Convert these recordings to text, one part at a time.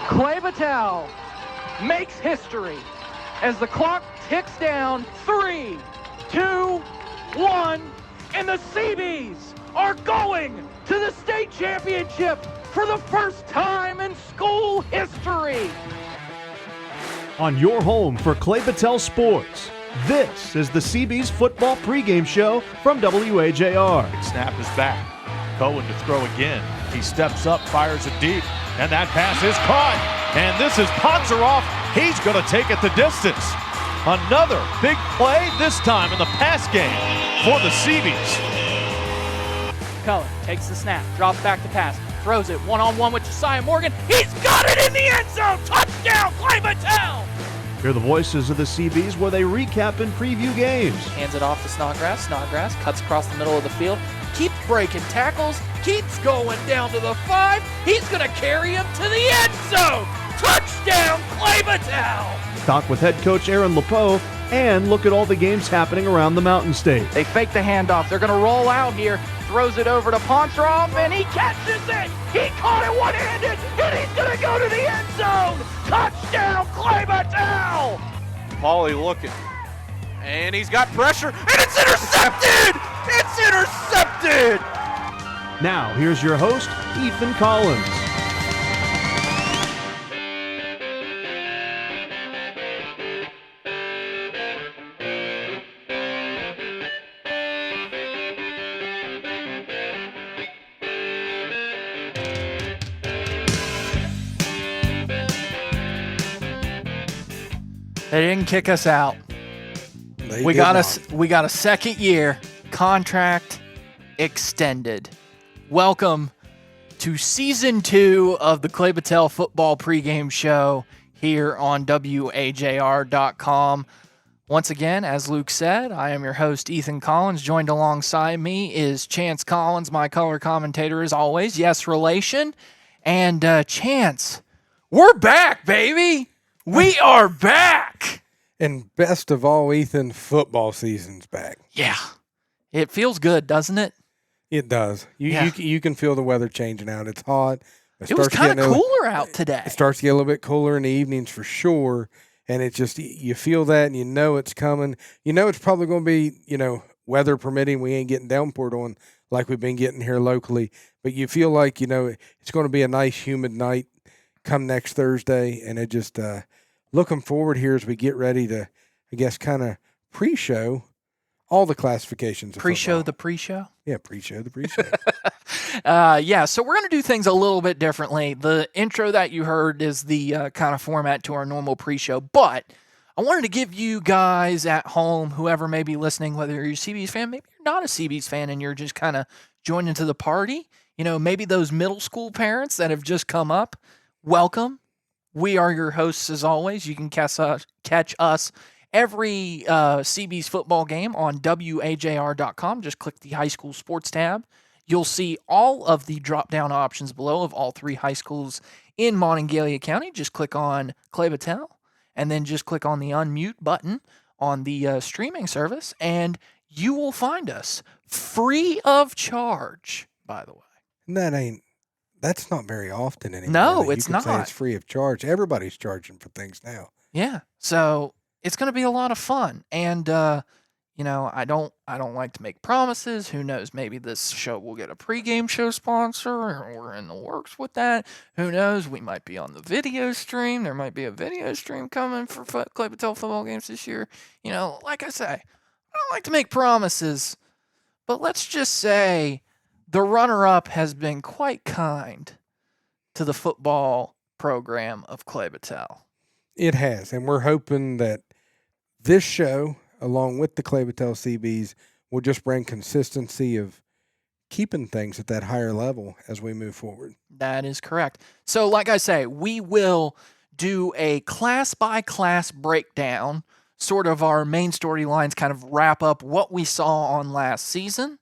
Clay Battelle makes history as the clock ticks down 3, 2, 1, and the Seabees are going to the state championship for the first time in school history. On your home for Clay Battelle sports, this is the Seabees football pregame show from WAJR. Snap is back. Cohen to throw again. He steps up, fires it deep, and that pass is caught. And this is Ponzeroff. He's going to take it the distance. Another big play, this time in the pass game for the Seabees. Cohen takes the snap, drops back to pass, throws it one-on-one with Josiah Morgan. He's got it in the end zone. Touchdown, Clay Battelle. Hear the voices of the Seabees where they recap and preview games. Hands it off to Snodgrass. Snodgrass cuts across the middle of the field, keeps breaking tackles, keeps going down to the 5. He's going to carry him to the end zone. Touchdown, Clay Battelle. Talk with head coach Aaron LePeau and look at all the games happening around the Mountain State. They fake the handoff. They're going to roll out here. Throws it over to Ponzeroff, and he catches it. He caught it one-handed, and he's going to go to the end zone. Touchdown, Clay Battelle. Pauly looking. And he's got pressure, and it's intercepted! It's intercepted! Now, here's your host, Ethan Collins. They didn't kick us out. We got a second year contract extended. Welcome to season 2 of the Clay Battelle football pregame show here on WAJR.com. Once again, as Luke said, I am your host, Ethan Collins. Joined alongside me is Chance Collins, my color commentator as always. Yes, relation. And Chance, we're back, baby. We are back. And best of all, Ethan, football season's back. Yeah. It feels good, doesn't it? It does. You can feel the weather changing out. It's hot. It was kind of cooler out today. It starts to get a little bit cooler in the evenings for sure. And it's just, you feel that and you know it's coming. You know it's probably going to be, weather permitting. We ain't getting downpoured on like we've been getting here locally. But you feel like, it's going to be a nice humid night come next Thursday. And it just looking forward here as we get ready to, I guess, kind of pre-show all the classifications of Pre-show football. the pre-show? Yeah, pre-show the pre-show. So we're going to do things a little bit differently. The intro that you heard is the kind of format to our normal pre-show, but I wanted to give you guys at home, whoever may be listening, whether you're a Seabees fan, maybe you're not a Seabees fan and you're just kind of joining to the party, maybe those middle school parents that have just come up, welcome. We are your hosts as always. You can catch us every Seabees football game on WAJR.com. Just click the high school sports tab. You'll see all of the drop-down options below of all 3 high schools in Monongalia County. Just click on Clay Battelle, and then just click on the unmute button on the streaming service, and you will find us free of charge, by the way. That's not very often anymore. No, it's not. Say it's free of charge. Everybody's charging for things now. Yeah, so it's going to be a lot of fun, and I don't like to make promises. Who knows? Maybe this show will get a pregame show sponsor, or we're in the works with that. Who knows? We might be on the video stream. There might be a video stream coming for Clay Battelle football games this year. Like I say, I don't like to make promises, but let's just say the runner-up has been quite kind to the football program of Clay Battelle. It has, and we're hoping that this show, along with the Clay Battelle Seabees, will just bring consistency of keeping things at that higher level as we move forward. That is correct. So, like I say, we will do a class-by-class breakdown, sort of our main storylines, kind of wrap up what we saw on last season,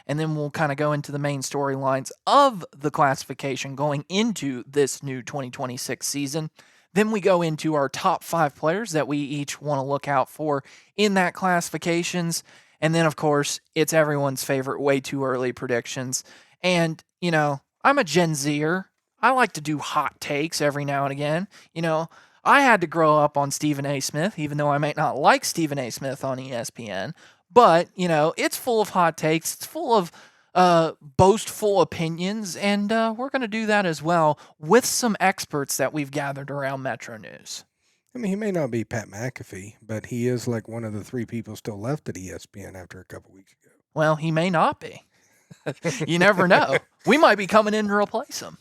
and then we'll kind of go into the main storylines of the classification going into this new 2026 season. Then we go into our top 5 players that we each want to look out for in that classifications. And then, of course, it's everyone's favorite way too early predictions. And, I'm a Gen Zer. I like to do hot takes every now and again. I had to grow up on Stephen A. Smith, even though I might not like Stephen A. Smith on ESPN. But, it's full of hot takes. It's full of boastful opinions, and we're going to do that as well with some experts that we've gathered around Metro News. I mean, he may not be Pat McAfee, but he is like one of the 3 people still left at ESPN after a couple weeks ago. Well, he may not be. You never know. We might be coming in to replace him.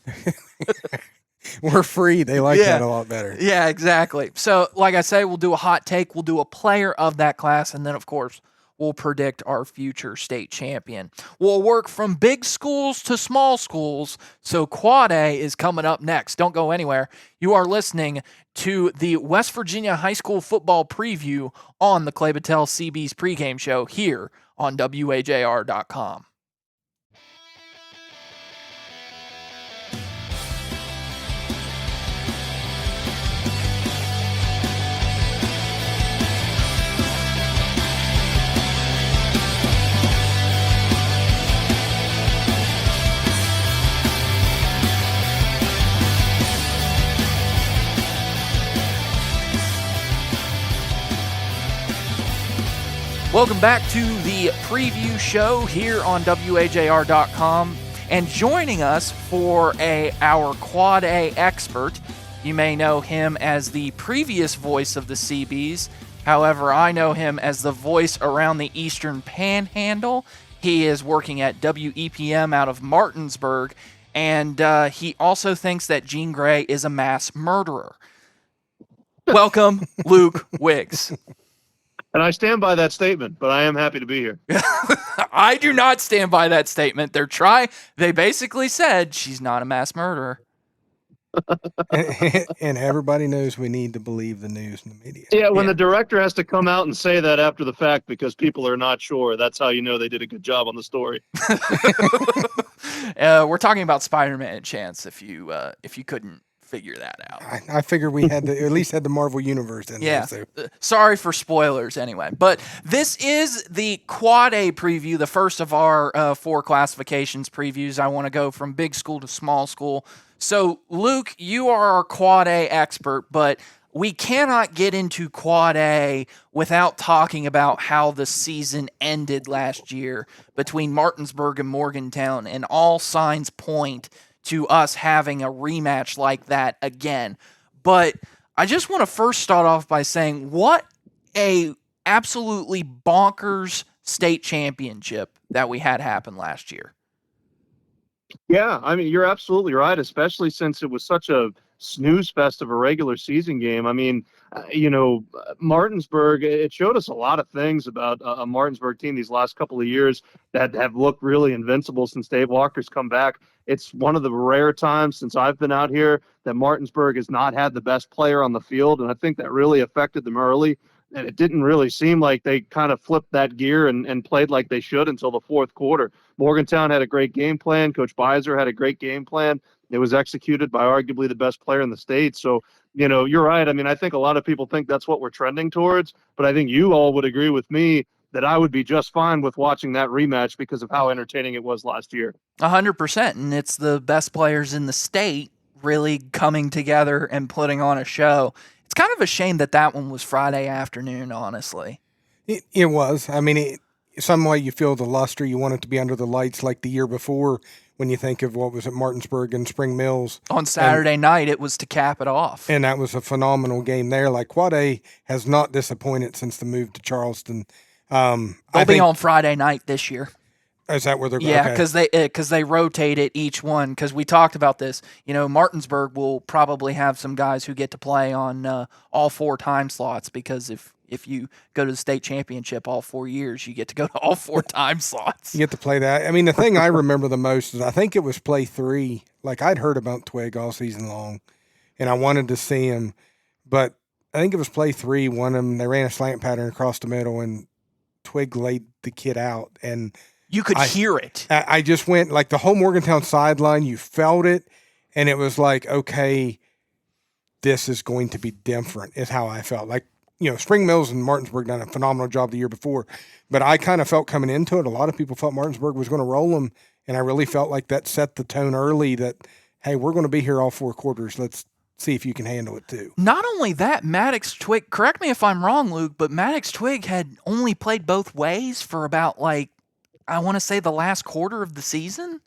We're free. They like that a lot better. Yeah, exactly. So, like I say, we'll do a hot take. We'll do a player of that class. And then, of course, we'll predict our future state champion. We'll work from big schools to small schools. So, Quad A is coming up next. Don't go anywhere. You are listening to the West Virginia High School football preview on the Clay Battelle CB's pregame show here on WAJR.com. Welcome back to the preview show here on WAJR.com. And joining us for our Quad A expert, you may know him as the previous voice of the CBs. However, I know him as the voice around the Eastern Panhandle. He is working at WEPM out of Martinsburg, and he also thinks that Jean Grey is a mass murderer. Welcome, Luke Wiggs. And I stand by that statement, but I am happy to be here. I do not stand by that statement. They basically said she's not a mass murderer. And everybody knows we need to believe the news and the media. Yeah, when the director has to come out and say that after the fact because people are not sure, that's how you know they did a good job on the story. We're talking about Spider-Man Chance, if you couldn't figure that out. I figure we had at least had the Marvel Universe in there. So. Sorry for spoilers anyway. But this is the Quad A preview, the first of our 4 classifications previews. I want to go from big school to small school. So, Luke, you are our Quad A expert, but we cannot get into Quad A without talking about how the season ended last year between Martinsburg and Morgantown, and all signs point to us having a rematch like that again. But I just want to first start off by saying what a absolutely bonkers state championship that we had happen last year. Yeah, I mean, you're absolutely right, especially since it was such a snooze fest of a regular season game. I mean, Martinsburg, it showed us a lot of things about a Martinsburg team these last couple of years that have looked really invincible since Dave Walker's come back. It's one of the rare times since I've been out here that Martinsburg has not had the best player on the field, and I think that really affected them early. And it didn't really seem like they kind of flipped that gear and played like they should until the fourth quarter. Morgantown had a great game plan. Coach Beiser had a great game plan. It was executed by arguably the best player in the state. So, you're right. I mean, I think a lot of people think that's what we're trending towards, but I think you all would agree with me that I would be just fine with watching that rematch because of how entertaining it was last year. 100%. And it's the best players in the state really coming together and putting on a show. It's kind of a shame that one was Friday afternoon, honestly. It was. I mean, some way you feel the luster. You want it to be under the lights like the year before when you think of what was at Martinsburg and Spring Mills. On Saturday night, it was to cap it off. And that was a phenomenal game there. Like, Quad A has not disappointed since the move to Charleston. They'll be on Friday night this year. Is that where they're going? Yeah, because they rotate it each one. Because we talked about this. Martinsburg will probably have some guys who get to play on all 4 time slots, because if you go to the state championship all 4 years, you get to go to all 4 time slots. You get to play that. I mean, the thing I remember the most is I think it was play 3. Like, I'd heard about Twig all season long, and I wanted to see him. But I think it was play 3. One of them, they ran a slant pattern across the middle, and Twig laid the kid out. And you could hear it. I just went, like, the whole Morgantown sideline, you felt it, and it was like, okay, this is going to be different, is how I felt. Like, Spring Mills and Martinsburg done a phenomenal job the year before, but I kind of felt coming into it, a lot of people thought Martinsburg was going to roll them, and I really felt like that set the tone early that, hey, we're going to be here all 4 quarters. Let's see if you can handle it too. Not only that, Maddox Twig, correct me if I'm wrong, Luke, but Maddox Twig had only played both ways for about, I want to say the last quarter of the season.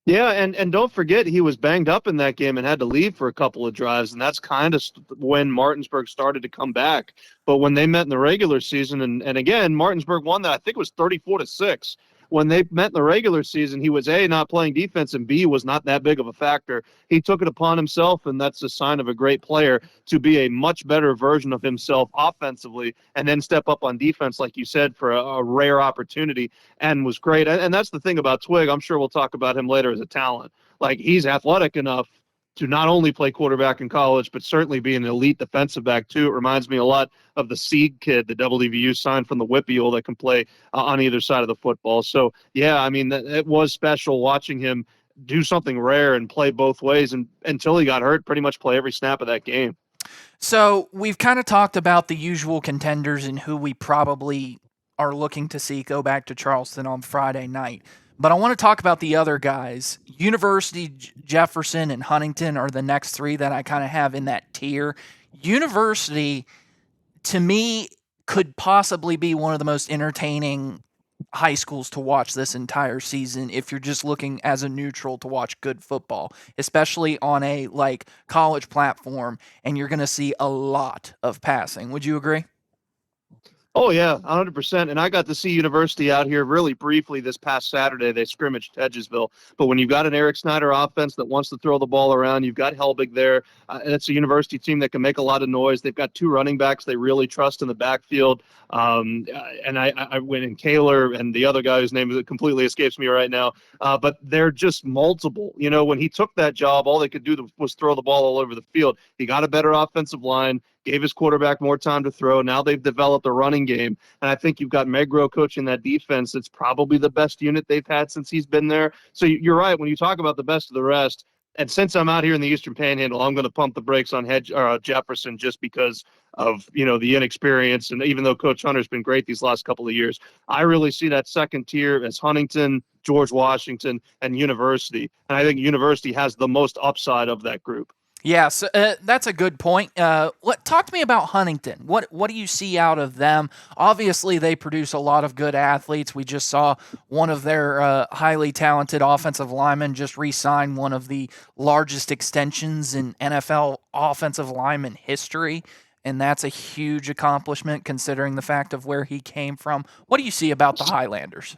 Yeah, and don't forget he was banged up in that game and had to leave for a couple of drives, and that's kind of when Martinsburg started to come back. But when they met in the regular season, and again, Martinsburg won that, I think it was 34-6. When they met in the regular season, he was A, not playing defense, and B, was not that big of a factor. He took it upon himself, and that's a sign of a great player, to be a much better version of himself offensively and then step up on defense, like you said, for a rare opportunity, and was great. And that's the thing about Twig. I'm sure we'll talk about him later as a talent. Like, he's athletic enough to not only play quarterback in college, but certainly be an elite defensive back, too. It reminds me a lot of the Seed kid, the WVU signed from the WEPM that can play on either side of the football. So, yeah, I mean, it was special watching him do something rare and play both ways, and until he got hurt, pretty much play every snap of that game. So we've kind of talked about the usual contenders and who we probably are looking to see go back to Charleston on Friday night. But I want to talk about the other guys. University, Jefferson, and Huntington are the next 3 that I kind of have in that tier. University, to me, could possibly be one of the most entertaining high schools to watch this entire season if you're just looking as a neutral to watch good football, especially on a college platform, and you're going to see a lot of passing. Would you agree? Oh, yeah, 100%. And I got to see University out here really briefly this past Saturday. They scrimmaged Hedgesville. But when you've got an Eric Snyder offense that wants to throw the ball around, you've got Helbig there. And it's a University team that can make a lot of noise. They've got 2 running backs they really trust in the backfield. And I went in Kaler and the other guy whose name completely escapes me right now. But they're just multiple. You know, when he took that job, all they could do was throw the ball all over the field. He got a better offensive line, gave his quarterback more time to throw. Now they've developed a running game. And I think you've got Megro coaching that defense. It's probably the best unit they've had since he's been there. So you're right. When you talk about the best of the rest, and since I'm out here in the Eastern Panhandle, I'm going to pump the brakes on Jefferson just because of, the inexperience. And even though Coach Hunter's been great these last couple of years, I really see that second tier as Huntington, George Washington, and University. And I think University has the most upside of that group. Yeah, so, that's a good point. Talk to me about Huntington. What do you see out of them? Obviously, they produce a lot of good athletes. We just saw one of their highly talented offensive linemen just re-sign one of the largest extensions in NFL offensive lineman history, and that's a huge accomplishment considering the fact of where he came from. What do you see about the Highlanders?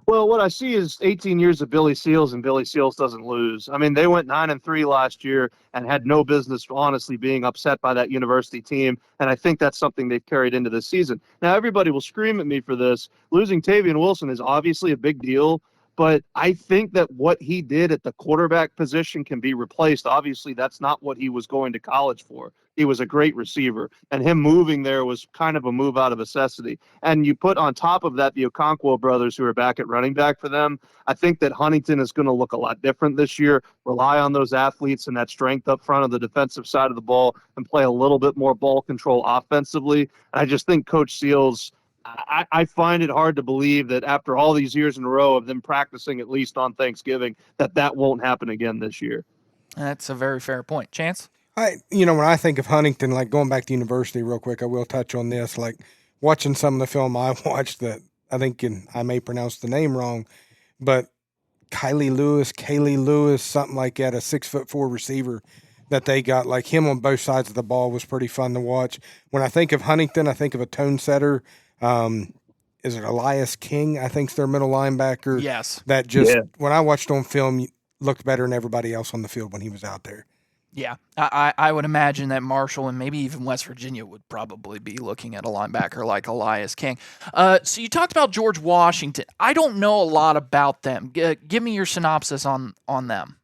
Well, what I see is 18 years of Billy Seals, and Billy Seals doesn't lose. I mean, they went 9-3 last year and had no business, honestly, being upset by that University team. And I think that's something they've carried into this season. Now, everybody will scream at me for this. Losing Tavian Wilson is obviously a big deal, but I think that what he did at the quarterback position can be replaced. Obviously, that's not what he was going to college for. He was a great receiver, and him moving there was kind of a move out of necessity. And you put on top of that the Okonkwo brothers who are back at running back for them. I think that Huntington is going to look a lot different this year, rely on those athletes and that strength up front of the defensive side of the ball and play a little bit more ball control offensively. And I just think Coach Seals, I find it hard to believe that after all these years in a row of them practicing at least on Thanksgiving, that won't happen again this year. That's a very fair point. Chance? When I think of Huntington, like going back to University real quick, I will touch on this. Like watching some of the film I watched that I think, and I may pronounce the name wrong, but Kaylee Lewis, something like that, a 6'4" receiver that they got, like him on both sides of the ball was pretty fun to watch. When I think of Huntington, I think of a tone setter. Is it Elias King? I think's their middle linebacker. Yes. That just, when I watched on film, looked better than everybody else on the field when he was out there. Yeah, I would imagine that Marshall and maybe even West Virginia would probably be looking at a linebacker like Elias King. So you talked about George Washington. I don't know a lot about them. Give me your synopsis on them.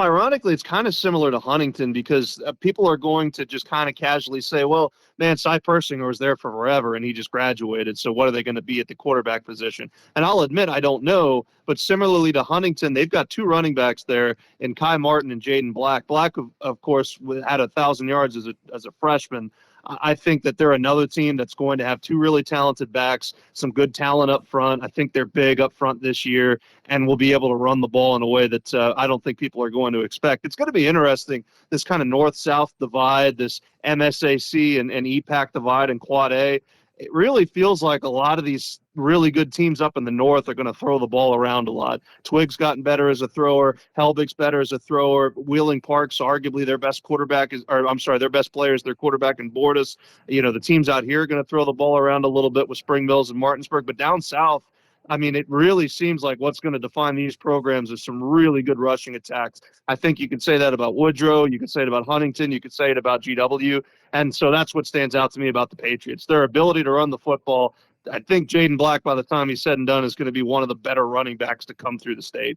Ironically, it's kind of similar to Huntington because people are going to just kind of casually say, well, man, Cy Persinger was there for forever and he just graduated. So what are they going to be at the quarterback position? And I'll admit, I don't know. But similarly to Huntington, they've got 2 running backs there in Kai Martin and Jaden Black. Black, of course, had 1,000 yards as a freshman. I think that they're another team that's going to have two really talented backs, some good talent up front. I think they're big up front this year and will be able to run the ball in a way that I don't think people are going to expect. It's going to be interesting, this kind of north-south divide, this MSAC and EPAC divide and Quad A. It really feels like a lot of these really good teams up in the north are going to throw the ball around a lot. Twig's gotten better as a thrower. Helbig's better as a thrower. Wheeling Park's arguably their best quarterback their best player is their quarterback in Bordas. The teams out here are going to throw the ball around a little bit with Spring Mills and Martinsburg, but down south, I mean, it really seems like what's going to define these programs is some really good rushing attacks. I think you could say that about Woodrow. You could say it about Huntington. You could say it about GW. And so that's what stands out to me about the Patriots, their ability to run the football. I think Jaden Black, by the time he's said and done, is going to be one of the better running backs to come through the state.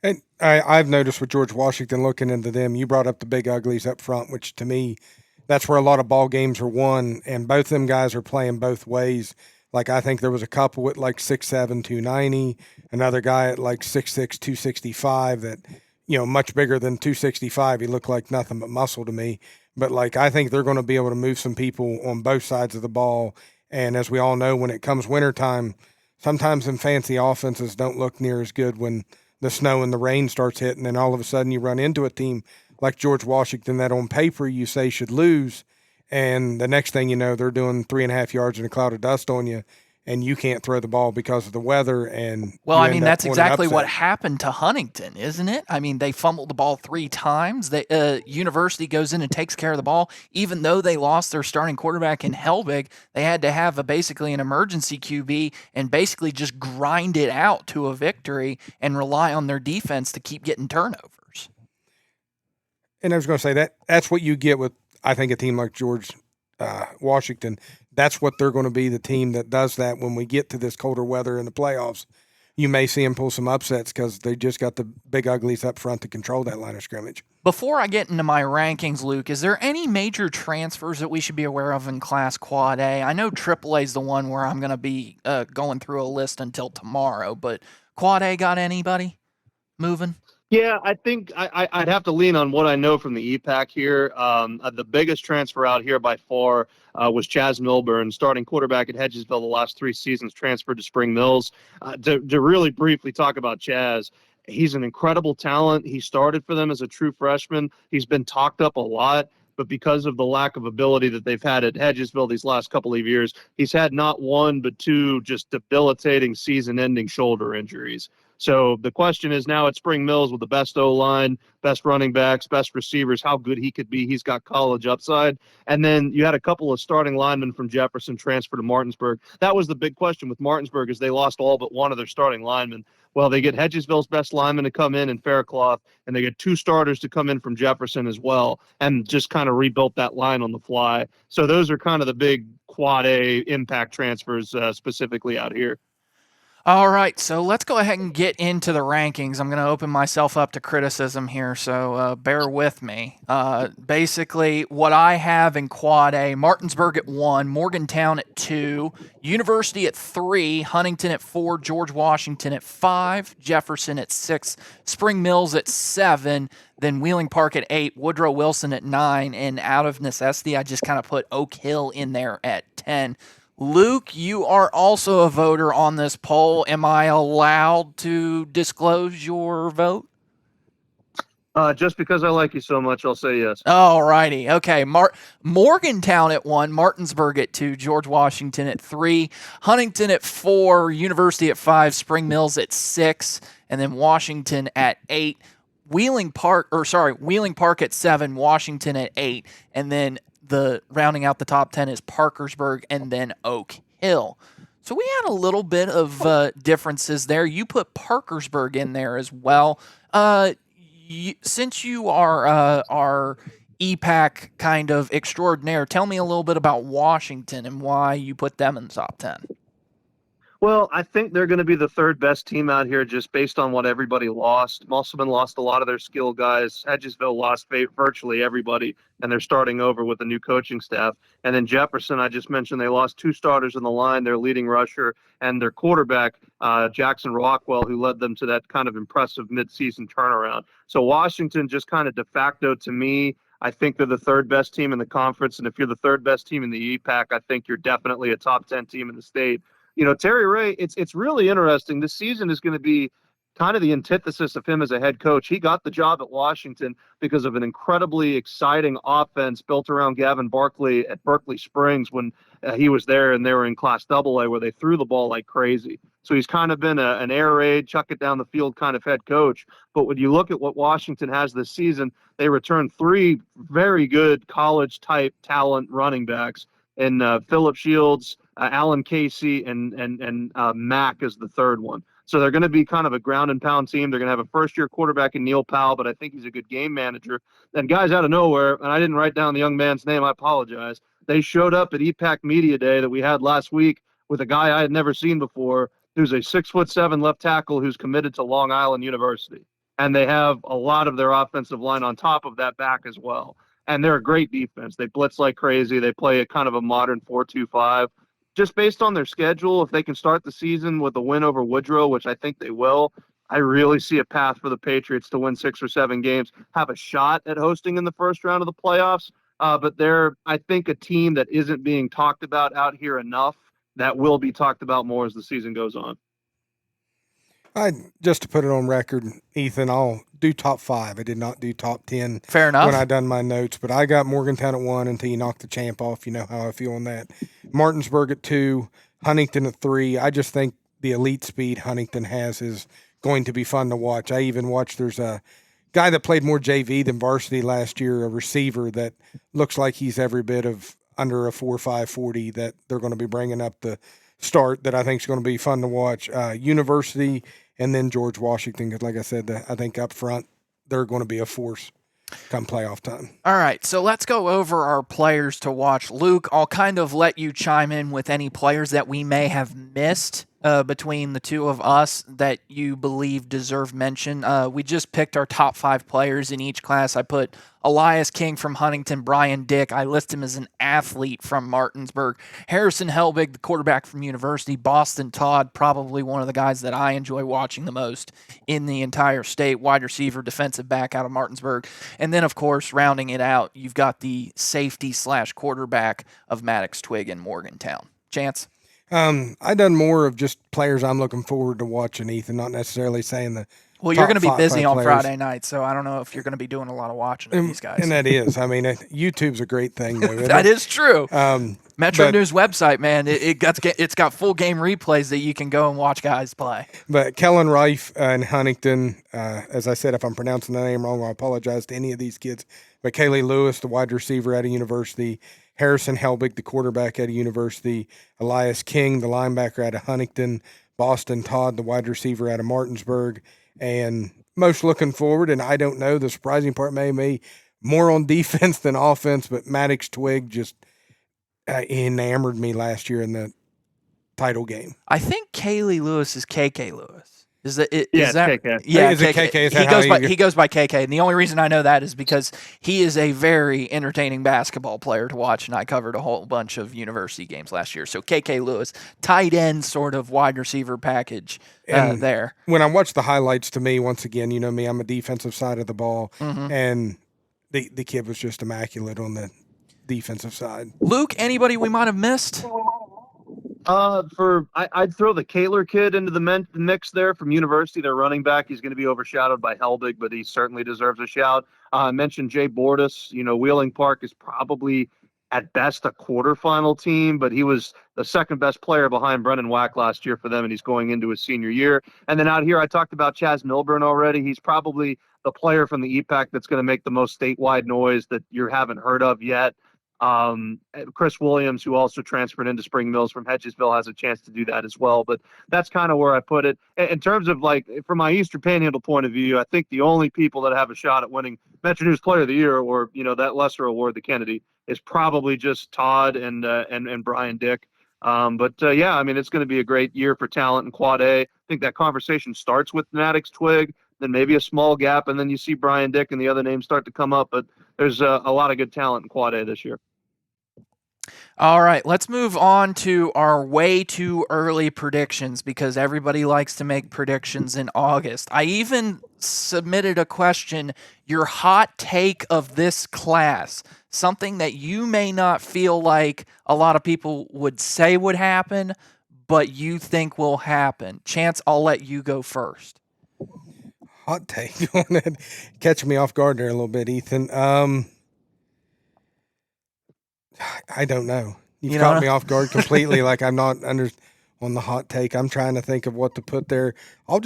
And I've noticed with George Washington, looking into them, you brought up the big uglies up front, which to me, that's where a lot of ball games are won. And both them guys are playing both ways. Like, I think there was a couple at like 6'7", 290, another guy at like 6'6", 265 that, much bigger than 265. He looked like nothing but muscle to me. But, like, I think they're going to be able to move some people on both sides of the ball. And as we all know, when it comes wintertime, sometimes them fancy offenses don't look near as good when the snow and the rain starts hitting, and all of a sudden you run into a team like George Washington that on paper you say should lose, and the next thing you know, they're doing 3.5 yards in a cloud of dust on you, and you can't throw the ball because of the weather. And that's exactly what happened to Huntington, isn't it? I mean, they fumbled the ball 3 times. University goes in and takes care of the ball. Even though they lost their starting quarterback in Helbig, they had to have basically an emergency QB and basically just grind it out to a victory and rely on their defense to keep getting turnovers. And I was going to say that's what you get with, I think, a team like George Washington. That's what they're going to be, the team that does that when we get to this colder weather in the playoffs. You may see them pull some upsets because they just got the big uglies up front to control that line of scrimmage. Before I get into my rankings, Luke, is there any major transfers that we should be aware of in Class Quad A? I know AAA is the one where I'm going to be going through a list until tomorrow, but Quad A got anybody moving? Yeah, I think I'd have to lean on what I know from the EPAC here. The biggest transfer out here by far was Chaz Milburn, starting quarterback at Hedgesville the last 3 seasons, transferred to Spring Mills. To really briefly talk about Chaz, he's an incredible talent. He started for them as a true freshman. He's been talked up a lot, but because of the lack of ability that they've had at Hedgesville these last couple of years, he's had not 1 but 2 just debilitating season-ending shoulder injuries. So the question is now at Spring Mills with the best O-line, best running backs, best receivers, how good he could be. He's got college upside. And then you had a couple of starting linemen from Jefferson transfer to Martinsburg. That was the big question with Martinsburg, is they lost all but one of their starting linemen. Well, they get Hedgesville's best lineman to come in Faircloth, and they get 2 starters to come in from Jefferson as well, and just kind of rebuilt that line on the fly. So those are kind of the big Quad A impact transfers specifically out here. All right, so let's go ahead and get into the rankings. I'm going to open myself up to criticism here, so bear with me. Basically, what I have in Quad A, Martinsburg at 1, Morgantown at 2, University at 3, Huntington at 4, George Washington at 5, Jefferson at 6, Spring Mills at 7, then Wheeling Park at 8, Woodrow Wilson at 9, and out of necessity, I just kind of put Oak Hill in there at 10. Luke, you are also a voter on this poll. Am I allowed to disclose your vote? Just because I like you so much, I'll say yes. All righty. Okay. Morgantown at 1, Martinsburg at 2, George Washington at 3, Huntington at 4, University at 5, Spring Mills at 6, and then Washington at 8. Wheeling Park at 7, Washington at 8, and then the rounding out the top 10 is Parkersburg and then Oak Hill. So we had a little bit of differences there. You put Parkersburg in there as well. Since you are our EPAC kind of extraordinaire, tell me a little bit about Washington and why you put them in the top 10. Well, I think they're going to be the 3rd best team out here just based on what everybody lost. Musselman lost a lot of their skill guys. Hedgesville lost virtually everybody, and they're starting over with a new coaching staff. And then Jefferson, I just mentioned, they lost 2 starters in the line, their leading rusher and their quarterback, Jackson Rockwell, who led them to that kind of impressive midseason turnaround. So Washington just kind of de facto, to me, I think they're the third best team in the conference. And if you're the third best team in the EPAC, I think you're definitely a top 10 team in the state. Terry Ray, it's really interesting. This season is going to be kind of the antithesis of him as a head coach. He got the job at Washington because of an incredibly exciting offense built around Gavin Barkley at Berkeley Springs when he was there and they were in Class AA, where they threw the ball like crazy. So he's kind of been an air raid, chuck it down the field kind of head coach. But when you look at what Washington has this season, they returned 3 very good college-type talent running backs in Phillip Shields, Alan Casey, and Mack is the third one. So they're going to be kind of a ground and pound team. They're going to have a first-year quarterback in Neil Powell, but I think he's a good game manager. And guys out of nowhere, and I didn't write down the young man's name, I apologize. They showed up at EPAC Media Day that we had last week with a guy I had never seen before, who's a 6'7" left tackle who's committed to Long Island University. And they have a lot of their offensive line on top of that back as well. And they're a great defense. They blitz like crazy. They play a kind of a modern 4-2-5. Just based on their schedule, if they can start the season with a win over Woodrow, which I think they will, I really see a path for the Patriots to win 6 or 7 games, have a shot at hosting in the first round of the playoffs. But they're, I think, a team that isn't being talked about out here enough that will be talked about more as the season goes on. Just to put it on record, Ethan, I'll do top 5. I did not do top 10. Fair enough. When I done my notes, but I got Morgantown at 1 until you knock the champ off. You know how I feel on that. Martinsburg at 2, Huntington at 3. I just think the elite speed Huntington has is going to be fun to watch. I even watched, there's a guy that played more JV than varsity last year, a receiver that looks like he's every bit of under a 4.5 40 that they're going to be bringing up the start that I think is going to be fun to watch. University and then George Washington, because like I said, I think up front they're going to be a force come playoff time. All right, so let's go over our players to watch. Luke, I'll kind of let you chime in with any players that we may have missed between the two of us that you believe deserve mention. We just picked our top 5 players in each class. I put Elias King from Huntington, Brian Dick. I list him as an athlete from Martinsburg. Harrison Helbig, the quarterback from University. Boston Todd, probably one of the guys that I enjoy watching the most in the entire state. Wide receiver, defensive back out of Martinsburg. And then, of course, rounding it out, you've got the safety/quarterback of Maddox Twig in Morgantown. Chance? I done more of just players I'm looking forward to watching, Ethan, not necessarily saying the Well, you're going to be busy on players. Friday night, so I don't know if you're going to be doing a lot of watching of these guys. And that is. I mean, YouTube's a great thing, though. That is true. Metro but- News website, man, it's got full game replays that you can go and watch guys play. But Kellen Reif and Huntington, as I said, if I'm pronouncing the name wrong, I apologize to any of these kids. But Kaylee Lewis, the wide receiver at a university, Harrison Helbig, the quarterback at a university, Elias King, the linebacker at a Huntington, Boston Todd, the wide receiver at a Martinsburg, and most looking forward, and I don't know, the surprising part may be more on defense than offense, but Maddox Twig just enamored me last year in the title game. I think Kaylee Lewis is KK Lewis. Is that KK. Yeah, Is it KK? Is that he goes by KK, and the only reason I know that is because he is a very entertaining basketball player to watch, and I covered a whole bunch of university games last year. So KK Lewis, tight end sort of wide receiver package there. When I watch the highlights, to me, once again, you know me, I'm a defensive side of the ball, and the kid was just immaculate on the defensive side. Luke, anybody we might have missed? I'd throw the Kaler kid into the mix there from University. Their running back, he's going to be overshadowed by Helbig, but he certainly deserves a shout. I mentioned Jay Bordas. Wheeling Park is probably at best a quarterfinal team, but he was the second best player behind Brennan Wack last year for them, and he's going into his senior year. And then out here, I talked about Chaz Milburn already. He's probably the player from the EPAC that's going to make the most statewide noise that you haven't heard of yet. Chris Williams, who also transferred into Spring Mills from Hedgesville, has a chance to do that as well. But that's kind of where I put it. In terms of, from my Eastern Panhandle point of view, I think the only people that have a shot at winning Metro News Player of the Year, or, that lesser award, the Kennedy, is probably just Todd and Brian Dick. Yeah, I mean, it's going to be a great year for talent in Quad A. I think that conversation starts with Maddox Twig, then maybe a small gap, and then you see Brian Dick and the other names start to come up. But there's a lot of good talent in Quad A this year. All right, let's move on to our way too early predictions because everybody likes to make predictions in August. I even submitted a question, your hot take of this class, something that you may not feel like a lot of people would say would happen, but you think will happen. Chance, I'll let you go first. Hot take. Catch me off guard there a little bit, Ethan. I don't know. You've caught me off guard completely. Like I'm not on the hot take. I'm trying to think of what to put there. I'll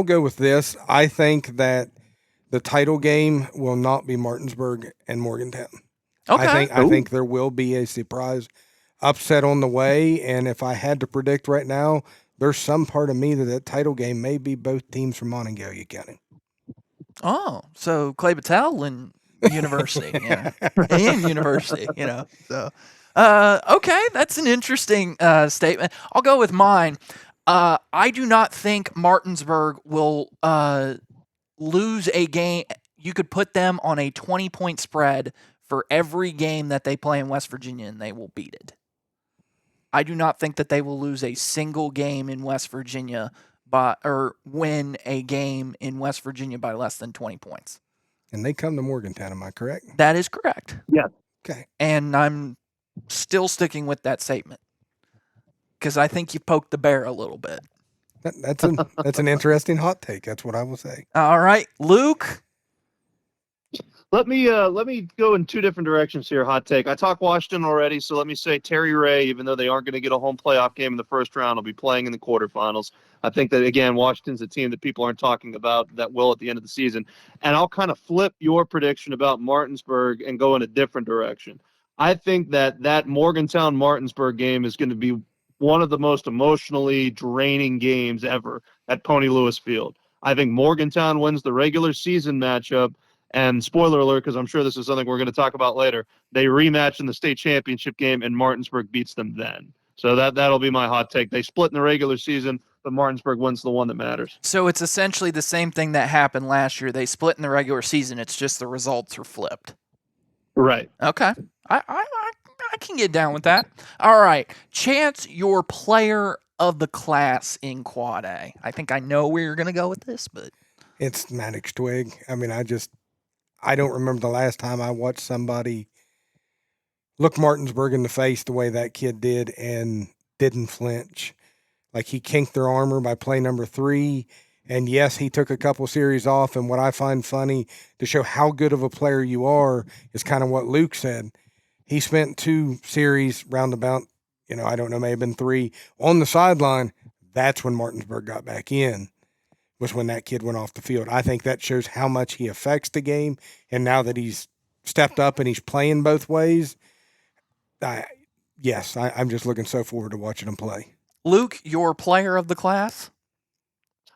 go with this. I think that the title game will not be Martinsburg and Morgantown. Okay. I think there will be a surprise upset on the way. And if I had to predict right now, there's some part of me that title game may be both teams from Monongalia County. Oh, so Clay Battelle and University, and University, So, okay, that's an interesting statement. I'll go with mine. I do not think Martinsburg will lose a game. You could put them on a 20-point spread for every game that they play in West Virginia, and they will beat it. I do not think that they will lose a single game in West Virginia or win a game in West Virginia by less than 20 points. And they come to Morgantown, am I correct? That is correct. Yeah. Okay. And I'm still sticking with that statement because I think you poked the bear a little bit. That's an interesting hot take. That's what I will say. All right, Luke. Let me go in two different directions here. Hot take. I talked Washington already, so let me say Terry Ray, even though they aren't going to get a home playoff game in the first round, will be playing in the quarterfinals. I think that, again, Washington's a team that people aren't talking about that will at the end of the season. And I'll kind of flip your prediction about Martinsburg and go in a different direction. I think that Morgantown-Martinsburg game is going to be one of the most emotionally draining games ever at Pony Lewis Field. I think Morgantown wins the regular season matchup. And spoiler alert, because I'm sure this is something we're going to talk about later, they rematch in the state championship game, and Martinsburg beats them then. So that'll be my hot take. They split in the regular season, but Martinsburg wins the one that matters. So it's essentially the same thing that happened last year. They split in the regular season. It's just the results are flipped. Right. Okay. I can get down with that. All right. Chance, your player of the class in Quad A. I think I know where you're going to go with this, but It's Maddox Twig. I mean, I don't remember the last time I watched somebody look Martinsburg in the face the way that kid did and didn't flinch. Like he kinked their armor by play number 3. And yes, he took a couple series off. And what I find funny to show how good of a player you are is kind of what Luke said. He spent 2 series roundabout, I don't know, may have been 3 on the sideline. That's when Martinsburg got back in. Was when that kid went off the field. I think that shows how much he affects the game. And now that he's stepped up and he's playing both ways, I'm just looking so forward to watching him play. Luke, your player of the class?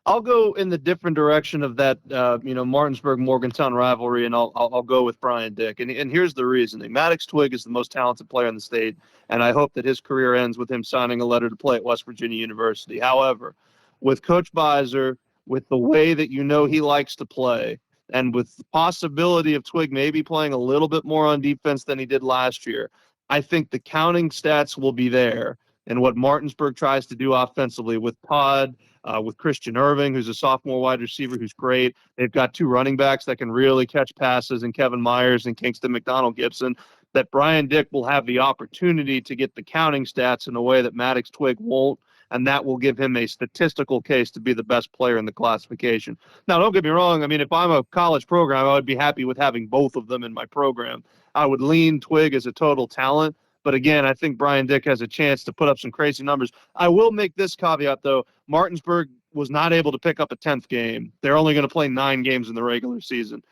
I'll go in the different direction of that, Martinsburg-Morgantown rivalry, and I'll go with Brian Dick. And here's the reasoning. Maddox Twig is the most talented player in the state, and I hope that his career ends with him signing a letter to play at West Virginia University. However, with Coach Beiser, with the way that he likes to play, and with the possibility of Twig maybe playing a little bit more on defense than he did last year, I think the counting stats will be there. And what Martinsburg tries to do offensively with Todd, with Christian Irving, who's a sophomore wide receiver who's great. They've got 2 running backs that can really catch passes, and Kevin Myers and Kingston McDonald-Gibson, that Brian Dick will have the opportunity to get the counting stats in a way that Maddox Twig won't. And that will give him a statistical case to be the best player in the classification. Now, don't get me wrong. I mean, if I'm a college program, I would be happy with having both of them in my program. I would lean Twig as a total talent. But again, I think Brian Dick has a chance to put up some crazy numbers. I will make this caveat, though. Martinsburg was not able to pick up a 10th game. They're only going to play 9 games in the regular season.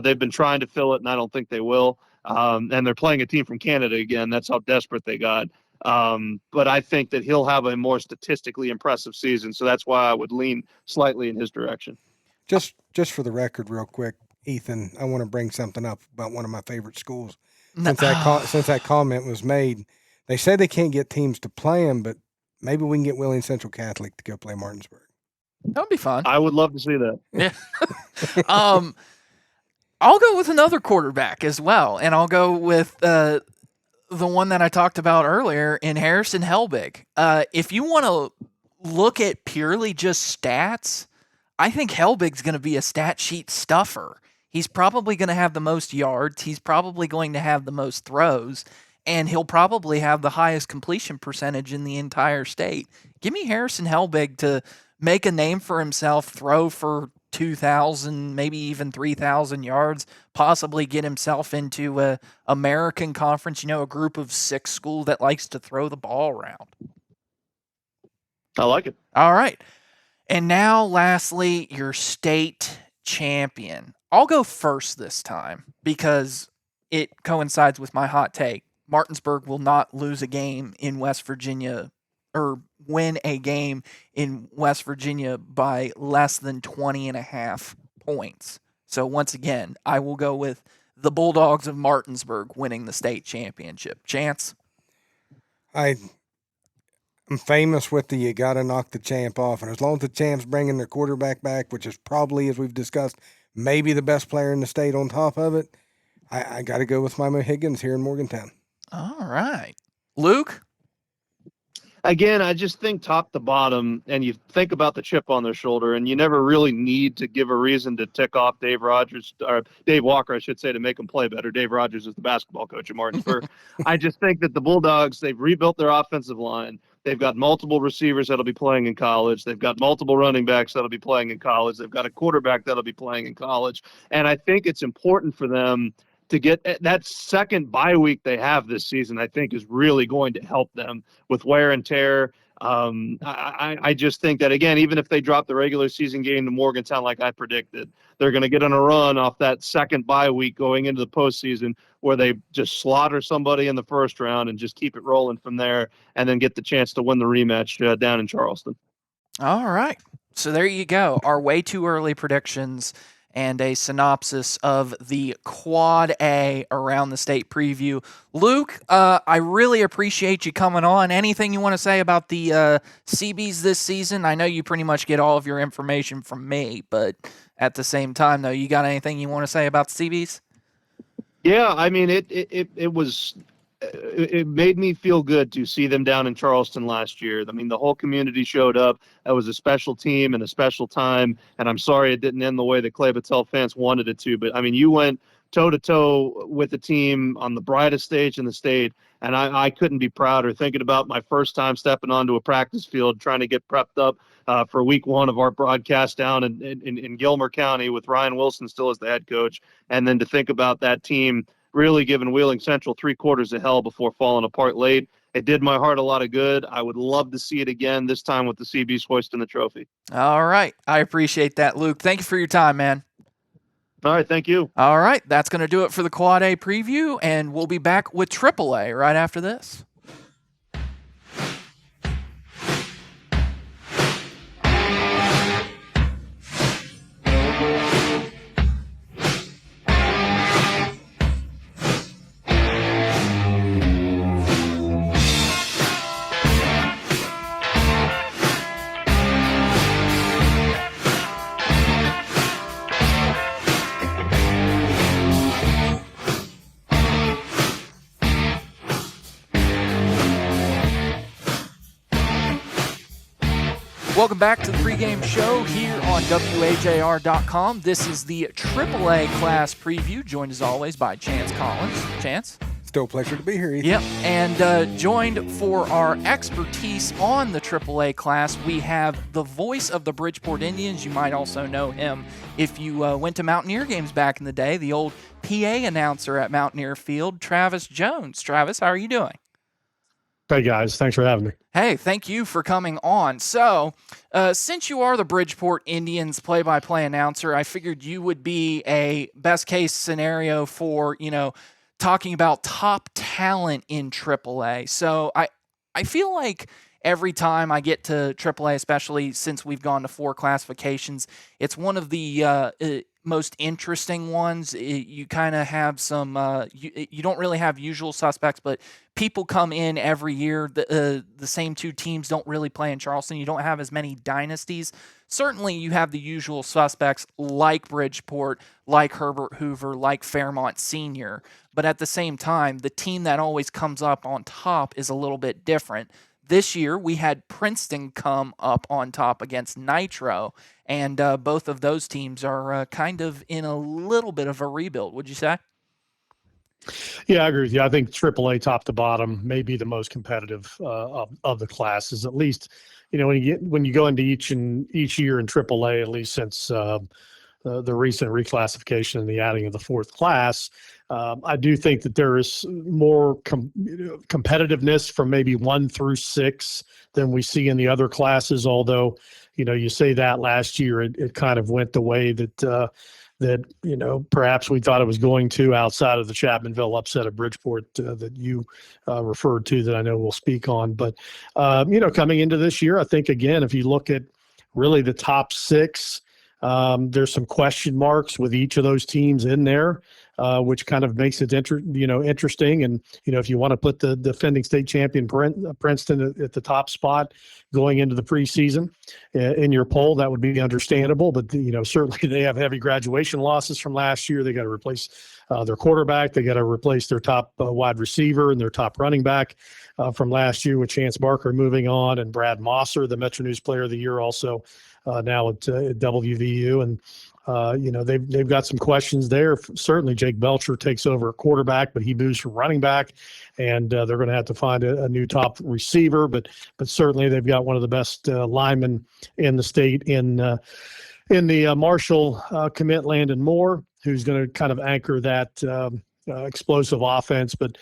They've been trying to fill it, and I don't think they will. And they're playing a team from Canada again. That's how desperate they got. But I think that he'll have a more statistically impressive season. So that's why I would lean slightly in his direction. Just for the record, real quick, Ethan, I want to bring something up about one of my favorite schools. Since that comment was made, they say they can't get teams to play them, but maybe we can get Wheeling Central Catholic to go play Martinsburg. That would be fun. I would love to see that. Yeah. I'll go with another quarterback as well, and I'll go with the one that I talked about earlier in Harrison Helbig. If you want to look at purely just stats, I think Helbig's going to be a stat sheet stuffer. He's probably going to have the most yards. He's probably going to have the most throws, and he'll probably have the highest completion percentage in the entire state. Give me Harrison Helbig to make a name for himself, throw for 2,000, maybe even 3,000 yards, possibly get himself into a American Conference, a group of 6 school that likes to throw the ball around. I like it. All right. And now, lastly, your state champion. I'll go first this time because it coincides with my hot take. Martinsburg will not lose a game in West Virginia or win a game in West Virginia by less than 20.5 points. So once again, I will go with the Bulldogs of Martinsburg winning the state championship. Chance? I'm famous with the you got to knock the champ off. And as long as the champ's bringing their quarterback back, which is probably, as we've discussed, maybe the best player in the state on top of it, I got to go with my Higgins here in Morgantown. All right. Luke? Again, I just think top to bottom, and you think about the chip on their shoulder, and you never really need to give a reason to tick off Dave Walker, I should say, to make him play better. Dave Rogers is the basketball coach at Martinsburg. I just think that the Bulldogs, they've rebuilt their offensive line. They've got multiple receivers that'll be playing in college. They've got multiple running backs that'll be playing in college. They've got a quarterback that'll be playing in college. And I think it's important for them to get that second bye week they have this season, I think is really going to help them with wear and tear. I just think that, again, even if they drop the regular season game to Morgantown like I predicted, they're going to get on a run off that second bye week going into the postseason where they just slaughter somebody in the first round and just keep it rolling from there and then get the chance to win the rematch down in Charleston. All right. So there you go. Our way too early predictions and a synopsis of the Quad A around the state preview. Luke, I really appreciate you coming on. Anything you want to say about the CBs this season? I know you pretty much get all of your information from me, but at the same time, though, you got anything you want to say about the CBs? Yeah, I mean, it made me feel good to see them down in Charleston last year. I mean, the whole community showed up. It was a special team and a special time, and I'm sorry it didn't end the way that Clay Battelle fans wanted it to. But, I mean, you went toe-to-toe with the team on the brightest stage in the state, and I couldn't be prouder. Thinking about my first time stepping onto a practice field, trying to get prepped up for week 1 of our broadcast down in Gilmer County with Ryan Wilson still as the head coach, and then to think about that team really giving Wheeling Central 3 quarters of hell before falling apart late. It did my heart a lot of good. I would love to see it again, this time with the CBs hoisting the trophy. All right. I appreciate that, Luke. Thank you for your time, man. All right. Thank you. All right. That's going to do it for the Quad A preview, and we'll be back with AAA right after this. Welcome back to the pregame show here on WAJR.com. This is the AAA class preview, joined as always by Chance Collins. Chance? Still a pleasure to be here, Ethan. Yep, and joined for our expertise on the AAA class, we have the voice of the Bridgeport Indians. You might also know him if you went to Mountaineer games back in the day, the old PA announcer at Mountaineer Field, Travis Jones. Travis, how are you doing? Hey, guys. Thanks for having me. Hey, thank you for coming on. So, since you are the Bridgeport Indians play-by-play announcer, I figured you would be a best-case scenario for, talking about top talent in AAA. So, I feel like every time I get to AAA, especially since we've gone to 4 classifications, it's one of the most interesting ones. You kind of have some, you don't really have usual suspects, but people come in every year. The same 2 teams don't really play in Charleston. You don't have as many dynasties. certainly you have the usual suspects like Bridgeport, like Herbert Hoover, like Fairmont Senior. But at the same time, the team that always comes up on top is a little bit different. This year, we had Princeton come up on top against Nitro, and both of those teams are kind of in a little bit of a rebuild, would you say? Yeah, I agree with you. I think AAA top to bottom may be the most competitive of the classes. At least, when you go into each year in AAA, at least since the recent reclassification and the adding of the fourth class, I do think that there is more competitiveness from maybe 1 through 6 than we see in the other classes. Although, you say that last year, it kind of went the way that perhaps we thought it was going to, outside of the Chapmanville upset of Bridgeport that you referred to, that I know we'll speak on. But, coming into this year, I think, again, if you look at really the top 6, there's some question marks with each of those teams in there, which kind of makes it interesting. And, if you want to put the defending state champion Princeton at the top spot going into the preseason in your poll, that would be understandable. But, certainly they have heavy graduation losses from last year. They got to replace their quarterback. They got to replace their top wide receiver and their top running back from last year, with Chance Barker moving on, and Brad Mosser, the Metro News Player of the Year, also now at WVU. And, they've got some questions there. Certainly Jake Belcher takes over at quarterback, but he moves from running back, and they're going to have to find a new top receiver. But certainly they've got one of the best linemen in the state in the Marshall commit, Landon Moore, who's going to kind of anchor that explosive offense. But,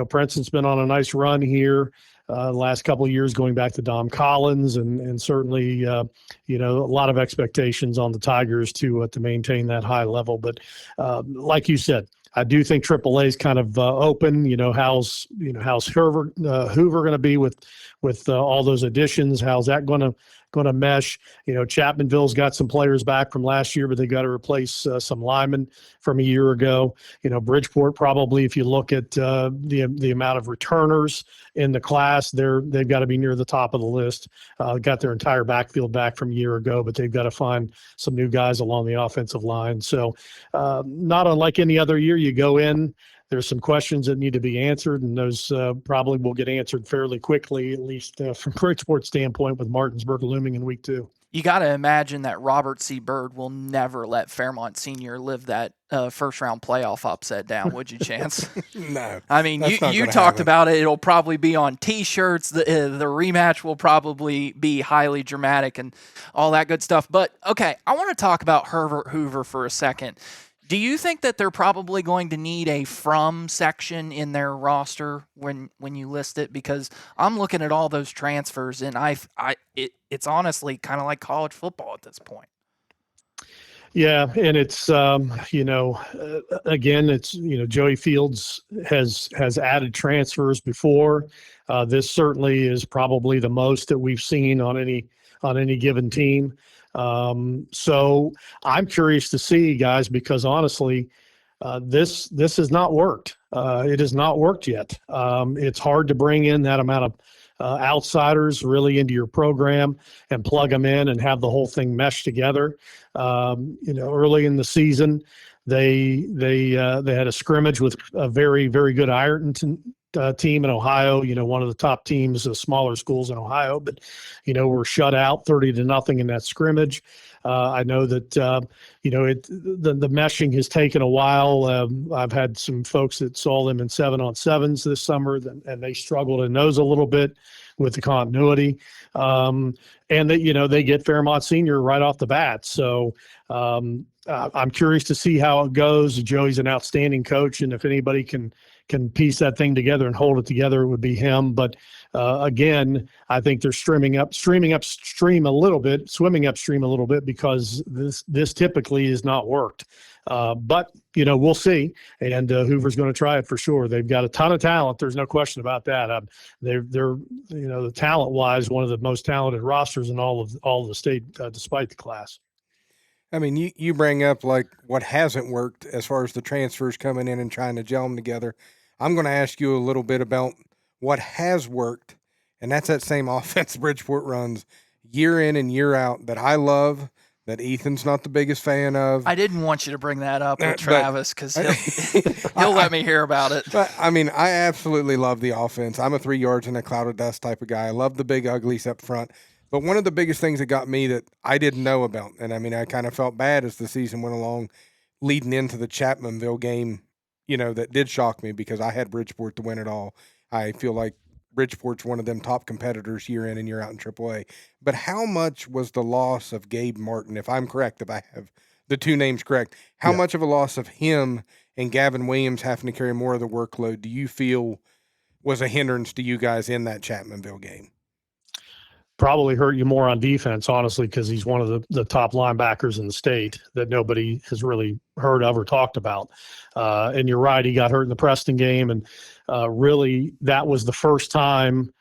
Princeton's been on a nice run here the last couple of years, going back to Dom Collins, and certainly, a lot of expectations on the Tigers to maintain that high level. But like you said, I do think AAA is kind of open. How's Hoover going to be with all those additions? How's that going to mesh? Chapmanville's got some players back from last year, but they got to replace some linemen from a year ago. Bridgeport, probably, if you look at the amount of returners in the class, they've got to be near the top of the list. Got their entire backfield back from a year ago, but they've got to find some new guys along the offensive line. So not unlike any other year, you go in, there's some questions that need to be answered, and those probably will get answered fairly quickly, at least from Bridgeport's standpoint, with Martinsburg looming in week 2. You got to imagine that Robert C. Byrd will never let Fairmont Senior live that first-round playoff upset down, would you, Chance? No. I mean, you talked about it. It'll probably be on T-shirts. The rematch will probably be highly dramatic and all that good stuff. But, okay, I want to talk about Herbert Hoover for a second. Do you think that they're probably going to need a from section in their roster when you list it? Because I'm looking at all those transfers, and it's honestly kind of like college football at this point. Yeah, and it's again, it's Joey Fields has added transfers before. This certainly is probably the most that we've seen on any given team. So I'm curious to see, guys, because honestly, this has not worked. It has not worked yet. It's hard to bring in that amount of outsiders really into your program and plug them in and have the whole thing mesh together. Early in the season, they had a scrimmage with a very, very good Ironton team in Ohio, one of the top teams, smaller schools in Ohio, but, were shut out 30-0 in that scrimmage. I know that, the meshing has taken a while. I've had some folks that saw them in 7-on-7s this summer, and they struggled in those a little bit with the continuity. And that, they get Fairmont Senior right off the bat. So I'm curious to see how it goes. Joey's an outstanding coach, and if anybody can piece that thing together and hold it together, it would be him. But again, I think they're swimming upstream a little bit because this typically has not worked. But we'll see. And Hoover's going to try it for sure. They've got a ton of talent. There's no question about that. They're the talent wise, one of the most talented rosters in all of the state, despite the class. I mean, you bring up like what hasn't worked as far as the transfers coming in and trying to gel them together. I'm going to ask you a little bit about what has worked, and that's that same offense Bridgeport runs. year in and year out that I love, that Ethan's not the biggest fan of. I didn't want you to bring that up with But- Travis because he'll let me hear about it. But, I mean, I absolutely love the offense. I'm a 3 yards in a cloud of dust type of guy. I love the big uglies up front. But one of the biggest things that got me that I didn't know about, and I mean, I kind of felt bad as the season went along leading into the Chapmanville game, that did shock me because I had Bridgeport to win it all. I feel like Bridgeport's one of them top competitors year in and year out in AAA. But how much was the loss of Gabe Martin, if I'm correct, if I have the two names correct, how much of a loss of him and Gavin Williams having to carry more of the workload do you feel was a hindrance to you guys in that Chapmanville game? Probably hurt you more on defense, honestly, because he's one of the top linebackers in the state that nobody has really heard of or talked about. And you're right, he got hurt in the Preston game, and really that was the first time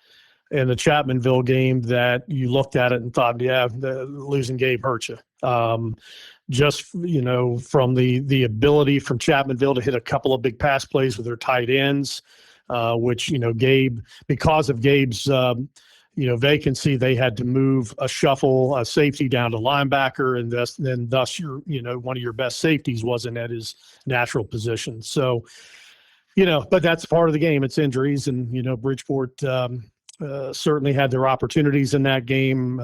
in the Chapmanville game that you looked at it and thought, losing Gabe hurt you. Just, from the ability from Chapmanville to hit a couple of big pass plays with their tight ends, which, Gabe, because of Gabe's vacancy, they had to move a safety down to linebacker, and thus your one of your best safeties wasn't at his natural position. So, but that's part of the game. It's injuries, and Bridgeport certainly had their opportunities in that game.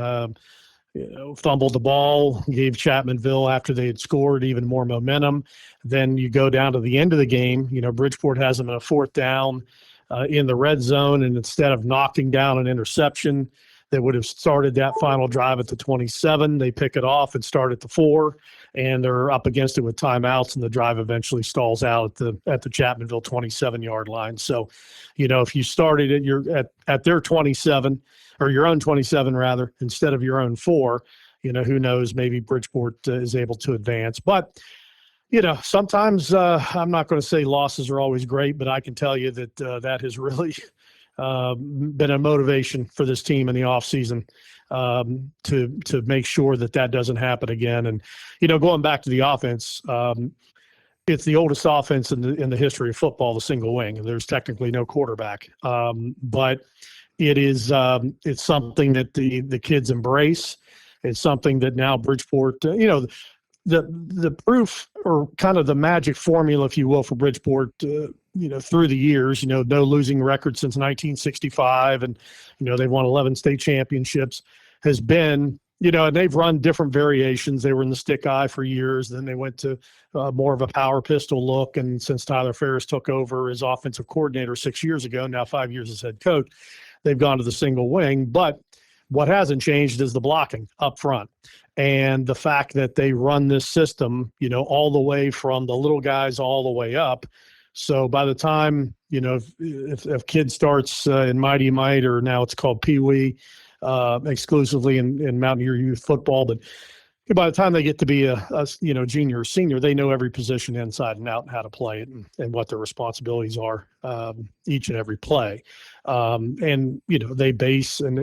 Fumbled the ball, gave Chapmanville, after they had scored, even more momentum. Then you go down to the end of the game. Bridgeport has them in a 4th down in the red zone, and instead of knocking down an interception that would have started that final drive at the 27, they pick it off and start at the 4, and they're up against it with timeouts, and the drive eventually stalls out at the Chapmanville 27-yard line. So, if you started at their 27, or your own 27 rather, instead of your own 4, who knows, maybe Bridgeport is able to advance. But sometimes I'm not going to say losses are always great, but I can tell you that that has really been a motivation for this team in the offseason to make sure that doesn't happen again. And, going back to the offense, it's the oldest offense in the history of football, the single wing, and there's technically no quarterback. But it is it's something that the kids embrace. It's something that now Bridgeport, the proof, or kind of the magic formula, if you will, for Bridgeport, through the years, no losing record since 1965, and they've won 11 state championships, has been, and they've run different variations. They were in the stick eye for years, then they went to more of a power pistol look, and since Tyler Ferris took over as offensive coordinator 6 years ago, now 5 years as head coach, they've gone to the single wing. But what hasn't changed is the blocking up front. And the fact that they run this system, all the way from the little guys all the way up. So by the time, if kid starts in Mighty Might, or now it's called Pee Wee, exclusively in Mountaineer Youth Football, but by the time they get to be a junior or senior, they know every position inside and out and how to play it, and what their responsibilities are each and every play. And they base and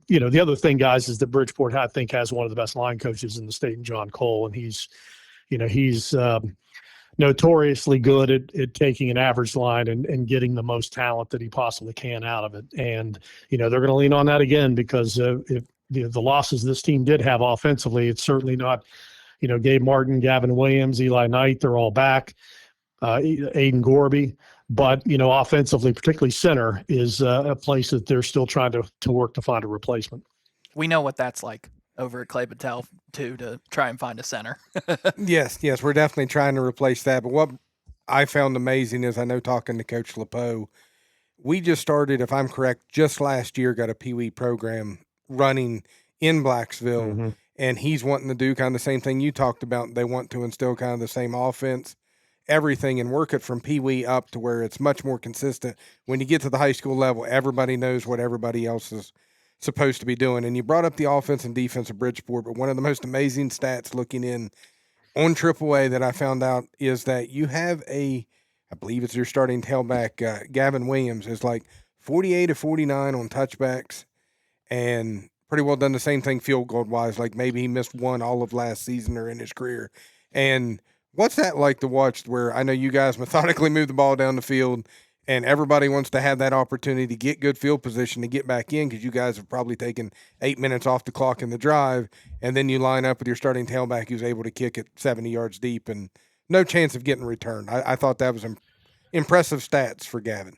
the other thing, guys, is that Bridgeport, I think, has one of the best line coaches in the state in John Cole, and he's notoriously good at taking an average line and getting the most talent that he possibly can out of it. And they're going to lean on that again, because if the losses this team did have offensively, it's certainly not, Gabe Martin, Gavin Williams, Eli Knight, they're all back, Aiden Gorby. But, offensively, particularly center, is a place that they're still trying to work to find a replacement. We know what that's like over at Clay Patel, too, to try and find a center. Yes, we're definitely trying to replace that. But what I found amazing is, I know, talking to Coach LePeau, we just started, if I'm correct, just last year, got a Pee Wee program running in Blacksville, Mm-hmm. and he's wanting to do kind of the same thing you talked about. They want to instill kind of the same offense, everything, and work it from Pee Wee up to where it's much more consistent. When you get to the high school level, everybody knows what everybody else is supposed to be doing. And you brought up the offense and defense of Bridgeport, but one of the most amazing stats looking in on AAA that I found out is that you have I believe it's your starting tailback, Gavin Williams, is like 48 of 49 on touchbacks, and pretty well done the same thing field goal wise. Like maybe he missed one all of last season or in his career. And what's that like to watch, where I know you guys methodically move the ball down the field And everybody wants to have that opportunity to get good field position to get back in, because you guys have probably taken 8 minutes off the clock in the drive, and then you line up with your starting tailback who's able to kick it 70 yards deep and no chance of getting returned. I thought that was impressive stats for Gavin.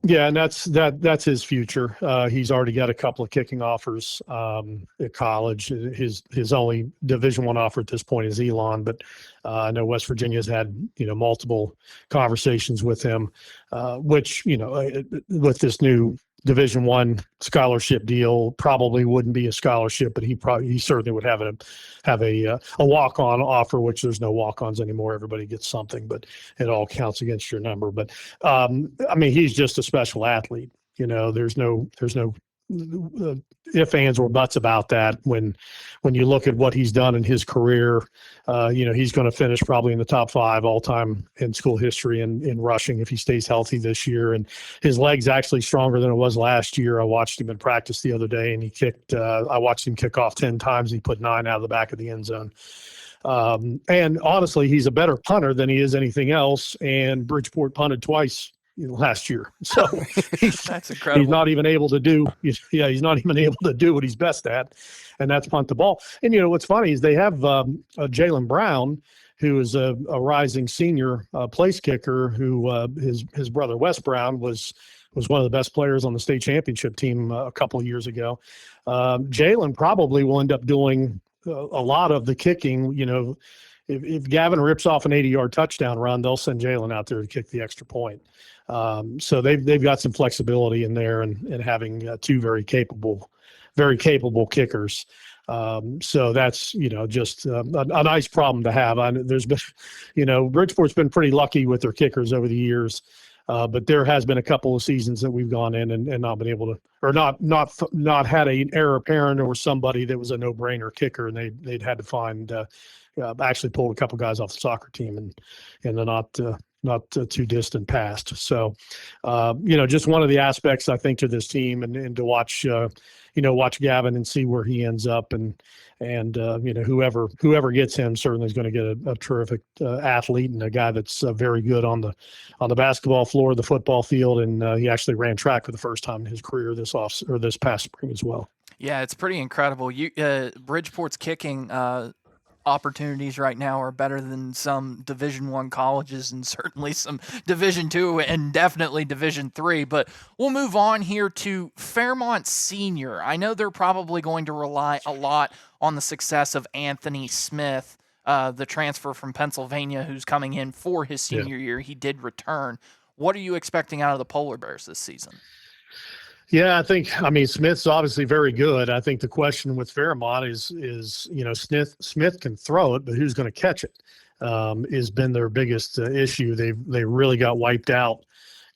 Yeah, and that's his future. He's already got a couple of kicking offers at college. His only Division I offer at this point is Elon, but I know West Virginia's had multiple conversations with him, which with this new Division I scholarship deal probably wouldn't be a scholarship, but he certainly would have a walk-on offer, which there's no walk-ons anymore. Everybody gets something, but it all counts against your number. But he's just a special athlete. There's no ifs, ands, or buts about that. When you look at what he's done in his career, he's going to finish probably in the top 5 all-time in school history in rushing if he stays healthy this year. And his leg's actually stronger than it was last year. I watched him in practice the other day, and he kicked. I watched him kick off 10 times. He put 9 out of the back of the end zone. And honestly, he's a better punter than he is anything else. And Bridgeport punted twice last year. So that's incredible. He's not even able to do what he's best at, and that's punt the ball. And what's funny is they have Jalen Brown, who is a rising senior place kicker, who his brother Wes Brown was one of the best players on the state championship team a couple of years ago. Jalen probably will end up doing a lot of the kicking. If Gavin rips off an 80-yard touchdown run, they'll send Jalen out there to kick the extra point. So they've got some flexibility in there, and having 2 very capable kickers. So that's just a nice problem to have. There's been, Bridgeport's been pretty lucky with their kickers over the years, but there has been a couple of seasons that we've gone in and not been able to, or not had an heir apparent or somebody that was a no-brainer kicker, and they'd had to find. Actually pulled a couple guys off the soccer team in the not too distant past. So, just one of the aspects I think to this team, and to watch Gavin and see where he ends up, and whoever gets him certainly is going to get a terrific athlete, and a guy that's very good on the basketball floor, the football field, and he actually ran track for the first time in his career this past spring as well. Yeah, it's pretty incredible. Bridgeport's kicking opportunities right now are better than some Division I colleges, and certainly some Division II and definitely Division III. But we'll move on here to Fairmont Senior. I know they're probably going to rely a lot on the success of Anthony Smith, the transfer from Pennsylvania, who's coming in for his senior year. He did return. What are you expecting out of the Polar Bears this season? Yeah, I mean, Smith's obviously very good. I think the question with Fairmont is Smith can throw it, but who's going to catch it? Has been their biggest issue. They really got wiped out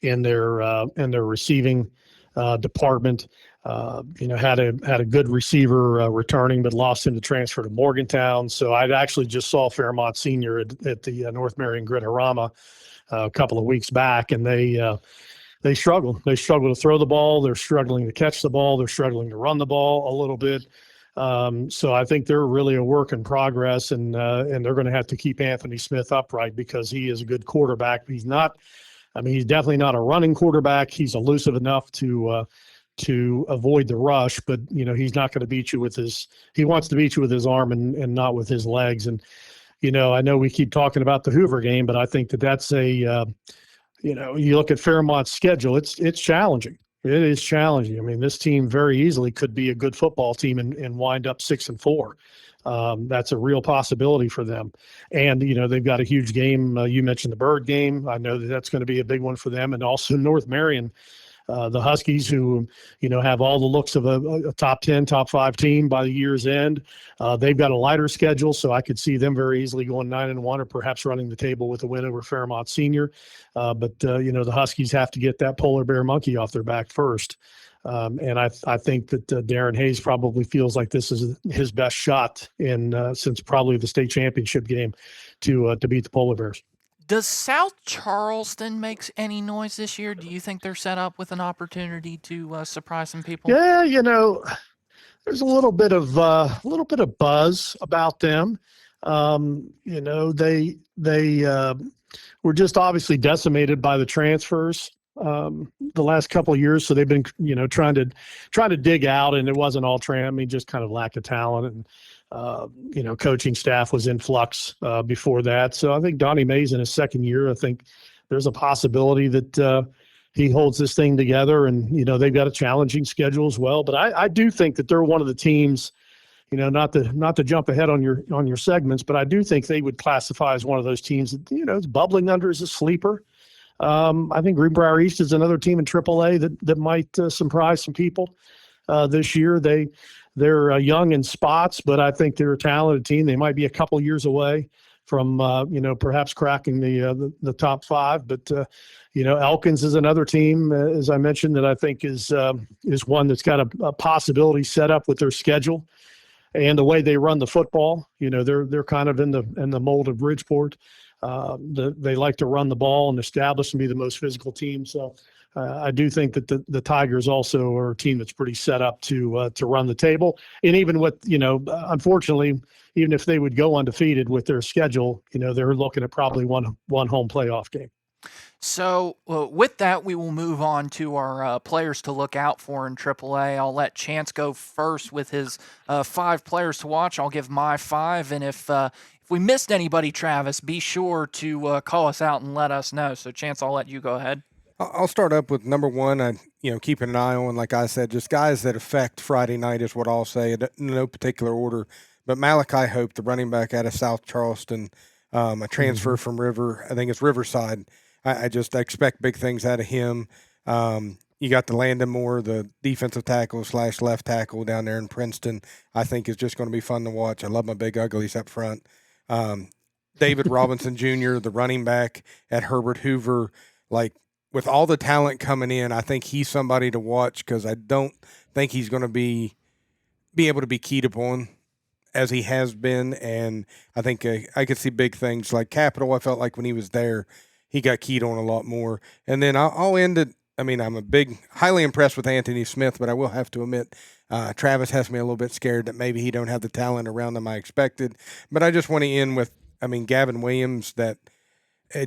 in their receiving department. Had a good receiver returning, but lost him to transfer to Morgantown. So I actually just saw Fairmont Senior at the North Marion Grittorama a couple of weeks back, and they struggle. They struggle to throw the ball. They're struggling to catch the ball. They're struggling to run the ball a little bit. So I think they're really a work in progress, and they're going to have to keep Anthony Smith upright, because he is a good quarterback. He's definitely not a running quarterback. He's elusive enough to avoid the rush, but he's not going to beat you with he wants to beat you with his arm and not with his legs. And I know we keep talking about the Hoover game, but I think that's you look at Fairmont's schedule, it's challenging. It is challenging. I mean, this team very easily could be a good football team and wind up 6-4. That's a real possibility for them. And, they've got a huge game. You mentioned the Bird game. I know that's going to be a big one for them. And also North Marion, the Huskies, who, have all the looks of a top 10, top 5 team by the year's end. They've got a lighter schedule, so I could see them very easily going 9-1, or perhaps running the table with a win over Fairmont Senior. But the Huskies have to get that polar bear monkey off their back first. And I think that Darren Hayes probably feels like this is his best shot since probably the state championship game to beat the Polar Bears. Does South Charleston make any noise this year? Do you think they're set up with an opportunity to surprise some people? Yeah, there's a little bit of buzz about them. They we're just obviously decimated by the transfers the last couple of years. So they've been, trying to dig out, and it wasn't all just kind of lack of talent. And, coaching staff was in flux before that. So I think Donnie May's in his second year. I think there's a possibility that he holds this thing together, and, they've got a challenging schedule as well. But I do think that they're one of the teams, not to jump ahead on your segments, but I do think they would classify as one of those teams that, is bubbling under as a sleeper. I think Greenbrier East is another team in AAA that might surprise some people this year. They're young in spots, but I think they're a talented team. They might be a couple years away from perhaps cracking the top five. But Elkins is another team, as I mentioned, that I think is one that's got a possibility set up with their schedule and the way they run the football. They're kind of in the mold of Bridgeport. They like to run the ball and establish and be the most physical team. So I do think that the Tigers also are a team that's pretty set up to run the table. And even with, unfortunately, even if they would go undefeated with their schedule, they're looking at probably one home playoff game. So with that, we will move on to our players to look out for in AAA. I'll let Chance go first with his 5 players to watch. I'll give my 5, and if we missed anybody, Travis, be sure to call us out and let us know. So, Chance, I'll let you go ahead. I'll start up with number 1. I keeping an eye on, like I said, just guys that affect Friday night is what I'll say, in no particular order. But Malachi Hope, the running back out of South Charleston, a transfer from I think it's Riverside. I expect big things out of him. You got the Landon Moore, the defensive tackle / left tackle down there in Princeton. I think is just going to be fun to watch. I love my big uglies up front. David Robinson Jr., the running back at Herbert Hoover, with all the talent coming in, I think he's somebody to watch because I don't think he's going to be able to be keyed upon as he has been. And I think I could see big things like Capital. I felt like when he was there, he got keyed on a lot more. And then I'll end it. I mean, I'm highly impressed with Anthony Smith, but I will have to admit, Travis has me a little bit scared that maybe he don't have the talent around him I expected. But I just want to end with, Gavin Williams, that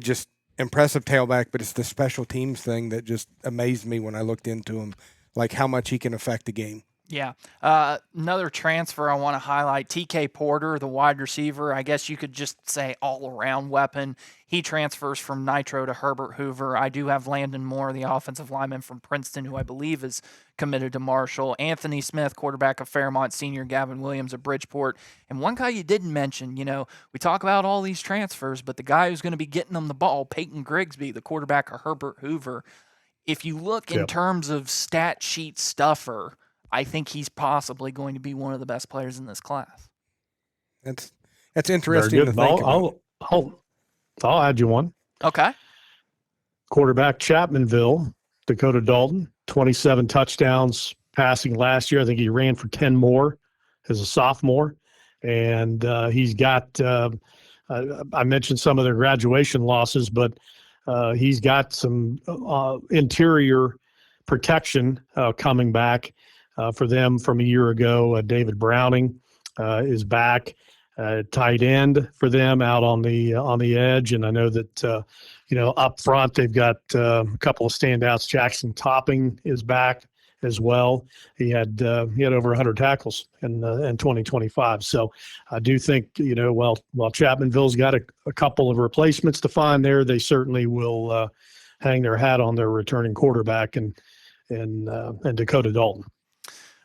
just impressive tailback, but it's the special teams thing that just amazed me when I looked into him, like how much he can affect the game. Yeah. Another transfer I want to highlight, TK Porter, the wide receiver. I guess you could just say all-around weapon. He transfers from Nitro to Herbert Hoover. I do have Landon Moore, the offensive lineman from Princeton, who I believe is committed to Marshall. Anthony Smith, quarterback of Fairmont Senior. Gavin Williams of Bridgeport. And one guy you didn't mention, we talk about all these transfers, but the guy who's going to be getting them the ball, Peyton Grigsby, the quarterback of Herbert Hoover. If you look in terms of stat sheet stuffer, I think he's possibly going to be one of the best players in this class. That's interesting to think about. I'll add you one. Okay. Quarterback Chapmanville, Dakota Dalton, 27 touchdowns passing last year. I think he ran for 10 more as a sophomore. And he's got I mentioned some of their graduation losses, but he's got some interior protection coming back for them from a year ago. David Browning is back, tight end for them out on the edge, and I know that up front they've got a couple of standouts. Jackson Topping is back as well. He had over 100 tackles in 2025. So I do think while Chapmanville's got a couple of replacements to find there, they certainly will hang their hat on their returning quarterback and Dakota Dalton.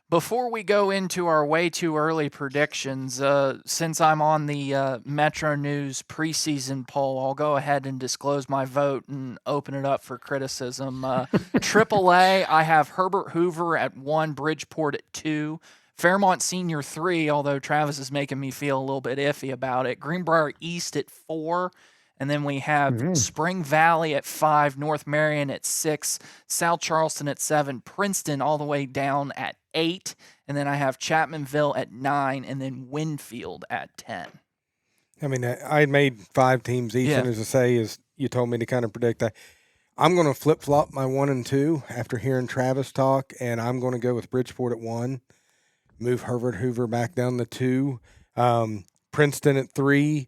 Before we go into our way too early predictions, since I'm on the Metro News preseason poll, I'll go ahead and disclose my vote and open it up for criticism. AAA, I have Herbert Hoover at 1, Bridgeport at 2, Fairmont Senior 3, although Travis is making me feel a little bit iffy about it, Greenbrier East at 4, and then we have Spring Valley at 5, North Marion at 6, South Charleston at 7, Princeton all the way down at 8, and then I have Chapmanville at 9, and then Winfield at 10. I had made 5 teams each, and as you told me to kind of predict, I'm going to flip-flop my 1 and 2 after hearing Travis talk, and I'm going to go with Bridgeport at 1, move Herbert Hoover back down to 2, Princeton at 3.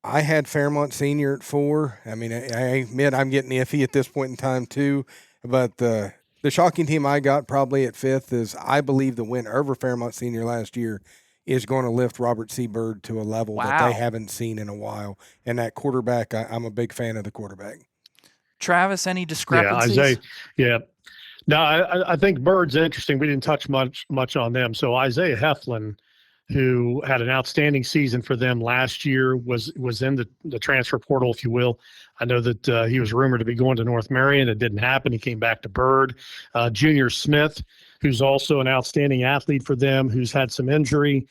I had Fairmont Senior at 4. I mean, I admit I'm getting iffy at this point in time too, but the shocking team I got probably at 5th is I believe the win over Fairmont Senior last year is going to lift Robert C. Byrd to a level that they haven't seen in a while. And that quarterback, I'm a big fan of the quarterback. Travis, any discrepancies? Yeah, Isaiah. Yeah. No, I think Bird's interesting. We didn't touch much on them. So Isaiah Heflin, who had an outstanding season for them last year, was in the transfer portal, if you will. I know that he was rumored to be going to North Marion. It didn't happen. He came back to Bird. Junior Smith, who's also an outstanding athlete for them, who's had some injury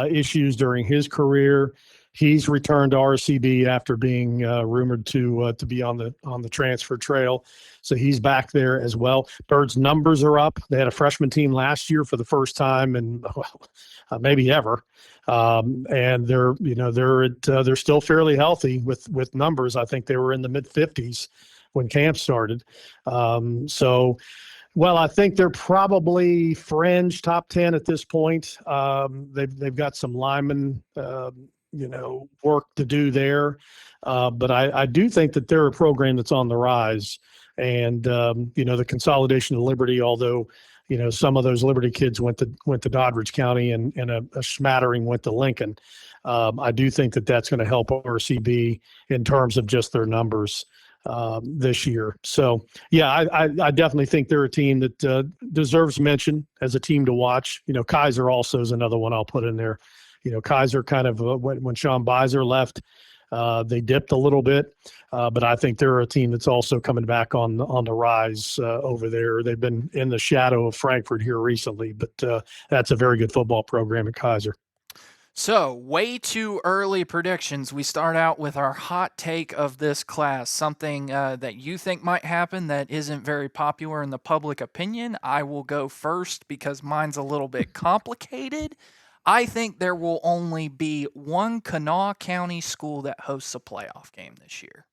issues during his career. He's returned to RCB after being rumored to be on the transfer trail. So he's back there as well. Bird's numbers are up. They had a freshman team last year for the first time and maybe ever. And they're still fairly healthy with numbers. I think they were in the mid 50s when camp started. Well, I think they're probably fringe top 10 at this point. They've got some linemen, work to do there. But I do think that they're a program that's on the rise. And, the consolidation of Liberty, although, some of those Liberty kids went to Doddridge County and a smattering went to Lincoln. I do think that that's going to help RCB in terms of just their numbers this year. So, yeah, I definitely think they're a team that deserves mention as a team to watch. Kaiser also is another one I'll put in there. Kaiser kind of when Sean Beiser left, they dipped a little bit, but I think they're a team that's also coming back on the rise over there. They've been in the shadow of Frankfurt here recently, but that's a very good football program at Kaiser. So, way too early predictions. We start out with our hot take of this class, something that you think might happen that isn't very popular in the public opinion. I will go first because mine's a little bit complicated. I think there will only be one Kanawha County school that hosts a playoff game this year.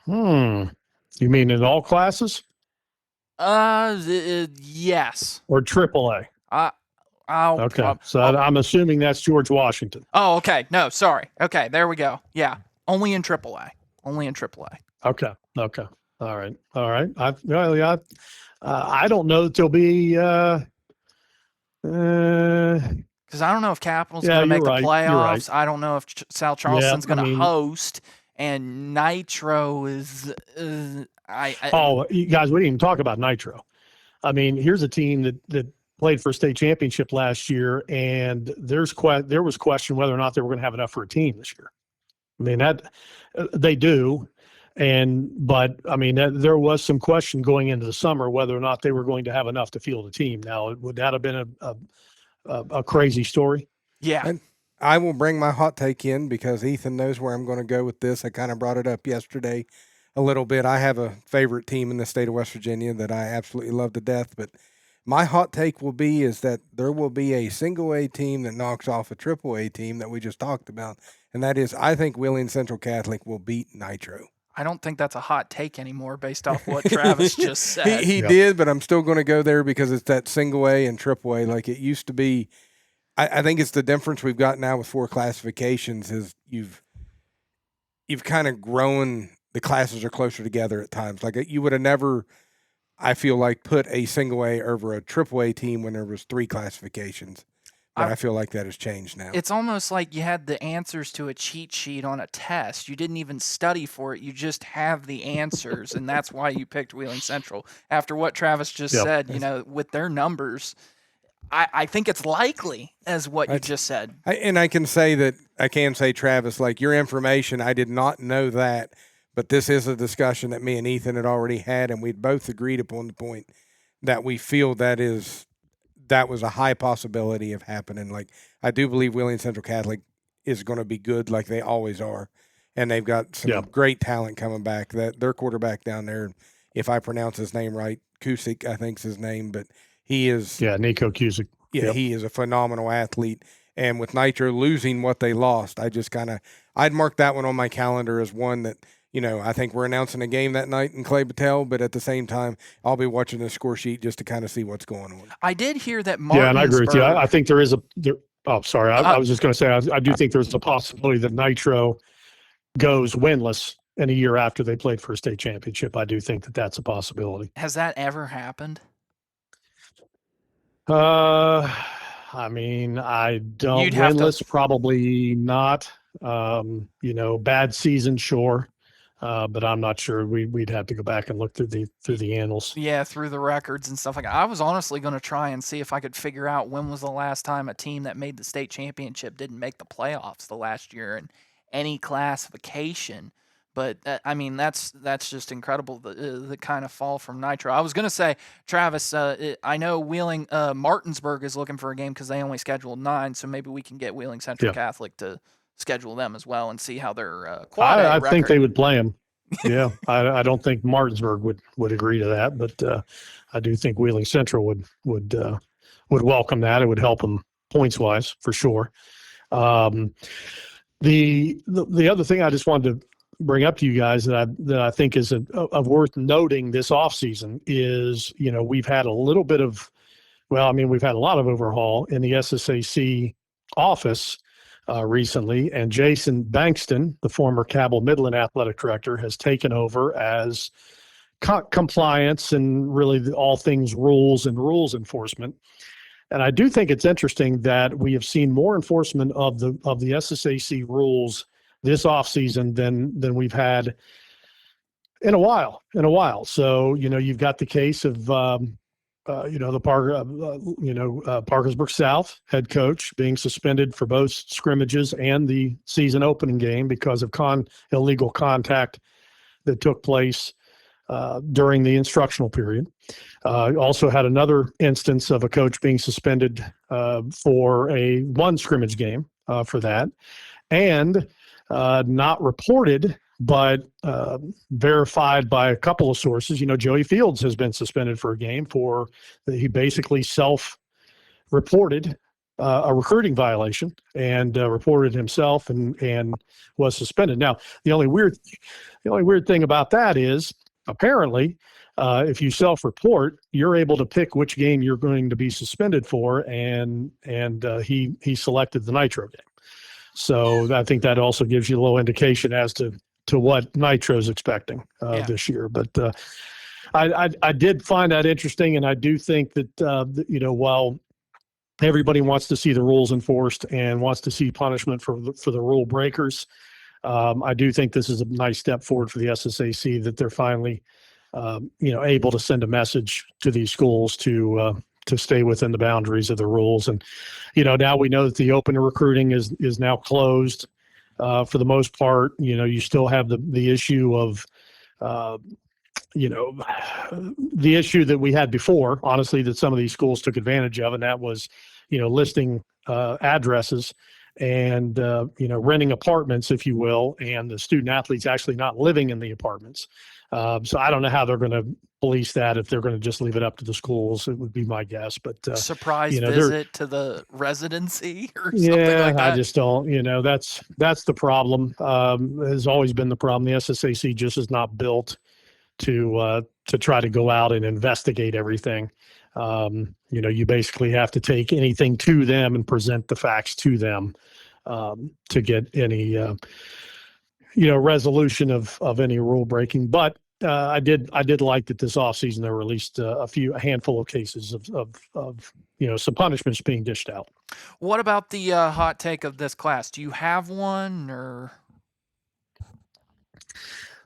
You mean in all classes? Yes. Or AAA? Okay. I'm assuming that's George Washington. Oh, okay. No, sorry. Okay, there we go. Yeah, only in AAA. Only in AAA. Okay. All right. I don't know that there'll be. Because I don't know if Capital's going to make the playoffs. I don't know if South Charleston's going to host, and Nitro is. You guys, we didn't even talk about Nitro. I mean, here's a team that played for a state championship last year, and there was question whether or not they were going to have enough for a team this year. I mean, that they do. But I mean, there was some question going into the summer whether or not they were going to have enough to field a team. Now, would that have been a crazy story? Yeah. And I will bring my hot take in because Ethan knows where I'm going to go with this. I kind of brought it up yesterday a little bit. I have a favorite team in the state of West Virginia that I absolutely love to death, but my hot take will be is that there will be a single A team that knocks off a triple A team that we just talked about, and that is I think Wheeling Central Catholic will beat Nitro. I don't think that's a hot take anymore based off what Travis just said. He did, but I'm still going to go there because it's that single A and triple A like it used to be. I think it's the difference we've got now with 4 classifications is you've kind of grown. The classes are closer together at times. Like you would have never, I feel like, put a single A over a triple A team when there was 3 classifications. But I feel like that has changed now. It's almost like you had the answers to a cheat sheet on a test. You didn't even study for it. You just have the answers, and that's why you picked Wheeling Central. After what Travis just said, with their numbers, I think it's likely as what you just said. I can say, Travis, like your information, I did not know that, but this is a discussion that me and Ethan had already had, and we'd both agreed upon the point that we feel that was a high possibility of happening. Like I do believe Wheeling Central Catholic is going to be good like they always are. And they've got some great talent coming back. That their quarterback down there, if I pronounce his name right, Cusick, I think's his name, but he is Nico Cusick. Yeah, he is a phenomenal athlete. And with Nitro losing what they lost, I'd mark that one on my calendar as one that, I think we're announcing a game that night in Clay Battelle, but at the same time, I'll be watching the score sheet just to kind of see what's going on. I did hear that Martinsburg. Yeah, and I agree with you. I think there is Oh, sorry. I was just going to say, I do think there's a possibility that Nitro goes winless in a year after they played for a state championship. I do think that that's a possibility. Has that ever happened? I mean, I don't. You'd have Winless, to. probably not. Bad season, sure. But I'm not sure. We'd have to go back and look through the annals. Yeah, through the records and stuff like that. I was honestly going to try and see if I could figure out when was the last time a team that made the state championship didn't make the playoffs the last year in any classification. But I mean, that's just incredible. The kind of fall from Nitro. I was going to say, Travis, I know Wheeling Martinsburg is looking for a game because they only scheduled 9, so maybe we can get Wheeling Central Catholic to schedule them as well and see how their quad A I record. think they would play them. Yeah, I don't think Martinsburg would agree to that, but I do think Wheeling Central would welcome that. It would help them points wise for sure. The other thing I just wanted to bring up to you guys that I think is of worth noting this offseason is, we've had a little bit of, we've had a lot of overhaul in the SSAC office recently, and Jason Bankston, the former Cabell Midland athletic director, has taken over as compliance and really all things rules and rules enforcement. And I do think it's interesting that we have seen more enforcement of the SSAC rules this offseason than we've had in a while. So, you've got the case of, the Parkersburg South head coach being suspended for both scrimmages and the season opening game because of illegal contact that took place during the instructional period. Also had another instance of a coach being suspended for one scrimmage game for that. And not reported, but verified by a couple of sources. Joey Fields has been suspended for a game he basically self-reported a recruiting violation and reported himself and was suspended. Now, the only weird thing about that is apparently if you self-report, you're able to pick which game you're going to be suspended for, and he selected the Nitro game. So I think that also gives you a little indication as to what Nitro's expecting this year. But I did find that interesting, and I do think that while everybody wants to see the rules enforced and wants to see punishment for the rule breakers, I do think this is a nice step forward for the SSAC that they're finally able to send a message to these schools to stay within the boundaries of the rules. And, now we know that the open recruiting is now closed for the most part. You still have the issue of, the issue that we had before, honestly, that some of these schools took advantage of, and that was, listing addresses and, renting apartments, if you will, and the student athletes actually not living in the apartments. So I don't know how they're going to police that, if they're going to just leave it up to the schools. It would be my guess. But surprise visit to the residency or something like that. I just don't. That's the problem. Has always been the problem. The SSAC just is not built to try to go out and investigate everything. You basically have to take anything to them and present the facts to them to get any resolution of any rule breaking. But I did like that this offseason they released a handful of cases of some punishments being dished out. What about the hot take of this class? Do you have one, or?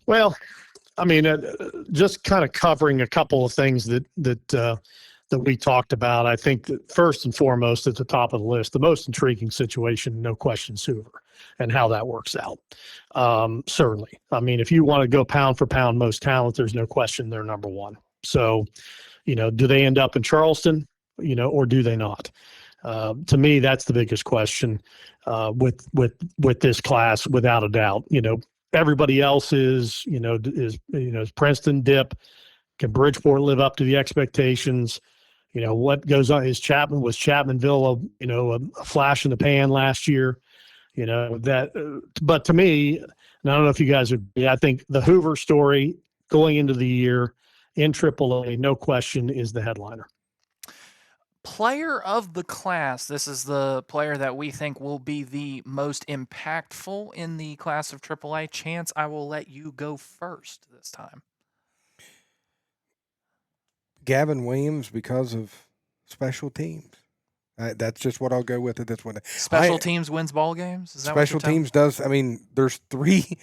Well, just kind of covering a couple of things that we talked about. I think that first and foremost at the top of the list, the most intriguing situation, no question, Hoover, and how that works out. Certainly. If you want to go pound for pound most talent, there's no question they're number one. So, do they end up in Charleston, or do they not? To me, that's the biggest question with this class, without a doubt. Everybody else is Princeton dip. Can Bridgeport live up to the expectations? What goes on? Was Chapmanville a flash in the pan last year? But to me, and I don't know if you guys agree, I think the Hoover story going into the year in AAA, no question, is the headliner. Player of the class. This is the player that we think will be the most impactful in the class of AAA. Chance, I will let you go first this time. Gavin Williams, because of special teams. That's just what I'll go with it. That's what Special teams wins ball games. Is that special teams does. I mean, there's three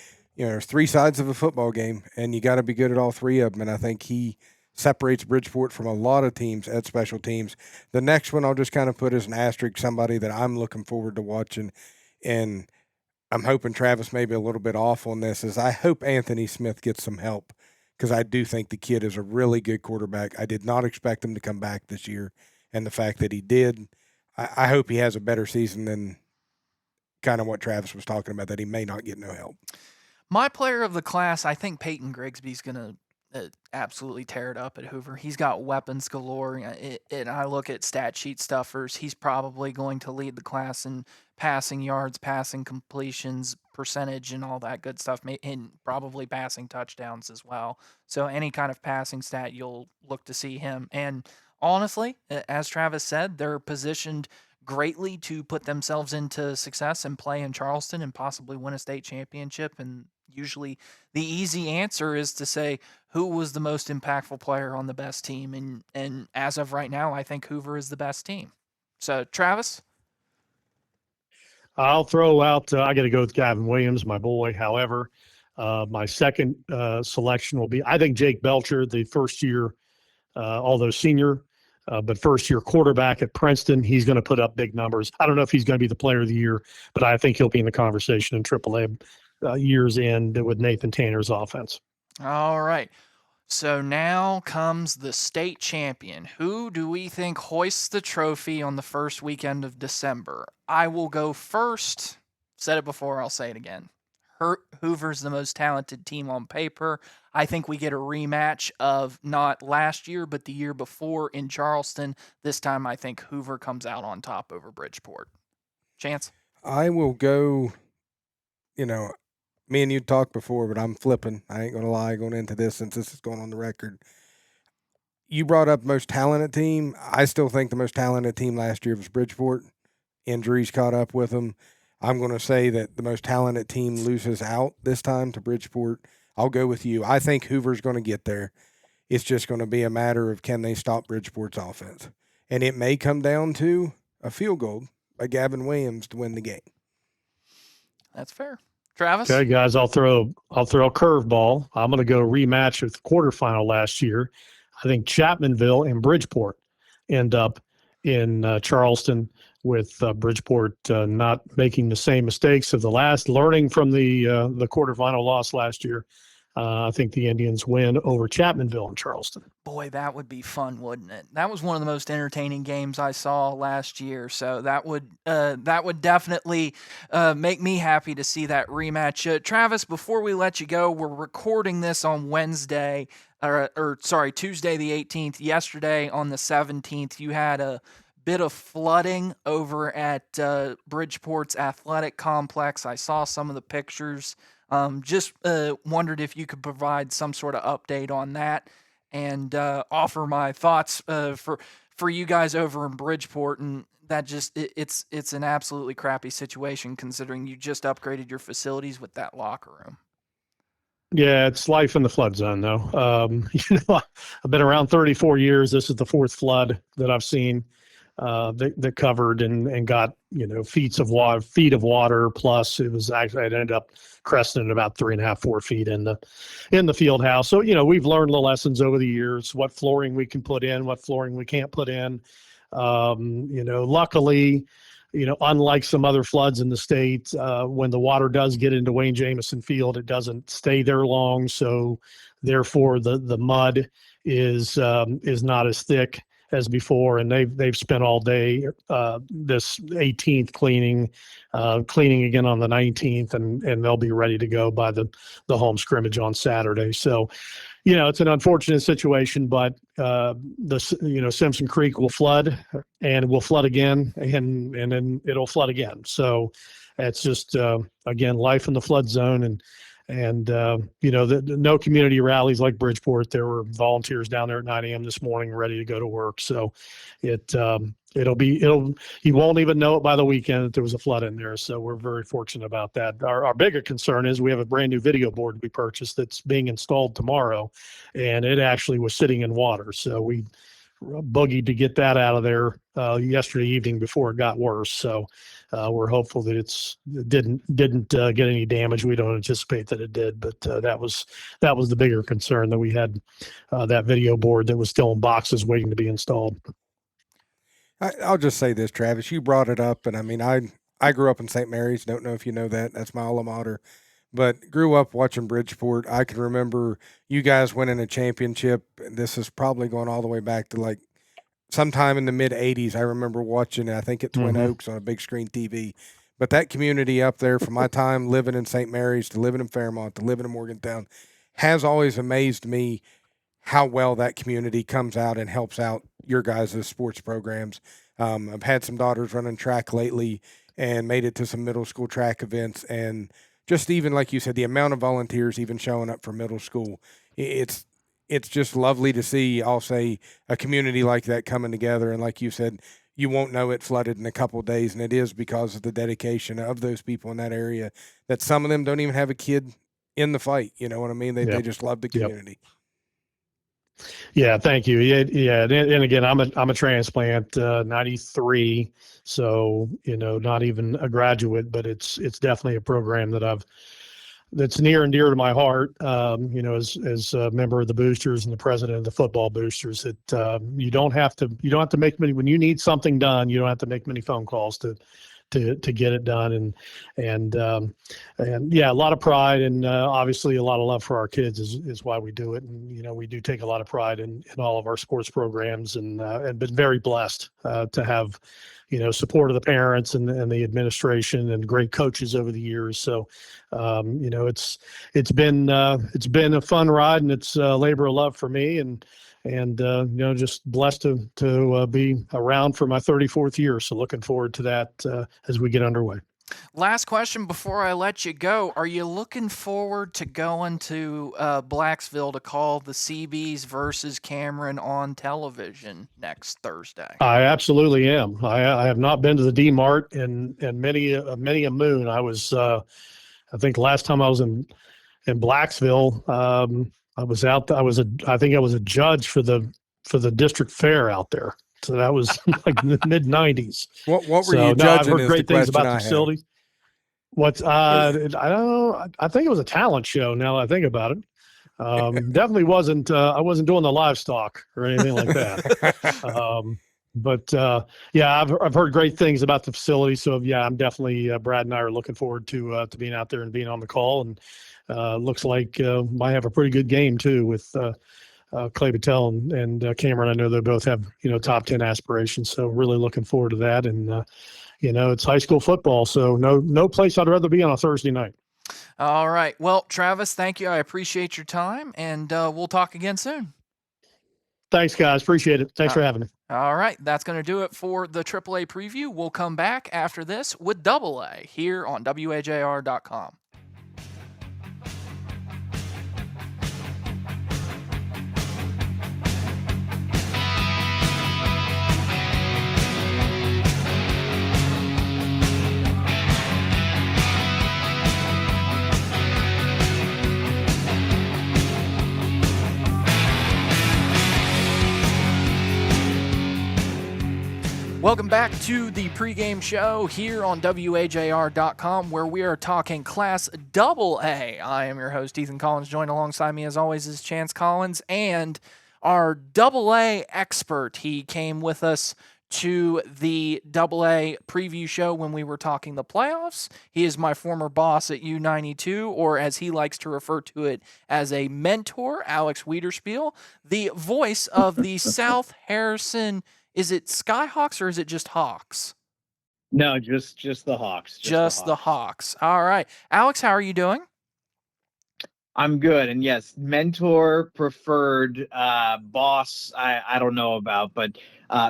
sides of a football game, and you got to be good at all three of them. And I think he separates Bridgeport from a lot of teams at special teams. The next one I'll just kind of put as an asterisk, somebody that I'm looking forward to watching, and I'm hoping Travis may be a little bit off on this, is I hope Anthony Smith gets some help, because I do think the kid is a really good quarterback. I did not expect him to come back this year, and the fact that he did, I hope he has a better season than kind of what Travis was talking about, that he may not get no help. My player of the class, I think Peyton Grigsby's going to absolutely tear it up at Hoover. He's got weapons galore, and I look at stat sheet stuffers. He's probably going to lead the class in passing yards, passing completions, percentage, and all that good stuff, and probably passing touchdowns as well. So any kind of passing stat, you'll look to see him. And honestly, as Travis said, they're positioned greatly to put themselves into success and play in Charleston and possibly win a state championship. And usually the easy answer is to say, who was the most impactful player on the best team? And as of right now, I think Hoover is the best team. So, Travis? I'll throw out, I got to go with Gavin Williams, my boy. However, my second selection will be, I think, Jake Belcher, the first year, although senior, but first-year quarterback at Princeton. He's going to put up big numbers. I don't know if he's going to be the player of the year, but I think he'll be in the conversation in AAA years in with Nathan Tanner's offense. All right. So now comes the state champion. Who do we think hoists the trophy on the first weekend of December? I will go first. Said it before, I'll say it again. Hoover's the most talented team on paper. I think we get a rematch of not last year, but the year before in Charleston. This time I think Hoover comes out on top over Bridgeport. Chance? I will go, me and you talked before, but I'm flipping. I ain't going to lie going into this, since this is going on the record. You brought up most talented team. I still think the most talented team last year was Bridgeport. Injuries caught up with them. I'm going to say that the most talented team loses out this time to Bridgeport. I'll go with you. I think Hoover's going to get there. It's just going to be a matter of, can they stop Bridgeport's offense? And it may come down to a field goal by Gavin Williams to win the game. That's fair. Travis? Okay, guys, I'll throw a curveball. I'm going to go rematch with the quarterfinal last year. I think Chapmanville and Bridgeport end up in Charleston, with Bridgeport not making the same mistakes of the last, learning from the quarterfinal loss last year. I think the Indians win over Chapmanville in Charleston. Boy, that would be fun, wouldn't it? That was one of the most entertaining games I saw last year. So that would definitely make me happy to see that rematch. Travis, before we let you go, we're recording this on Tuesday the 18th. Yesterday on the 17th, you had a bit of flooding over at Bridgeport's athletic complex. I saw some of the pictures. Just wondered if you could provide some sort of update on that and offer my thoughts for you guys over in Bridgeport. And that just it's an absolutely crappy situation considering you just upgraded your facilities with that locker room. Yeah, it's life in the flood zone, though. I've been around 34 years. This is the fourth flood that I've seen that covered and got feet of water. Plus, it ended up cresting at about 3.5, 4 feet in the field house. So we've learned the lessons over the years: what flooring we can put in, what flooring we can't put in. Luckily, unlike some other floods in the state, when the water does get into Wayne Jamison Field, it doesn't stay there long. So therefore, the mud is not as thick as before, and they've spent all day this 18th cleaning again on the 19th, and they'll be ready to go by the home scrimmage on Saturday. So, it's an unfortunate situation, but Simpson Creek will flood, and will flood again, and then it'll flood again. So it's just again life in the flood zone, And no community rallies like Bridgeport. There were volunteers down there at 9 a.m. this morning ready to go to work. So you won't even know it by the weekend that there was a flood in there. So we're very fortunate about that. Our bigger concern is we have a brand new video board we purchased that's being installed tomorrow, and it actually was sitting in water. So we boogied to get that out of there yesterday evening before it got worse. So we're hopeful that it didn't get any damage. We don't anticipate that it did, but that was the bigger concern, that we had that video board that was still in boxes waiting to be installed. I'll just say this, Travis. You brought it up, and I mean, I grew up in St. Mary's. Don't know if you know that. That's my alma mater. But grew up watching Bridgeport. I can remember you guys winning a championship. This is probably going all the way back to like sometime in the mid 80s. I remember watching, I think at Twin Oaks on a big screen TV. But that community up there, from my time living in St. Mary's to living in Fairmont to living in Morgantown, has always amazed me how well that community comes out and helps out your guys' sports programs. I've had some daughters running track lately and made it to some middle school track events, and just even like you said, the amount of volunteers even showing up for middle school, it's just lovely to see, I'll say, a community like that coming together. And like you said, you won't know it flooded in a couple of days, and it is because of the dedication of those people in that area, that some of them don't even have a kid in the fight. You know what I mean? They just love the community. Yeah, thank you. Yeah, and again, I'm a transplant, 93, so not even a graduate, but it's definitely a program that's near and dear to my heart. As a member of the boosters and the president of the football boosters, that you don't have to make many, when you need something done, you don't have to make many phone calls to get it done, and yeah, a lot of pride, and obviously a lot of love for our kids is why we do it. And we do take a lot of pride in all of our sports programs, and been very blessed to have support of the parents and the administration and great coaches over the years. So it's been a fun ride, and it's a labor of love for me, and just blessed to be around for my 34th year. So looking forward to that as we get underway. Last question before I let you go. Are you looking forward to going to Blacksville to call the CBs versus Cameron on television next Thursday? I absolutely am. I have not been to the D-Mart in many a moon. I was, I think last time I was in Blacksville, I was out. I think I was a judge for the district fair out there. So that was like mid '90s. What were you judging? I've heard great things about the facility. I don't know. I think it was a talent show. Now that I think about it, definitely wasn't. I wasn't doing the livestock or anything like that. Yeah, I've heard great things about the facility. So yeah, I'm definitely Brad and I are looking forward to being out there and being on the call. And looks like might have a pretty good game too with Clay Battelle and Cameron. I know they both have top 10 aspirations. So really looking forward to that. And it's high school football, so no place I'd rather be on a Thursday night. All right. Well, Travis, thank you. I appreciate your time, and we'll talk again soon. Thanks, guys. Appreciate it. Thanks for having me. All right. That's going to do it for the AAA preview. We'll come back after this with AA here on WAJR.com. Welcome back to the pregame show here on WAJR.com, where we are talking Class AA. I am your host, Ethan Collins. Joined alongside me, as always, is Chance Collins, and our AA expert. He came with us to the AA preview show when we were talking the playoffs. He is my former boss at U92, or as he likes to refer to it, as a mentor, Alex Wiederspiel, the voice of the South Harrison. Is it Skyhawks or is it just Hawks? No, just the Hawks. Just the Hawks. All right. Alex, how are you doing? I'm good. And yes, mentor preferred, boss, I don't know about, but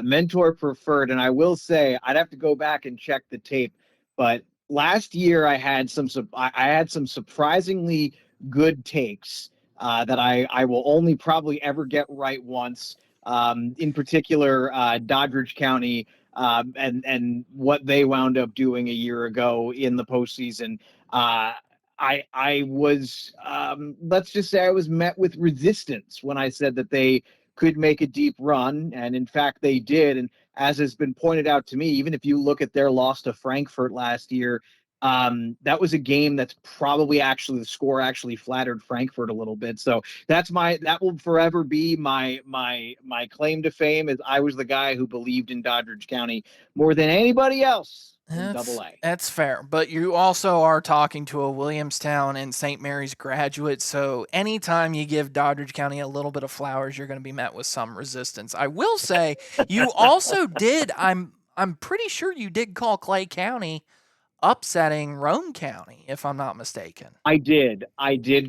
mentor preferred. And I will say, I'd have to go back and check the tape, but last year I had some surprisingly good takes that I will only probably ever get right once. In particular, Doddridge County and what they wound up doing a year ago in the postseason. I was let's just say I was met with resistance when I said that they could make a deep run, and in fact they did. And as has been pointed out to me, even if you look at their loss to Frankfurt last year, that was a game that's probably actually the score actually flattered Frankfurt a little bit. So that will forever be my claim to fame, is I was the guy who believed in Doddridge County more than anybody else in AA. That's fair, but you also are talking to a Williamstown and St. Mary's graduate, so anytime you give Doddridge County a little bit of flowers, you're going to be met with some resistance. I will say, you also did, I'm pretty sure you did call Clay County upsetting Roane County, if I'm not mistaken. I did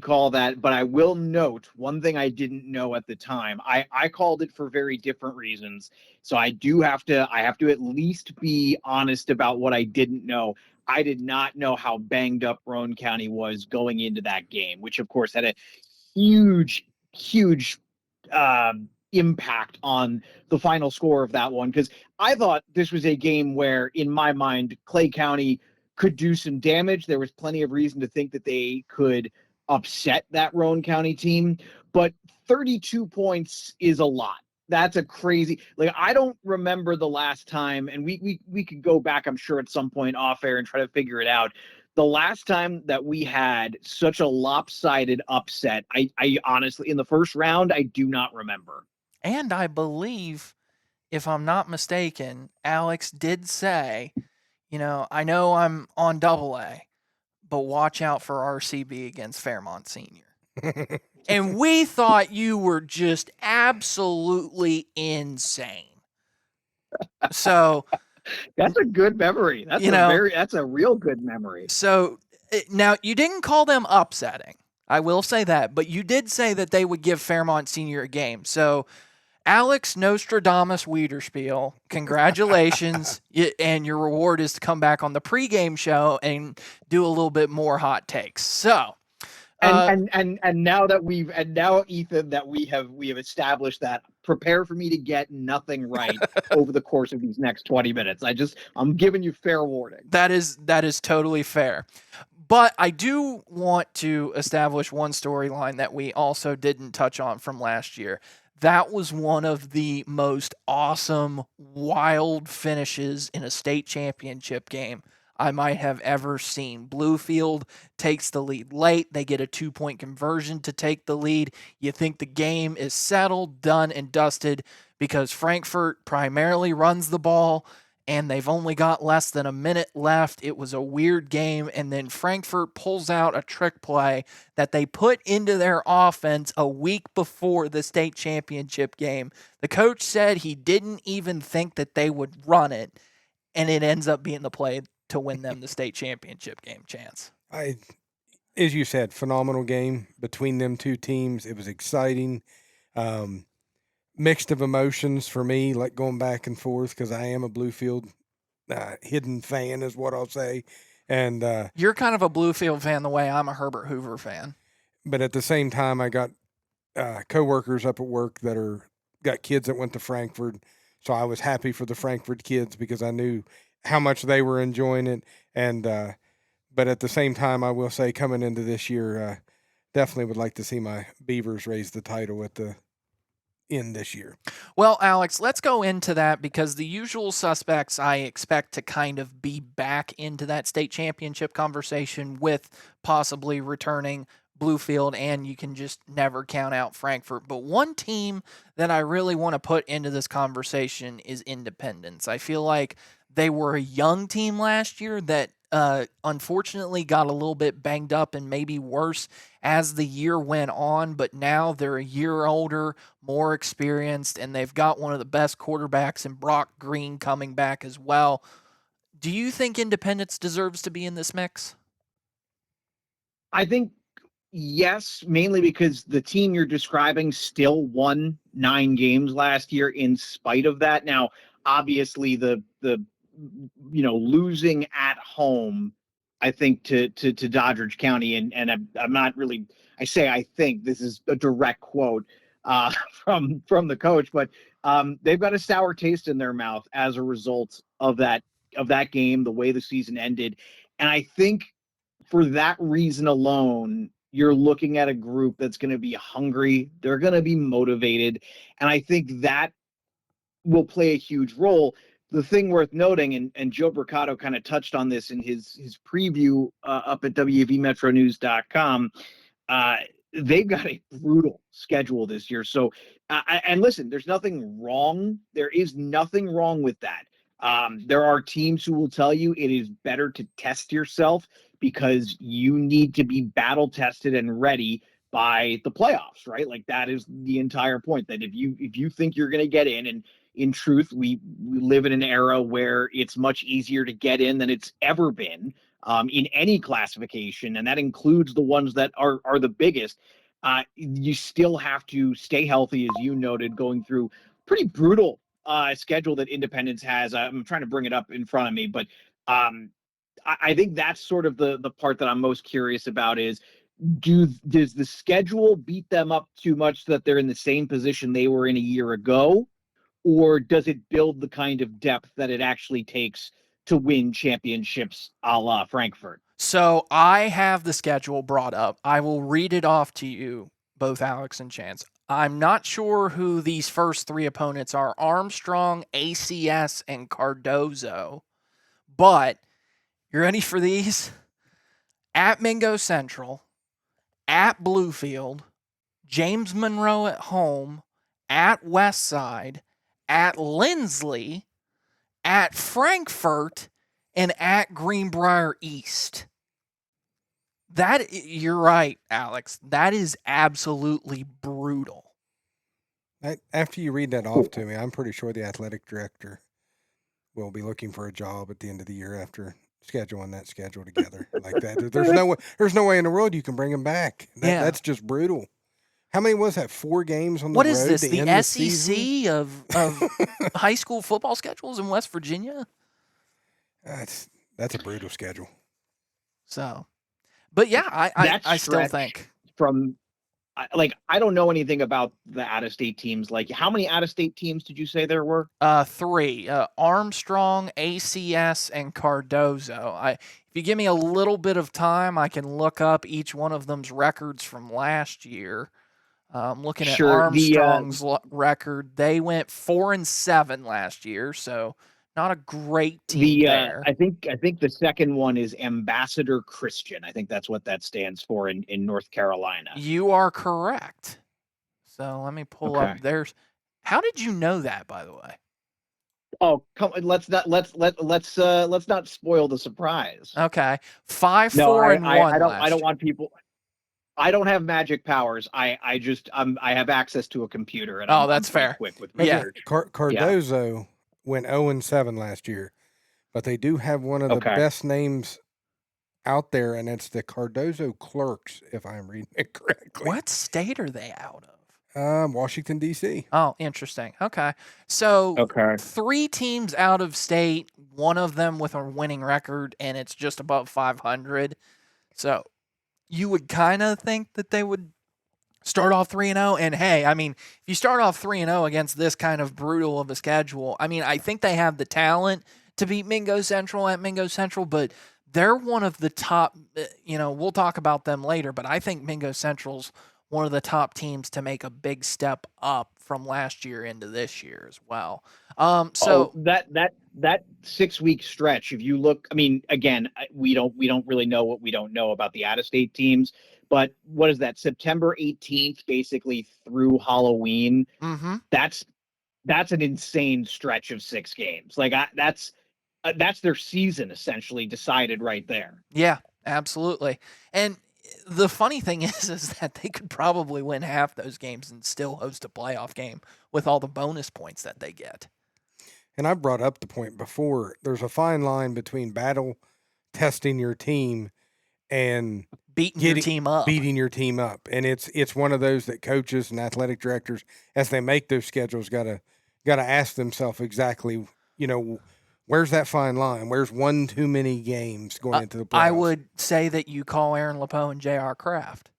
call that, but I will note one thing I didn't know at the time. I called it for very different reasons. So I have to at least be honest about what I didn't know. I did not know how banged up Roane County was going into that game, which of course had a huge impact on the final score of that one, because I thought this was a game where, in my mind, Clay County could do some damage. There was plenty of reason to think that they could upset that Roane County team, but 32 points is a lot. That's a crazy, like, I don't remember the last time, and we could go back, I'm sure, at some point off air and try to figure it out. The last time that we had such a lopsided upset, I honestly, in the first round, I do not remember. And I believe, if I'm not mistaken, Alex did say, I know I'm on AA, but watch out for RCB against Fairmont Senior. And we thought you were just absolutely insane. So that's a good memory. That's a real good memory. So now, you didn't call them upsetting, I will say that, but you did say that they would give Fairmont Senior a game. So Alex Nostradamus Wiederspiel, congratulations, and your reward is to come back on the pregame show and do a little bit more hot takes. So, and now Ethan, that we have established that, prepare for me to get nothing right over the course of these next 20 minutes. I'm giving you fair warning. That is totally fair. But I do want to establish one storyline that we also didn't touch on from last year. That was one of the most awesome, wild finishes in a state championship game I might have ever seen. Bluefield takes the lead late. They get a 2-point conversion to take the lead. You think the game is settled, done, and dusted, because Frankfurt primarily runs the ball, and they've only got less than a minute left. It was a weird game, and then Frankfurt pulls out a trick play that they put into their offense a week before the state championship game. The coach said he didn't even think that they would run it, and it ends up being the play to win them the state championship game, Chance. As you said, phenomenal game between them two teams. It was exciting. Mixed of emotions for me, like going back and forth, because I am a Bluefield hidden fan, is what I'll say. And you're kind of a Bluefield fan the way I'm a Herbert Hoover fan. But at the same time, I got coworkers up at work that got kids that went to Frankfurt, so I was happy for the Frankfurt kids because I knew how much they were enjoying it. And but at the same time, I will say, coming into this year, definitely would like to see my Beavers raise the title at the end this year. Well, Alex, let's go into that, because the usual suspects I expect to kind of be back into that state championship conversation, with possibly returning Bluefield, and you can just never count out Frankfurt. But one team that I really want to put into this conversation is Independence. I feel like they were a young team last year that unfortunately got a little bit banged up and maybe worse as the year went on, but now they're a year older, more experienced, and they've got one of the best quarterbacks in Brock Green coming back as well. Do you think Independence deserves to be in this mix? I think yes, mainly because the team you're describing still won 9 games last year in spite of that. Now, obviously the losing at home I think, to Doddridge County, and I'm not really. I say I think this is a direct quote from the coach, but they've got a sour taste in their mouth as a result of that game, the way the season ended, and I think for that reason alone, you're looking at a group that's going to be hungry. They're going to be motivated, and I think that will play a huge role. The thing worth noting, and Joe Bricado kind of touched on this in his preview up at WVMetroNews.com, they've got a brutal schedule this year. So, and listen, there's nothing wrong. There is nothing wrong with that. There are teams who will tell you it is better to test yourself because you need to be battle tested and ready by the playoffs, right? Like that is the entire point, that if you think you're going to get in, and in truth, we live in an era where it's much easier to get in than it's ever been in any classification, and that includes the ones that are the biggest. You still have to stay healthy, as you noted, going through pretty brutal schedule that Independence has. I'm trying to bring it up in front of me, but I think that's sort of the part that I'm most curious about is, does the schedule beat them up too much so that they're in the same position they were in a year ago? Or does it build the kind of depth that it actually takes to win championships a la Frankfurt? So I have the schedule brought up. I will read it off to you, both Alex and Chance. I'm not sure who these first three opponents are: Armstrong, ACS, and Cardozo. But you ready for these? At Mingo Central, at Bluefield, James Monroe at home, at Westside, at Lindsley, at Frankfurt, and at Greenbrier East. That, you're right, Alex. That is absolutely brutal. After you read that off to me, I'm pretty sure the athletic director will be looking for a job at the end of the year after scheduling that schedule together like that. There's no way in the world you can bring him back. That's just brutal. How many was that? 4 games on the road? What is this? The SEC of high school football schedules in West Virginia? That's a brutal schedule. So, but yeah, I still think from I don't know anything about the out-of-state teams. Like, how many out-of-state teams did you say there were? 3: Armstrong, ACS, and Cardozo. If you give me a little bit of time, I can look up each one of them's records from last year. Looking at Armstrong's record, they went 4-7 last year, so not a great team there. I think the second one is Ambassador Christian. I think that's what that stands for in North Carolina. You are correct. So let me pull up theirs. How did you know that, by the way? Oh, come on, let's not spoil the surprise. Okay, 5-4-1. I don't want people. I don't have magic powers. I have access to a computer. And that's fair. Quick with research. Cardozo went 0-7 last year, but they do have one of the best names out there, and it's the Cardozo Clerks, if I'm reading it correctly. What state are they out of? Washington, D.C. Oh, interesting. Okay. So 3 teams out of state, one of them with a winning record, and it's just above 500. So you would kind of think that they would start off 3-0. And hey, I mean, if you start off 3-0 against this kind of brutal of a schedule, I mean, I think they have the talent to beat Mingo Central at Mingo Central, but they're one of the top, we'll talk about them later, but I think Mingo Central's one of the top teams to make a big step up from last year into this year as well. So that 6-week stretch, if you look, I mean, again, we don't really know what we don't know about the out-of-state teams, but what is that? September 18th, basically through Halloween. Mm-hmm. That's an insane stretch of 6 games. Like that's their season essentially decided right there. Yeah, absolutely. And the funny thing is that they could probably win half those games and still host a playoff game with all the bonus points that they get. And I brought up the point before, there's a fine line between battle testing your team and beating your team up. And it's one of those that coaches and athletic directors, as they make those schedules, gotta ask themselves exactly, where's that fine line? Where's one too many games going into the playoffs? I would say that you call Aaron LePeau and J.R. Kraft,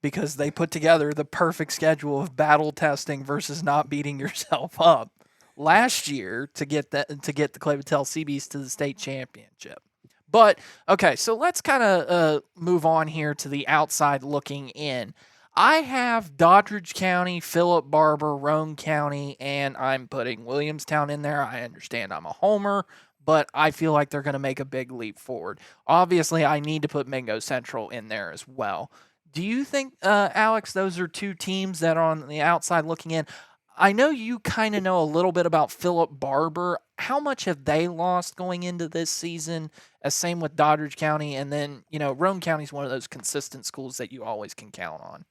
because they put together the perfect schedule of battle testing versus not beating yourself up last year to get the Clay Battelle Seabees to the state championship. But okay, so let's kind of move on here to the outside looking in. I have Doddridge County, Philip Barber, Roane County, and I'm putting Williamstown in there. I understand I'm a homer, but I feel like they're going to make a big leap forward. Obviously, I need to put Mingo Central in there as well. Do you think, Alex, those are two teams that are on the outside looking in? I know you kind of know a little bit about Philip Barber. How much have they lost going into this season? Same with Doddridge County. And then, Roane County is one of those consistent schools that you always can count on.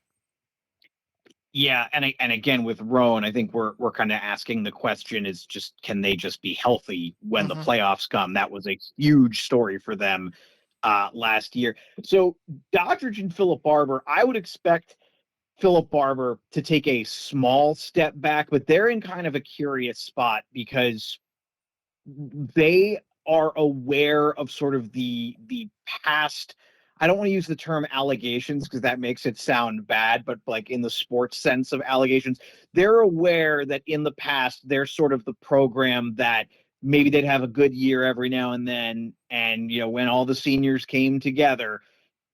Yeah, and again with Roane, I think we're kind of asking the question is just, can they just be healthy when the playoffs come? That was a huge story for them last year. So Doddridge and Philip Barber, I would expect Philip Barber to take a small step back, but they're in kind of a curious spot because they are aware of sort of the past. I don't want to use the term allegations because that makes it sound bad, but like in the sports sense of allegations, they're aware that in the past, they're sort of the program that maybe they'd have a good year every now and then. And, when all the seniors came together,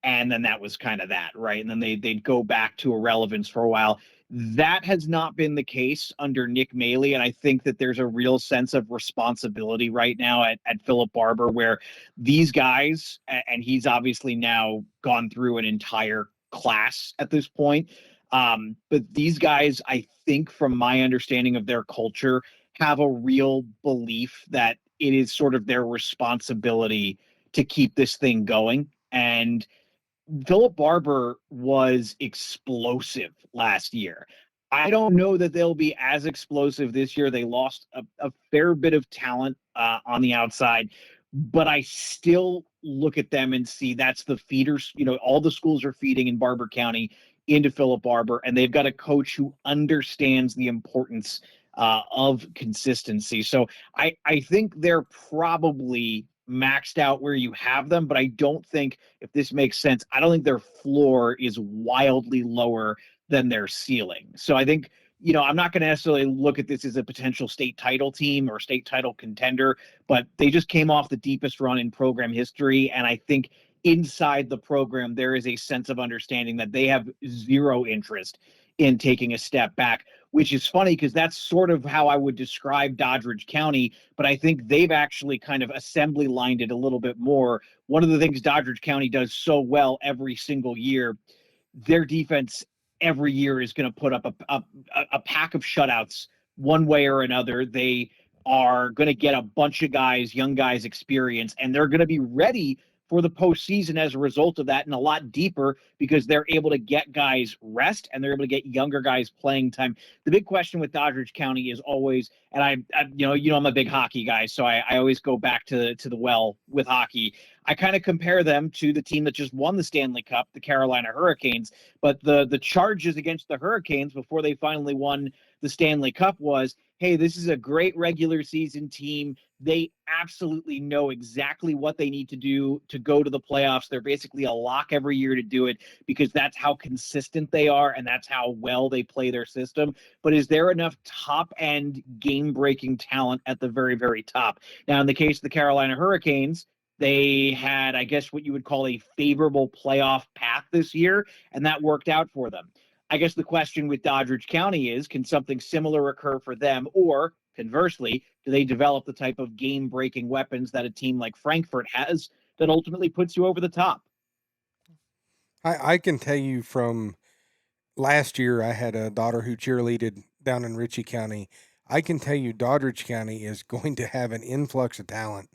and then that was kind of that, right? And then they'd go back to irrelevance for a while. That has not been the case under Nick Maley, and I think that there's a real sense of responsibility right now at Philip Barber, where these guys, and he's obviously now gone through an entire class at this point, but these guys, I think from my understanding of their culture, have a real belief that it is sort of their responsibility to keep this thing going. And Philip Barber was explosive last year. I don't know that they'll be as explosive this year. They lost a fair bit of talent on the outside, but I still look at them and see that's the feeders. All the schools are feeding in Barber County into Philip Barber, and they've got a coach who understands the importance of consistency. So I think they're probably maxed out where you have them, but I don't think, if this makes sense, I don't think their floor is wildly lower than their ceiling. So I think, I'm not going to necessarily look at this as a potential state title team or state title contender, but they just came off the deepest run in program history. And I think inside the program, there is a sense of understanding that they have zero interest in taking a step back, which is funny because that's sort of how I would describe Doddridge County, but I think they've actually kind of assembly lined it a little bit more. One of the things Doddridge County does so well every single year, their defense every year is going to put up a pack of shutouts one way or another. They are going to get a bunch of guys, young guys, experience, and they're going to be ready for the postseason as a result of that, and a lot deeper because they're able to get guys rest and they're able to get younger guys playing time. The big question with Doddridge County is always, and I'm a big hockey guy, so I always go back to the well with hockey. I kind of compare them to the team that just won the Stanley Cup, the Carolina Hurricanes. But the charges against the Hurricanes before they finally won the Stanley Cup was, hey, this is a great regular season team. They absolutely know exactly what they need to do to go to the playoffs. They're basically a lock every year to do it because that's how consistent they are and that's how well they play their system. But is there enough top-end game-breaking talent at the very, very top? Now, in the case of the Carolina Hurricanes, they had, I guess, what you would call a favorable playoff path this year, and that worked out for them. I guess the question with Doddridge County is, can something similar occur for them? Or conversely, do they develop the type of game-breaking weapons that a team like Frankfurt has that ultimately puts you over the top? I can tell you from last year, I had a daughter who cheerleaded down in Ritchie County. I can tell you Doddridge County is going to have an influx of talent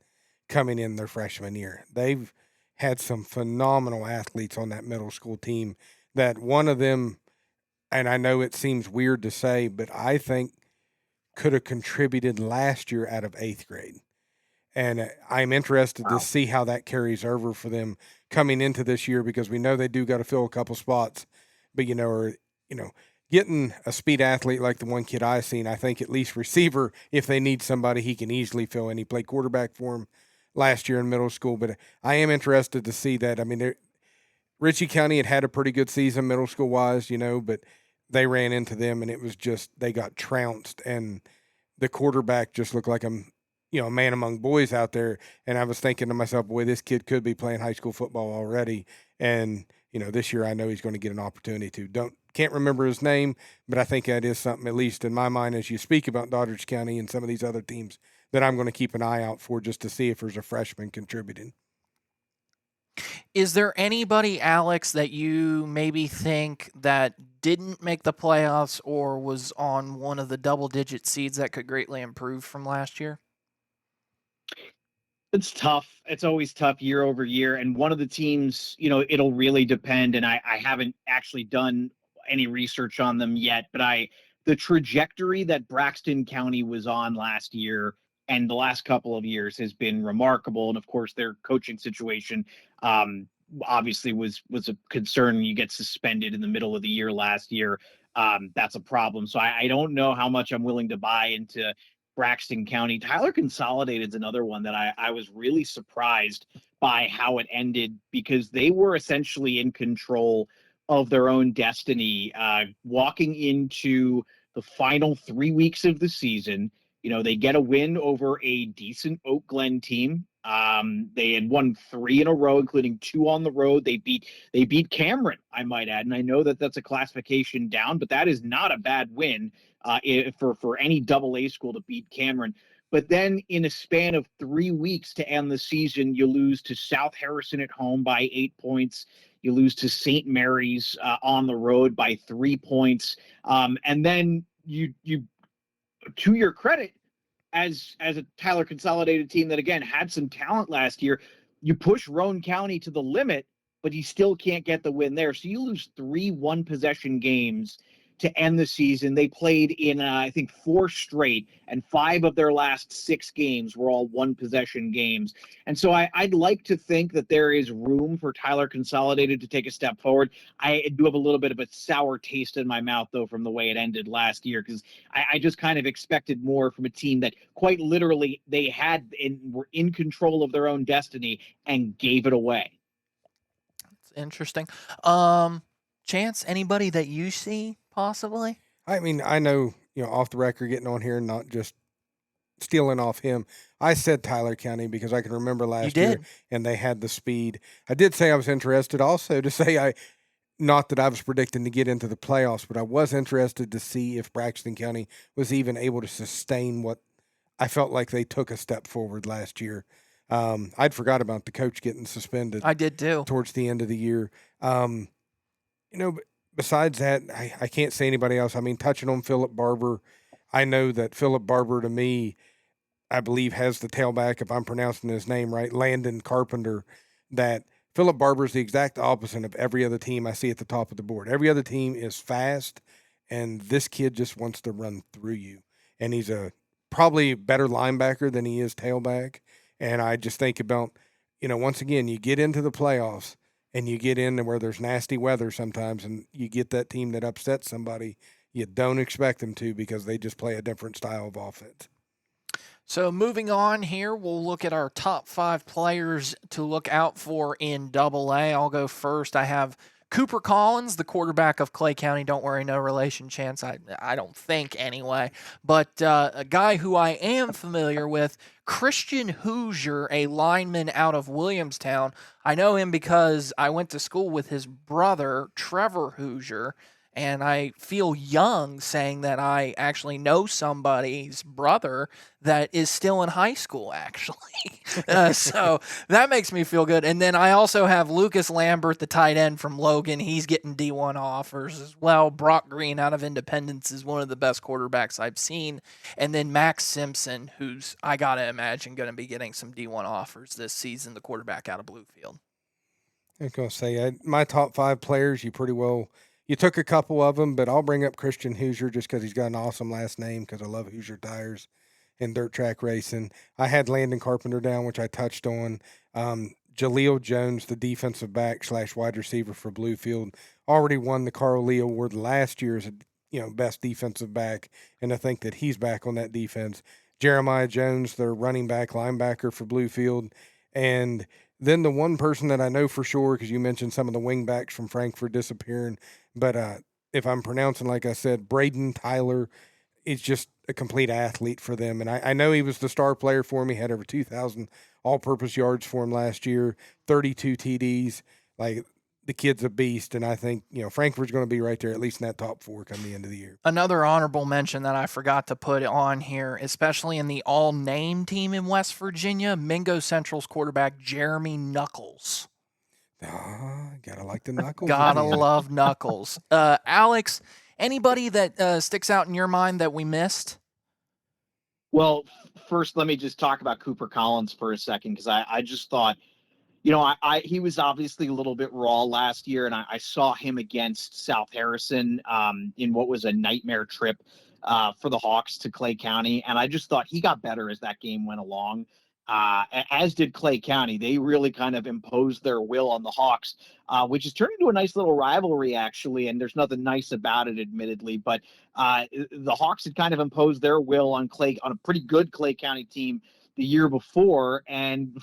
coming in their freshman year. They've had some phenomenal athletes on that middle school team that one of them, and I know it seems weird to say, but I think could have contributed last year out of 8th grade. And I'm interested to see how that carries over for them coming into this year because we know they do got to fill a couple spots, but getting a speed athlete like the one kid I've seen, I think at least receiver, if they need somebody, he can easily fill in. He played quarterback for him last year in middle school, but I am interested to see that. I mean, Ritchie County had a pretty good season middle school wise, but they ran into them and it was just, they got trounced, and the quarterback just looked like a man among boys out there. And I was thinking to myself, boy, this kid could be playing high school football already. And, this year I know he's going to get an opportunity to. Can't remember his name, but I think that is something, at least in my mind, as you speak about Doddridge County and some of these other teams, that I'm going to keep an eye out for just to see if there's a freshman contributing. Is there anybody, Alex, that you maybe think that didn't make the playoffs or was on one of the double-digit seeds that could greatly improve from last year? It's tough. It's always tough year over year. And one of the teams, it'll really depend. And I haven't actually done any research on them yet, but the trajectory that Braxton County was on last year and the last couple of years has been remarkable. And of course, their coaching situation obviously was a concern. You get suspended in the middle of the year last year. That's a problem. So I don't know how much I'm willing to buy into Braxton County. Tyler Consolidated is another one that I was really surprised by how it ended, because they were essentially in control of their own destiny walking into the final 3 weeks of the season. They get a win over a decent Oak Glen team. They had won 3 in a row, including 2 on the road. They beat Cameron, I might add. And I know that that's a classification down, but that is not a bad win for any AA school to beat Cameron. But then in a span of 3 weeks to end the season, you lose to South Harrison at home by 8 points. You lose to St. Mary's on the road by 3 points. And then you, to your credit, as a Tyler Consolidated team that, again, had some talent last year, you push Roane County to the limit, but you still can't get the win there. So you lose 3 one-possession games to end the season. They played in, I think, 4 straight, and 5 of their last 6 games were all one-possession games. And so I'd like to think that there is room for Tyler Consolidated to take a step forward. I do have a little bit of a sour taste in my mouth, though, from the way it ended last year, because I just kind of expected more from a team that quite literally they were in control of their own destiny and gave it away. That's interesting. Chance, anybody that you see possibly? I mean, I know, off the record, getting on here and not just stealing off him. I said Tyler County because I can remember last year and they had the speed. I did say I was interested also to say not that I was predicting to get into the playoffs, but I was interested to see if Braxton County was even able to sustain what I felt like they took a step forward last year. I'd forgot about the coach getting suspended. I did too. Towards the end of the year. Besides that, I can't say anybody else. I mean, touching on Philip Barber, I know that Philip Barber, to me, I believe has the tailback, if I'm pronouncing his name right, Landon Carpenter, that Philip Barber is the exact opposite of every other team I see at the top of the board. Every other team is fast, and this kid just wants to run through you. And he's a probably better linebacker than he is tailback. And I just think about, once again, you get into the playoffs, and you get in where there's nasty weather sometimes, and you get that team that upsets somebody, you don't expect them to, because they just play a different style of offense. So moving on here, we'll look at our top 5 players to look out for in AA. I'll go first. I have Cooper Collins, the quarterback of Clay County. Don't worry, no relation, Chance. I don't think anyway. But a guy who I am familiar with, Christian Hoosier, a lineman out of Williamstown. I know him because I went to school with his brother, Trevor Hoosier, and I feel young saying that I actually know somebody's brother that is still in high school, actually. So that makes me feel good. And then I also have Lucas Lambert, the tight end from Logan. He's getting D1 offers as well. Brock Green out of Independence is one of the best quarterbacks I've seen. And then Max Simpson, who's, I got to imagine, going to be getting some D1 offers this season, the quarterback out of Bluefield. I was going to say, my top 5 players, you took a couple of them, but I'll bring up Christian Hoosier just because he's got an awesome last name, because I love Hoosier tires and dirt track racing. I had Landon Carpenter down, which I touched on. Jaleel Jones, the defensive back / wide receiver for Bluefield, already won the Carl Lee Award last year as best defensive back, and to think that he's back on that defense. Jeremiah Jones, their running back, linebacker for Bluefield. And then the one person that I know for sure, because you mentioned some of the wing backs from Frankfurt disappearing, but if I'm pronouncing, like I said, Braden Tyler is just a complete athlete for them. And I know he was the star player for him. He had over 2,000 all-purpose yards for him last year, 32 TDs. Like, the kid's a beast, and I think, Frankfurt's going to be right there, at least in that top 4 come the end of the year. Another honorable mention that I forgot to put on here, especially in the all-name team in West Virginia, Mingo Central's quarterback, Jeremy Knuckles. Gotta like the Knuckles. Gotta love Knuckles. Alex, anybody that sticks out in your mind that we missed? Well, first, let me just talk about Cooper Collins for a second, because I just thought, he was obviously a little bit raw last year, and I saw him against South Harrison in what was a nightmare trip for the Hawks to Clay County, and I just thought he got better as that game went along, as did Clay County. They really kind of imposed their will on the Hawks, which has turned into a nice little rivalry, actually, and there's nothing nice about it, admittedly, but the Hawks had kind of imposed their will on a pretty good Clay County team the year before, and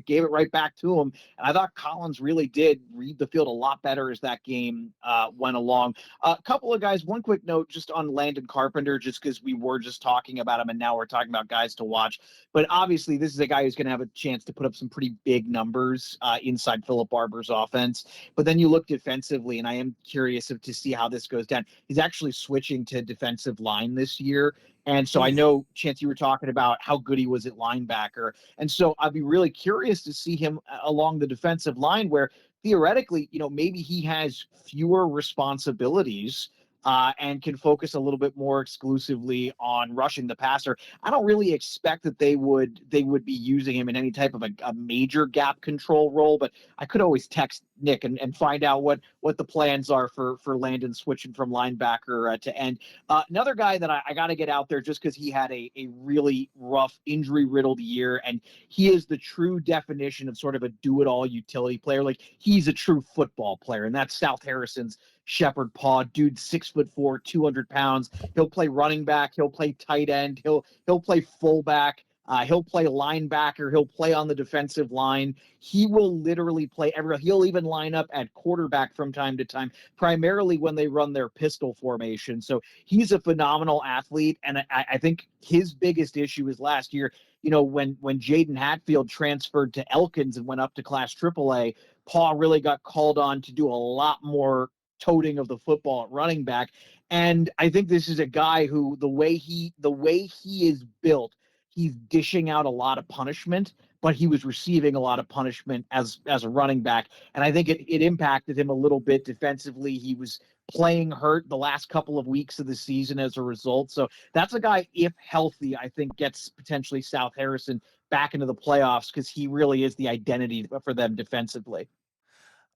gave it right back to him. And I thought Collins really did read the field a lot better as that game went along. A couple of guys, one quick note just on Landon Carpenter, just because we were just talking about him and now we're talking about guys to watch. But obviously this is a guy who's going to have a chance to put up some pretty big numbers inside Philip Barber's offense. But then you look defensively, and I am curious to see how this goes down. He's actually switching to defensive line this year. And so I know, Chance, you were talking about how good he was at linebacker. And so I'd be really curious to see him along the defensive line where theoretically, maybe he has fewer responsibilities and can focus a little bit more exclusively on rushing the passer. I don't really expect that they would be using him in any type of a major gap control role, but I could always text Nick and find out what the plans are for Landon switching from linebacker to end. Another guy that I got to get out there just because he had a really rough injury-riddled year, and he is the true definition of sort of a do-it-all utility player. Like, he's a true football player, and that's South Harrison's Shepherd Paw. Dude, 6'4", 200 pounds. He'll play running back. He'll play tight end. He'll play fullback. He'll play linebacker. He'll play on the defensive line. He will literally play everywhere. He'll even line up at quarterback from time to time, primarily when they run their pistol formation. So he's a phenomenal athlete, and I think his biggest issue is last year, when Jaden Hatfield transferred to Elkins and went up to Class AAA, Paul really got called on to do a lot more toting of the football at running back. And I think this is a guy who, the way he is built, he's dishing out a lot of punishment, but he was receiving a lot of punishment as a running back. And I think it impacted him a little bit defensively. He was playing hurt the last couple of weeks of the season as a result. So that's a guy, if healthy, I think gets potentially South Harrison back into the playoffs, because he really is the identity for them defensively.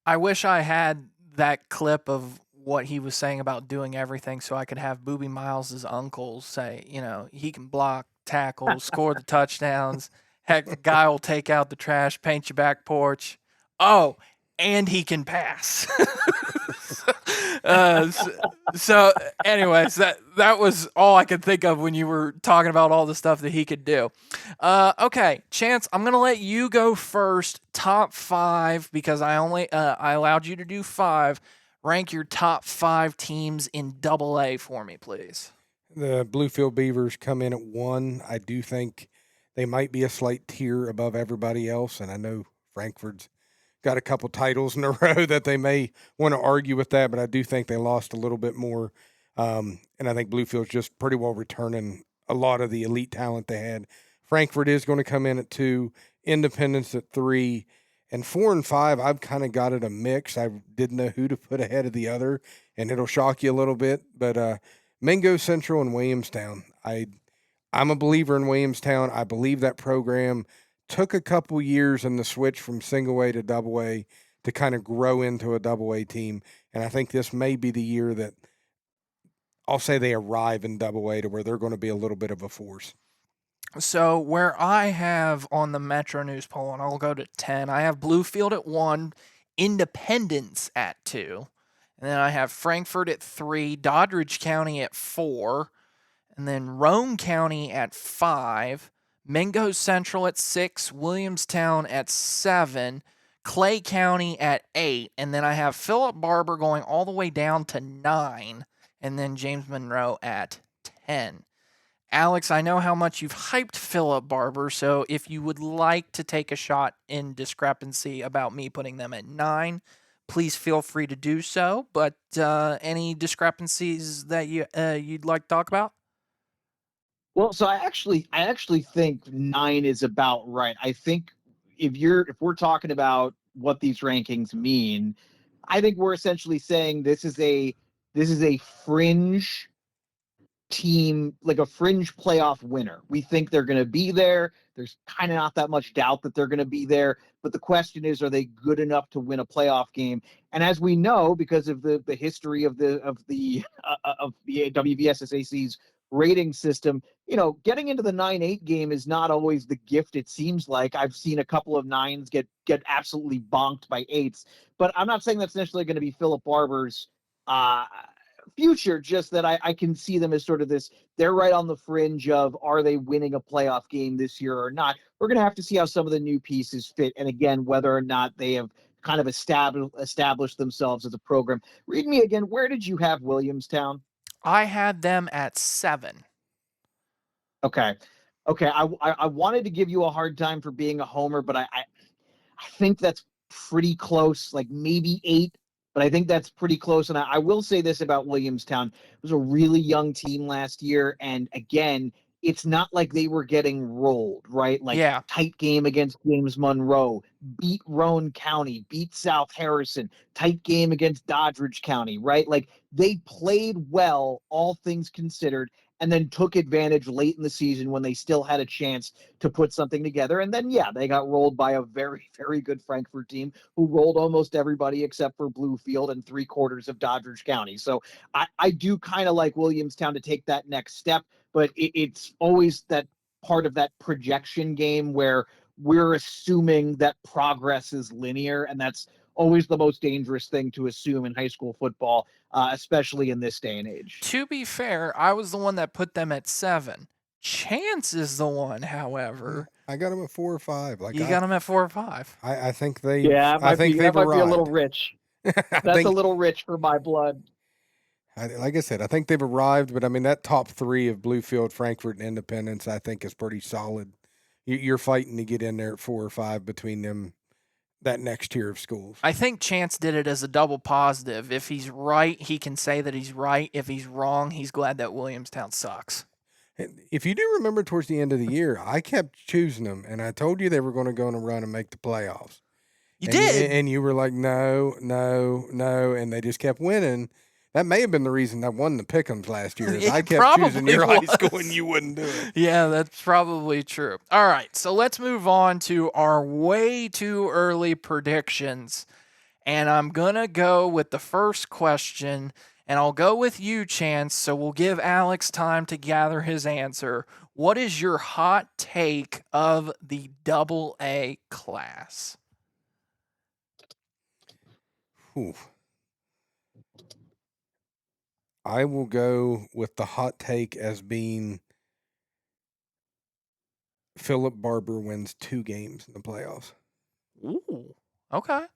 I wish I had that clip of what he was saying about doing everything so I could have Booby Miles' uncle say, he can block, tackle, score the touchdowns. Heck, the guy will take out the trash, paint your back porch. Oh, and he can pass. So anyways, that was all I could think of when you were talking about all the stuff that he could do. Okay, Chance, I'm going to let you go first. Top 5, because I allowed you to do 5. Rank your top 5 teams in AA for me, please. The Bluefield Beavers come in at 1. I do think they might be a slight tier above everybody else, and I know Frankfurt's got a couple titles in a row that they may want to argue with that, but I do think they lost a little bit more, and I think Bluefield's just pretty well returning a lot of the elite talent they had. Frankfurt is going to come in at 2, Independence at 3, and 4 and 5, I've kind of got it a mix. I didn't know who to put ahead of the other, and it'll shock you a little bit, but Mingo Central and Williamstown. I'm a believer in Williamstown. I believe that program took a couple years in the switch from single A to double A to kind of grow into a double A team, and I think this may be the year that I'll say they arrive in double A to where they're going to be a little bit of a force. So where I have on the Metro News poll, and I'll go to 10, I have Bluefield at 1, Independence at 2, And then I have Frankfort at 3, Doddridge County at 4, and then Roane County at 5, Mingo Central at 6, Williamstown at 7, Clay County at 8, and then I have Philip Barber going all the way down to 9, and then James Monroe at 10. Alex, I know how much you've hyped Philip Barber, so if you would like to take a shot in discrepancy about me putting them at 9, please feel free to do so. But any discrepancies that you'd like to talk about? Well, so I actually think 9 is about right. I think if we're talking about what these rankings mean, I think we're essentially saying this is a fringe team, like a fringe playoff winner. We think they're going to be there. There's kind of not that much doubt that they're going to be there. But the question is, are they good enough to win a playoff game? And as we know, because of the history of the WVSSAC's rating system, getting into the 9-8 game is not always the gift it seems like. I've seen a couple of 9s get absolutely bonked by 8s. But I'm not saying that's necessarily going to be Philip Barber's future, just that I can see them as sort of this, they're right on the fringe of, are they winning a playoff game this year or not? We're going to have to see how some of the new pieces fit, and again, whether or not they have kind of established themselves as a program. Read me again, where did you have Williamstown? I had them at 7. Okay. I wanted to give you a hard time for being a homer, but I think that's pretty close, like maybe 8. But I think that's pretty close. And I will say this about Williamstown. It was a really young team last year. And again, it's not like they were getting rolled, right? Like, Yeah. tight game against James Monroe, beat Roane County, beat South Harrison, tight game against Doddridge County, right? Like, they played well, all things considered, and then took advantage late in the season when they still had a chance to put something together. And then, yeah, they got rolled by a very, very good Frankfort team who rolled almost everybody except for Bluefield and 3/4 of Doddridge County. So I do kind of like Williamstown to take that next step, but it's always that part of that projection game where we're assuming that progress is linear, and that's always the most dangerous thing to assume in high school football, especially in this day and age. To be fair, I was the one that put them at 7. Chance is the one, however. I got them at 4 or 5. You got them at 4 or 5. I think they. Yeah, I think that might be a little arrived. rich. That's a little rich for my blood. Like I said, I think they've arrived, but I mean, that top 3 of Bluefield, Frankfort, and Independence, I think is pretty solid. You're fighting to get in there at 4 or 5 between them, that next tier of schools. I think Chance did it as a double positive. If he's right, he can say that he's right. If he's wrong, he's glad that Williamstown sucks. If you do remember towards the end of the year, I kept choosing them, and I told you they were going to go on a run and make the playoffs. You did? And you were like, no, and they just kept winning. That may have been the reason I won the Pick'ems last year. Is I kept choosing your high school and you wouldn't do it. Yeah, that's probably true. All right, so let's move on to our way too early predictions. And I'm going to go with the first question, and I'll go with you, Chance, so we'll give Alex time to gather his answer. What is your hot take of the AA class? Ooh. I will go with the hot take as being Philip Barber wins 2 games in the playoffs. Ooh, okay.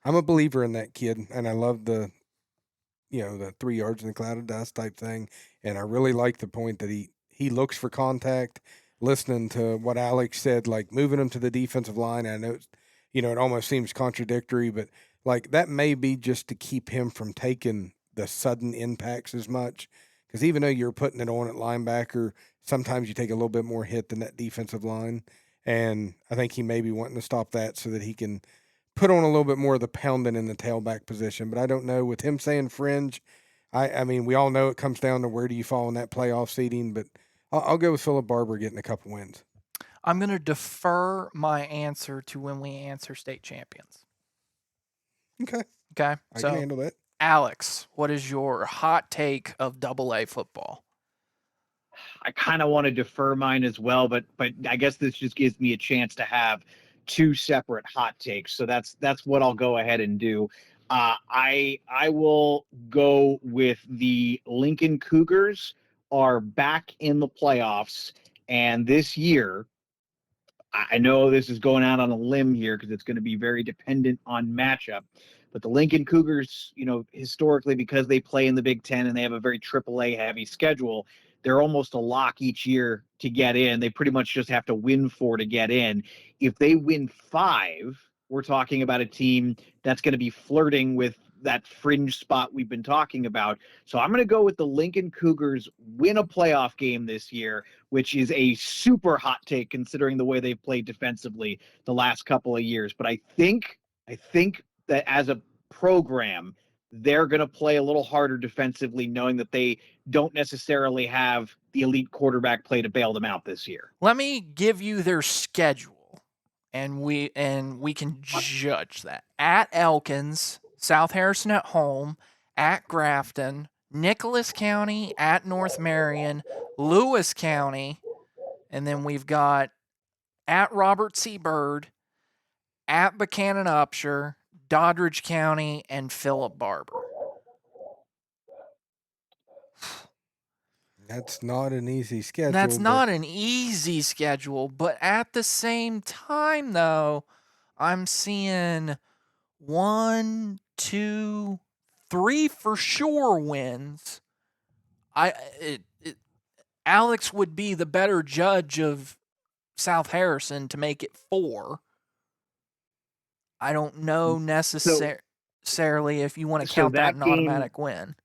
I'm a believer in that kid, and I love the 3 yards in the cloud of dust type thing. And I really like the point that he looks for contact, listening to what Alex said, like moving him to the defensive line. I know, it almost seems contradictory, but like that may be just to keep him from taking the sudden impacts as much, because even though you're putting it on at linebacker, sometimes you take a little bit more hit than that defensive line, and I think he may be wanting to stop that so that he can put on a little bit more of the pounding in the tailback position. But I don't know, with him saying fringe, I mean, we all know it comes down to where do you fall in that playoff seeding, but I'll go with Philip Barber getting a couple wins. I'm going to defer my answer to when we answer state champions. Okay. I can handle that. Alex, what is your hot take of AA football? I kind of want to defer mine as well, but I guess this just gives me a chance to have 2 separate hot takes. So that's what I'll go ahead and do. I will go with the Lincoln Cougars are back in the playoffs, and this year, I know this is going out on a limb here because it's going to be very dependent on matchup, but the Lincoln Cougars, historically, because they play in the Big Ten and they have a very AAA heavy schedule, they're almost a lock each year to get in. They pretty much just have to win 4 to get in. If they win 5, we're talking about a team that's going to be flirting with that fringe spot we've been talking about. So I'm going to go with the Lincoln Cougars win a playoff game this year, which is a super hot take considering the way they've played defensively the last couple of years. But I think that as a program, they're going to play a little harder defensively, knowing that they don't necessarily have the elite quarterback play to bail them out this year. Let me give you their schedule, and we can judge that. At Elkins, South Harrison at home, at Grafton, Nicholas County, at North Marion, Lewis County, and then we've got at Robert C. Byrd, at Buchanan Upshur, Doddridge County, and Philip Barber. That's not an easy schedule. That's not an easy schedule, but at the same time, though, I'm seeing 1, 2, 3 for sure wins. Alex would be the better judge of South Harrison to make it 4. I don't know necessarily if you want to count that an automatic win.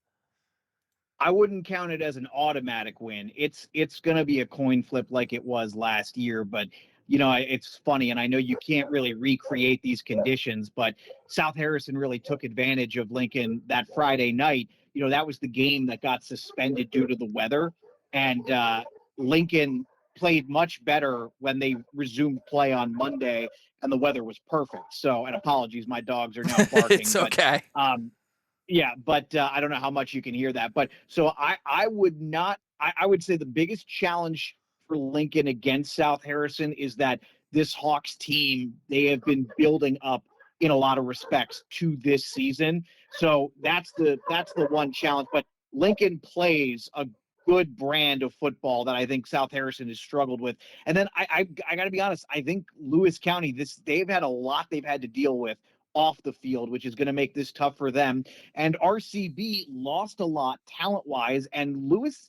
I wouldn't count it as an automatic win. It's going to be a coin flip like it was last year, but it's funny, and I know you can't really recreate these conditions, but South Harrison really took advantage of Lincoln that Friday night. That was the game that got suspended due to the weather, and Lincoln played much better when they resumed play on Monday, and the weather was perfect. So, and apologies, my dogs are now barking. It's okay. Yeah, but I don't know how much you can hear that. But so I would say the biggest challenge for Lincoln against South Harrison is that this Hawks team, they have been building up in a lot of respects to this season. So that's the one challenge. But Lincoln plays a good brand of football that I think South Harrison has struggled with. And then I got to be honest, I think Lewis County, they've had a lot they've had to deal with off the field, which is going to make this tough for them. And RCB lost a lot talent-wise, and Lincoln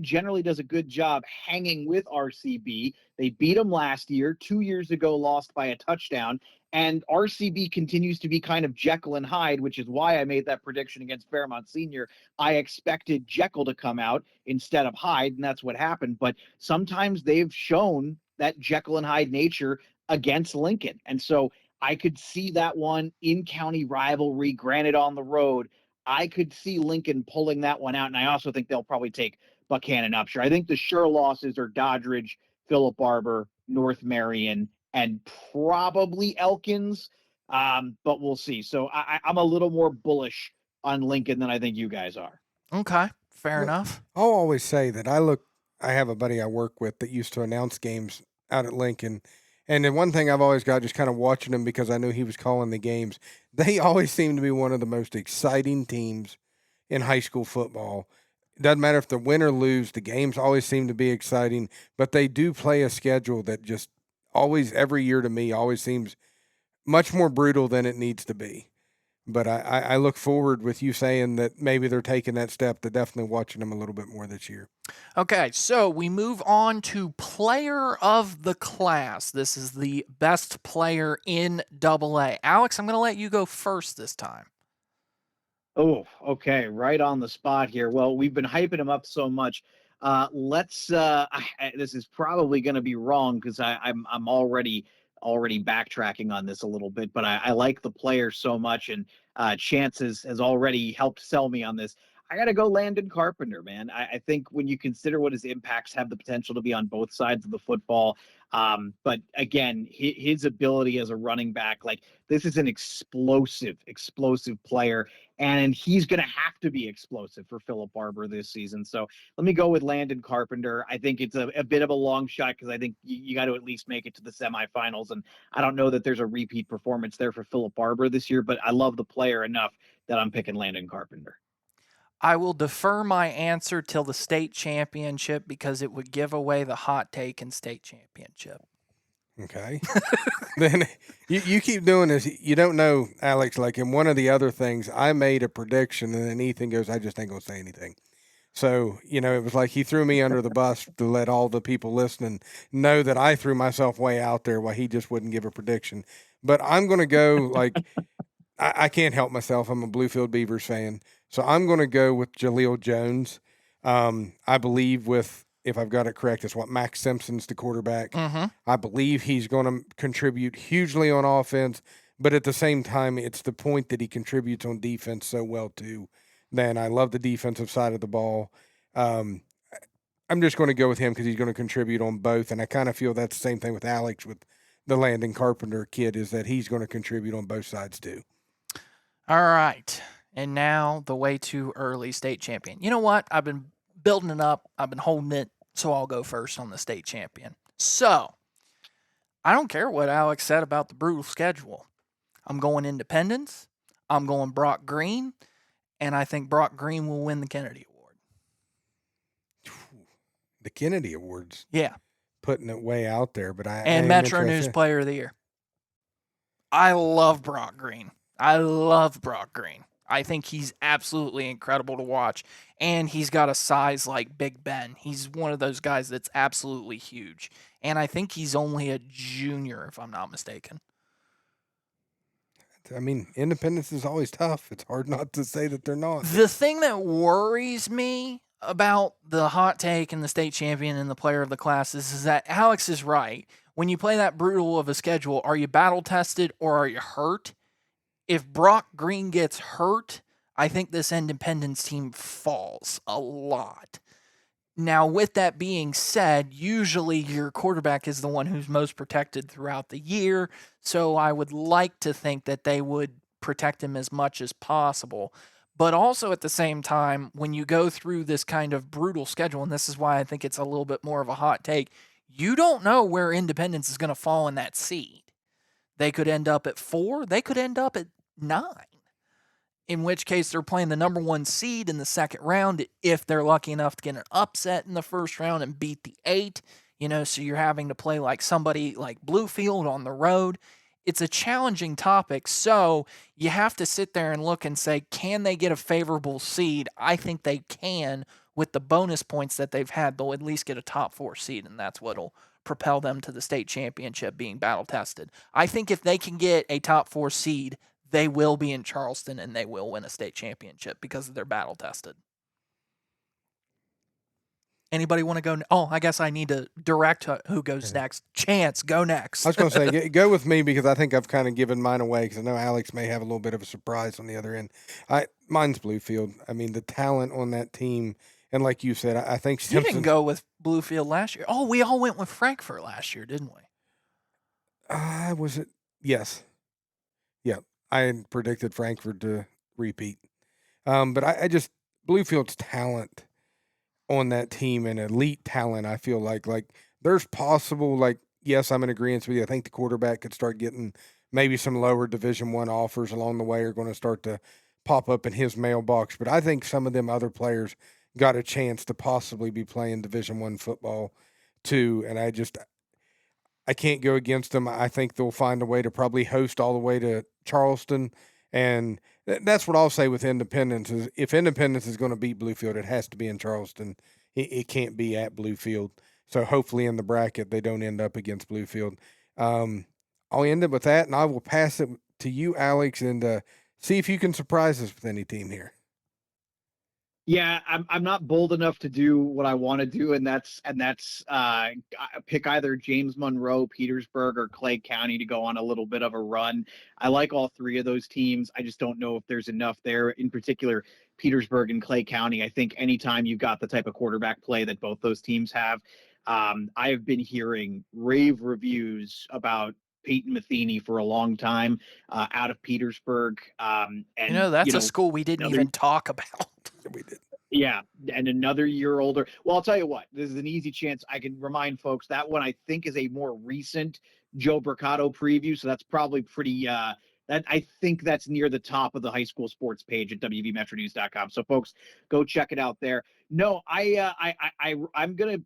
generally does a good job hanging with RCB. They beat them last year. 2 years ago, lost by a touchdown. And RCB continues to be kind of Jekyll and Hyde, which is why I made that prediction against Fairmont Senior. I expected Jekyll to come out instead of Hyde, and that's what happened. But sometimes they've shown that Jekyll and Hyde nature against Lincoln. And so I could see that one in county rivalry, granted on the road. I could see Lincoln pulling that one out. And I also think they'll probably take Buchanan Upshur. I think the sure losses are Doddridge, Philip Barber, North Marion, and probably Elkins. But we'll see. So I'm a little more bullish on Lincoln than I think you guys are. Okay, fair enough. I'll always say that I have a buddy I work with that used to announce games out at Lincoln. And then one thing I've always got, just kind of watching them because I knew he was calling the games, they always seem to be one of the most exciting teams in high school football. It doesn't matter if they win or lose, the games always seem to be exciting, but they do play a schedule that just always, every year to me, always seems much more brutal than it needs to be. But I look forward with you saying that maybe they're taking that step to definitely watching them a little bit more this year. Okay, so we move on to player of the class. This is the best player in AA. Alex, I'm going to let you go first this time. Oh, okay. Right on the spot here. Well, we've been hyping him up so much. This is probably going to be wrong because I'm already backtracking on this a little bit, but I like the player so much, and Chance has already helped sell me on this. I got to go Landon Carpenter, man. I think when you consider what his impacts have the potential to be on both sides of the football, but again, his ability as a running back, like this is an explosive player, and he's going to have to be explosive for Philip Barber this season. So let me go with Landon Carpenter. I think it's a bit of a long shot because I think you got to at least make it to the semifinals, and I don't know that there's a repeat performance there for Philip Barber this year, but I love the player enough that I'm picking Landon Carpenter. I will defer my answer till the state championship because it would give away the hot take in state championship. Okay. Then you keep doing this. You don't know, Alex, like in one of the other things, I made a prediction and then Ethan goes, I just ain't going to say anything. So, it was like he threw me under the bus to let all the people listening know that I threw myself way out there while he just wouldn't give a prediction. But I'm going to go like I can't help myself. I'm a Bluefield Beavers fan. So I'm going to go with Jaleel Jones. I believe if I've got it correct, it's Max Simpson's the quarterback. Mm-hmm. I believe he's going to contribute hugely on offense, but at the same time, it's the point that he contributes on defense so well too. Then I love the defensive side of the ball. I'm just going to go with him because he's going to contribute on both, and I kind of feel that's the same thing with Alex with the Landon Carpenter kid is that he's going to contribute on both sides too. All right. And now the way too early state champion. You know what? I've been building it up. I've been holding it, so I'll go first on the state champion. So, I don't care what Alex said about the brutal schedule. I'm going Independence. I'm going Brock Green. And I think Brock Green will win the Kennedy Award. The Kennedy Awards. Yeah. Putting it way out there, but And Metro News Player of the Year. I love Brock Green. I think he's absolutely incredible to watch. And he's got a size like Big Ben. He's one of those guys that's absolutely huge. And I think he's only a junior, if I'm not mistaken. I mean, Independence is always tough. It's hard not to say that they're not. The thing that worries me about the hot take and the state champion and the player of the class is that Alex is right. When you play that brutal of a schedule, are you battle tested or are you hurt? If Brock Green gets hurt, I think this Independence team falls a lot. Now, with that being said, usually your quarterback is the one who's most protected throughout the year, so I would like to think that they would protect him as much as possible. But also at the same time, when you go through this kind of brutal schedule, and this is why I think it's a little bit more of a hot take, you don't know where Independence is going to fall in that seed. They could end up at 4. They could end up at 9. In which case they're playing the number 1 seed in the second round if they're lucky enough to get an upset in the first round and beat the 8. So you're having to play like somebody like Bluefield on the road. It's a challenging topic, so you have to sit there and look and say, can they get a favorable seed? I think they can. With the bonus points that they've had, they'll at least get a top 4 seed, and that's what'll propel them to the state championship being battle tested. I think if they can get a top 4 seed, they will be in Charleston and they will win a state championship because of their battle tested. Anybody want to go? Oh, I guess I need to direct who goes next. Chance, go next. I was going to say, go with me because I think I've kind of given mine away because I know Alex may have a little bit of a surprise on the other end. Mine's Bluefield. I mean, the talent on that team, and like you said, I think Simpson. You didn't go with Bluefield last year. Oh, we all went with Frankfurt last year, didn't we? Was it? Yes. Yeah. I had predicted Frankfurt to repeat. But I just, Bluefield's talent on that team and elite talent, I feel like there's possible, yes, I'm in agreement with you. I think the quarterback could start getting maybe some lower Division I offers along the way are going to start to pop up in his mailbox. But I think some of them other players got a chance to possibly be playing Division I football too. And I can't go against them. I think they'll find a way to probably host all the way to Charleston. And that's what I'll say with Independence is if Independence is going to beat Bluefield, it has to be in Charleston. It can't be at Bluefield. So hopefully in the bracket, they don't end up against Bluefield. I'll end it with that, and I will pass it to you, Alex, and see if you can surprise us with any team here. Yeah, I'm not bold enough to do what I want to do, and that's pick either James Monroe, Petersburg, or Clay County to go on a little bit of a run. I like all three of those teams. I just don't know if there's enough there. In particular, Petersburg and Clay County. I think anytime you've got the type of quarterback play that both those teams have, I have been hearing rave reviews about Peyton Matheny for a long time out of Petersburg. That's a school we didn't even talk about. We did. Yeah, and another year older. Well, I'll tell you what, this is an easy chance. I can remind folks that one I think is a more recent Joe Bricado preview, so that's probably pretty that I think that's near the top of the high school sports page at wvmetronews.com. So folks, go check it out there. No, I'm gonna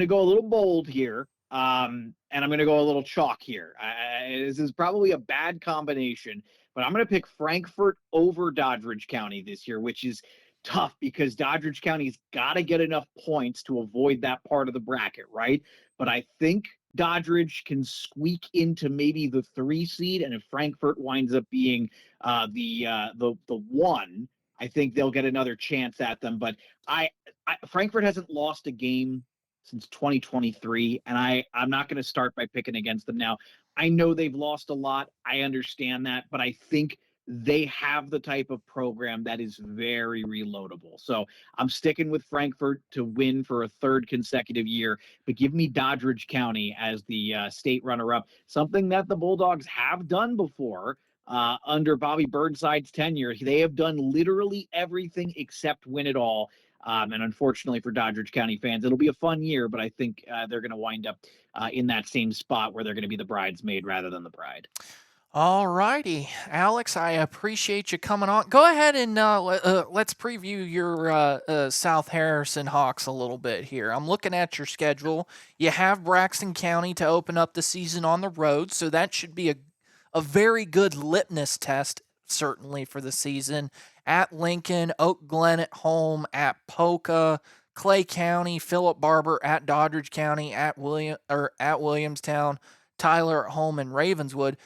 go a little bold here. And I'm going to go a little chalk here. This is probably a bad combination, but I'm going to pick Frankfort over Doddridge County this year, which is tough because Doddridge County's got to get enough points to avoid that part of the bracket, right? But I think Doddridge can squeak into maybe the 3 seed, and if Frankfort winds up being the 1, I think they'll get another chance at them. But Frankfort hasn't lost a game since 2023, and I'm not going to start by picking against them now. I know they've lost a lot. I understand that, but I think they have the type of program that is very reloadable. So I'm sticking with Frankfort to win for a 3rd consecutive year, but give me Doddridge County as the state runner-up, something that the Bulldogs have done before under Bobby Burnside's tenure. They have done literally everything except win it all. And unfortunately for Doddridge County fans, it'll be a fun year, but I think they're going to wind up in that same spot where they're going to be the bridesmaid rather than the bride. All righty, Alex, I appreciate you coming on. Go ahead and let's preview your South Harrison Hawks a little bit here. I'm looking at your schedule. You have Braxton County to open up the season on the road, so that should be a very good litmus test, certainly, for the season. At Lincoln, Oak Glen at home, at Polka, Clay County, Philip Barber at Doddridge County, at Williamstown, Tyler at home, and Ravenswood.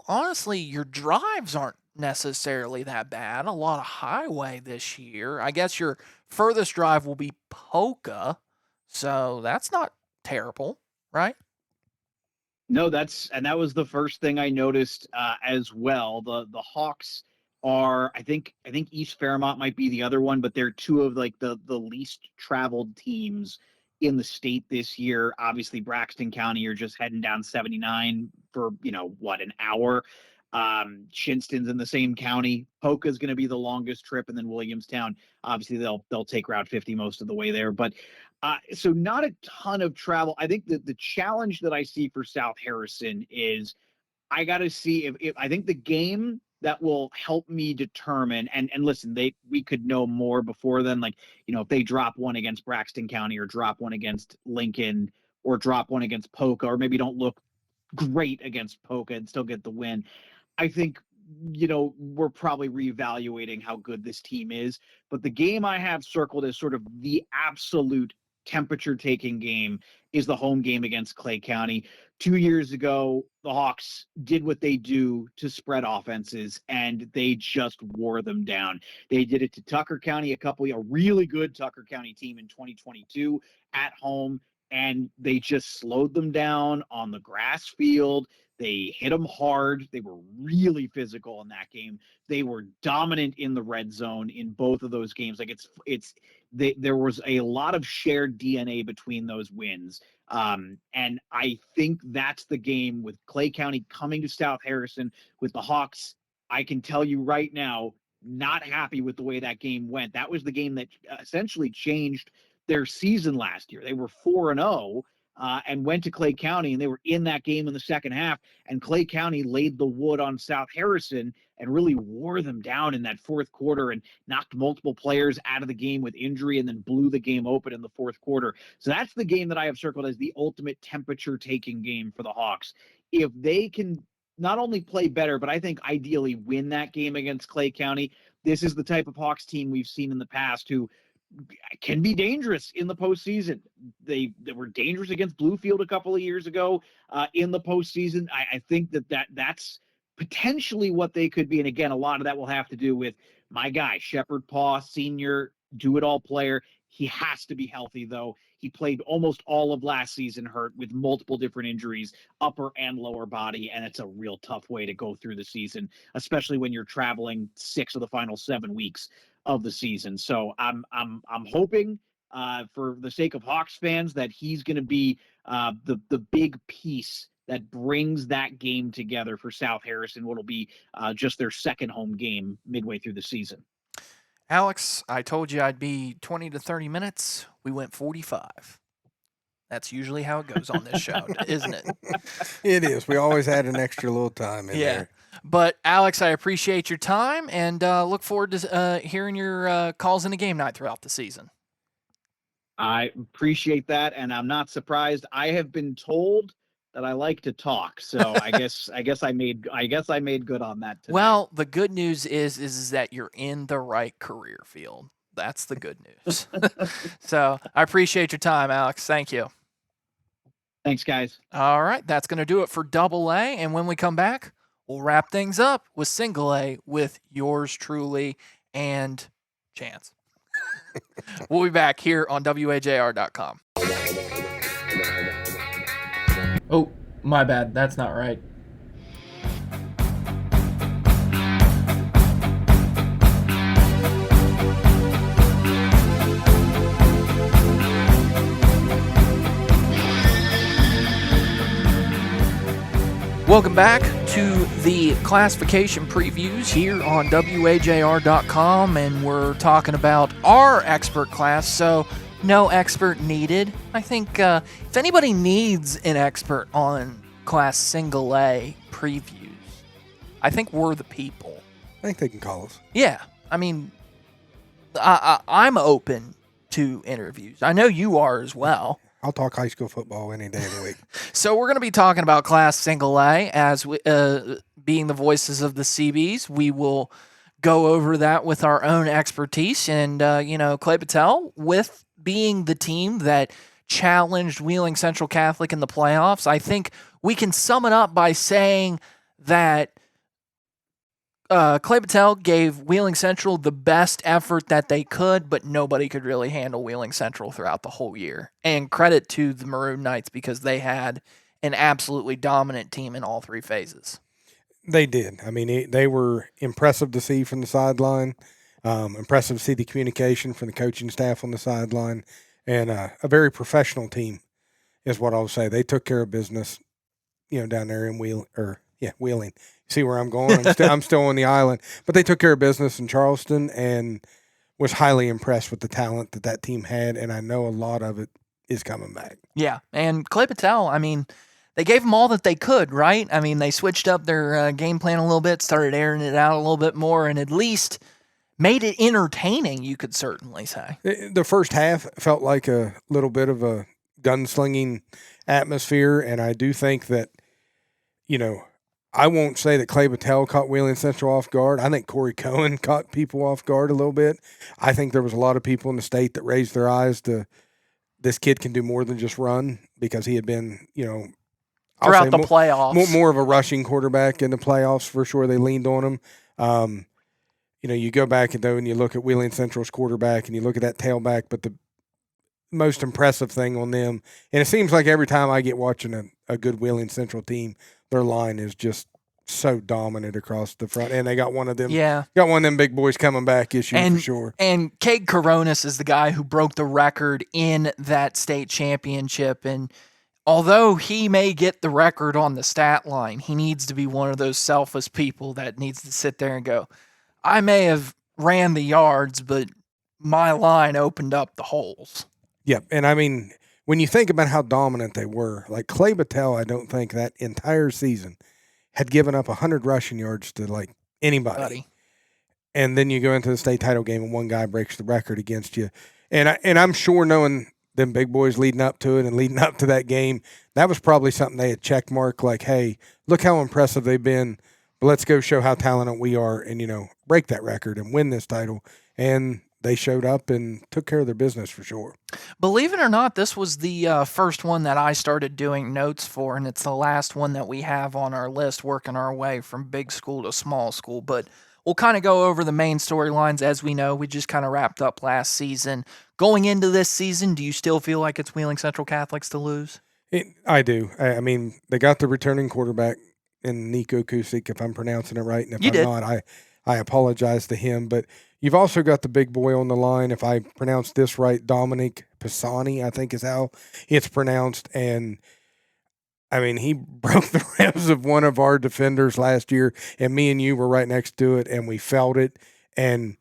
Honestly, your drives aren't necessarily that bad. A lot of highway this year. I guess your furthest drive will be Polka, so that's not terrible, right? No, that was the first thing I noticed as well. The Hawks are, I think East Fairmont might be the other one, but they're 2 of like the least traveled teams in the state this year. Obviously, Braxton County are just heading down 79 for an hour. Shinston's in the same county. Polka is going to be the longest trip, and then Williamstown. Obviously, they'll take Route 50 most of the way there, but so not a ton of travel. I think that the challenge that I see for South Harrison is I got to see if I think the game that will help me determine, and listen, we could know more before then, like, if they drop one against Braxton County or drop one against Lincoln or drop one against Polka, or maybe don't look great against Polka and still get the win. I think, we're probably reevaluating how good this team is, but the game I have circled as sort of the absolute temperature-taking game is the home game against Clay County. 2 years ago, the Hawks did what they do to spread offenses, and they just wore them down. They did it to Tucker County, a really good Tucker County team in 2022 at home, and they just slowed them down on the grass field. They hit them hard. They were really physical in that game. They were dominant in the red zone in both of those games. Like there was a lot of shared DNA between those wins. And I think that's the game with Clay County coming to South Harrison with the Hawks. I can tell you right now, not happy with the way that game went. That was the game that essentially changed their season last year. They were 4-0. And went to Clay County, and they were in that game in the second half, and Clay County laid the wood on South Harrison and really wore them down in that fourth quarter and knocked multiple players out of the game with injury and then blew the game open in the fourth quarter. So that's the game that I have circled as the ultimate temperature-taking game for the Hawks. If they can not only play better, but I think ideally win that game against Clay County, this is the type of Hawks team we've seen in the past who can be dangerous in the postseason. They were dangerous against Bluefield a couple of years ago in the postseason. I think that's potentially what they could be. And again, a lot of that will have to do with my guy, Shepherd Paw, senior, do-it-all player. He has to be healthy, though. He played almost all of last season hurt with multiple different injuries, upper and lower body, and it's a real tough way to go through the season, especially when you're traveling 6 of the final 7 weeks of the season. So I'm hoping, for the sake of Hawks fans, that he's going to be the big piece that brings that game together for South Harrison, what'll be just their second home game midway through the season. Alex, I told you I'd be 20 to 30 minutes. We went 45. That's usually how it goes on this show, isn't it? It is. We always add an extra little time in there. But, Alex, I appreciate your time and look forward to hearing your calls in the game night throughout the season. I appreciate that, and I'm not surprised. I have been told that I like to talk, so I guess I made good on that today. Well, the good news is that you're in the right career field. That's the good news. So I appreciate your time, Alex. Thank you. Thanks, guys. All right, that's going to do it for AA, and when we come back, we'll wrap things up with Single A with yours truly and Chance. We'll be back here on WAJR.com. Oh, my bad. That's not right. Welcome back to the classification previews here on WAJR.com, and we're talking about our expert class, so no expert needed. I think if anybody needs an expert on Class Single A previews, I think we're the people. I think they can call us. Yeah, I mean, I'm open to interviews. I know you are as well. I'll talk high school football any day of the week. So we're going to be talking about Class Single A as we, being the voices of the CBs. We will go over that with our own expertise. And, Clay Patel, with being the team that challenged Wheeling Central Catholic in the playoffs, I think we can sum it up by saying that Clay Patel gave Wheeling Central the best effort that they could, but nobody could really handle Wheeling Central throughout the whole year. And credit to the Maroon Knights because they had an absolutely dominant team in all three phases. They did. I mean, they were impressive to see from the sideline, impressive to see the communication from the coaching staff on the sideline, and a very professional team is what I'll say. They took care of business, down there in Wheeling. See where I'm going? I'm still on the island. But they took care of business in Charleston and was highly impressed with the talent that team had, and I know a lot of it is coming back. Yeah, and Clay Patel, I mean, they gave them all that they could, right? I mean, they switched up their game plan a little bit, started airing it out a little bit more, and at least made it entertaining, you could certainly say. The first half felt like a little bit of a gunslinging atmosphere, and I do think that, I won't say that Clay Patel caught Wheeling Central off guard. I think Corey Cohen caught people off guard a little bit. I think there was a lot of people in the state that raised their eyes to this kid can do more than just run because he had been, throughout the playoffs. More of a rushing quarterback in the playoffs for sure. They leaned on him. You go back and you look at Wheeling Central's quarterback and you look at that tailback, but the most impressive thing on them, and it seems like every time I get watching a good Wheeling Central team, their line is just so dominant across the front, and they got one of them. Yeah, got one of them big boys coming back this year for sure. And Cade Coronis is the guy who broke the record in that state championship. And although he may get the record on the stat line, he needs to be one of those selfless people that needs to sit there and go, "I may have ran the yards, but my line opened up the holes." Yep, and I mean, when you think about how dominant they were, like Clay Patel, I don't think that entire season had given up 100 rushing yards to anybody. And then you go into the state title game and one guy breaks the record against you. And I'm sure knowing them big boys leading up to it and leading up to that game, that was probably something they had checkmarked like, hey, look how impressive they've been, but let's go show how talented we are and, break that record and win this title. And they showed up and took care of their business for sure. Believe it or not, this was the first one that I started doing notes for, and it's the last one that we have on our list, working our way from big school to small school. But we'll kind of go over the main storylines. As we know, we just kind of wrapped up last season. Going into this season, do you still feel like it's Wheeling Central Catholics to lose? I do. I mean, they got the returning quarterback in Nico Kusik, if I'm pronouncing it right. And if I'm not, I apologize to him. But you've also got the big boy on the line. If I pronounce this right, Dominic Pisani, I think is how it's pronounced. And, I mean, he broke the ribs of one of our defenders last year, and me and you were right next to it, and we felt it. And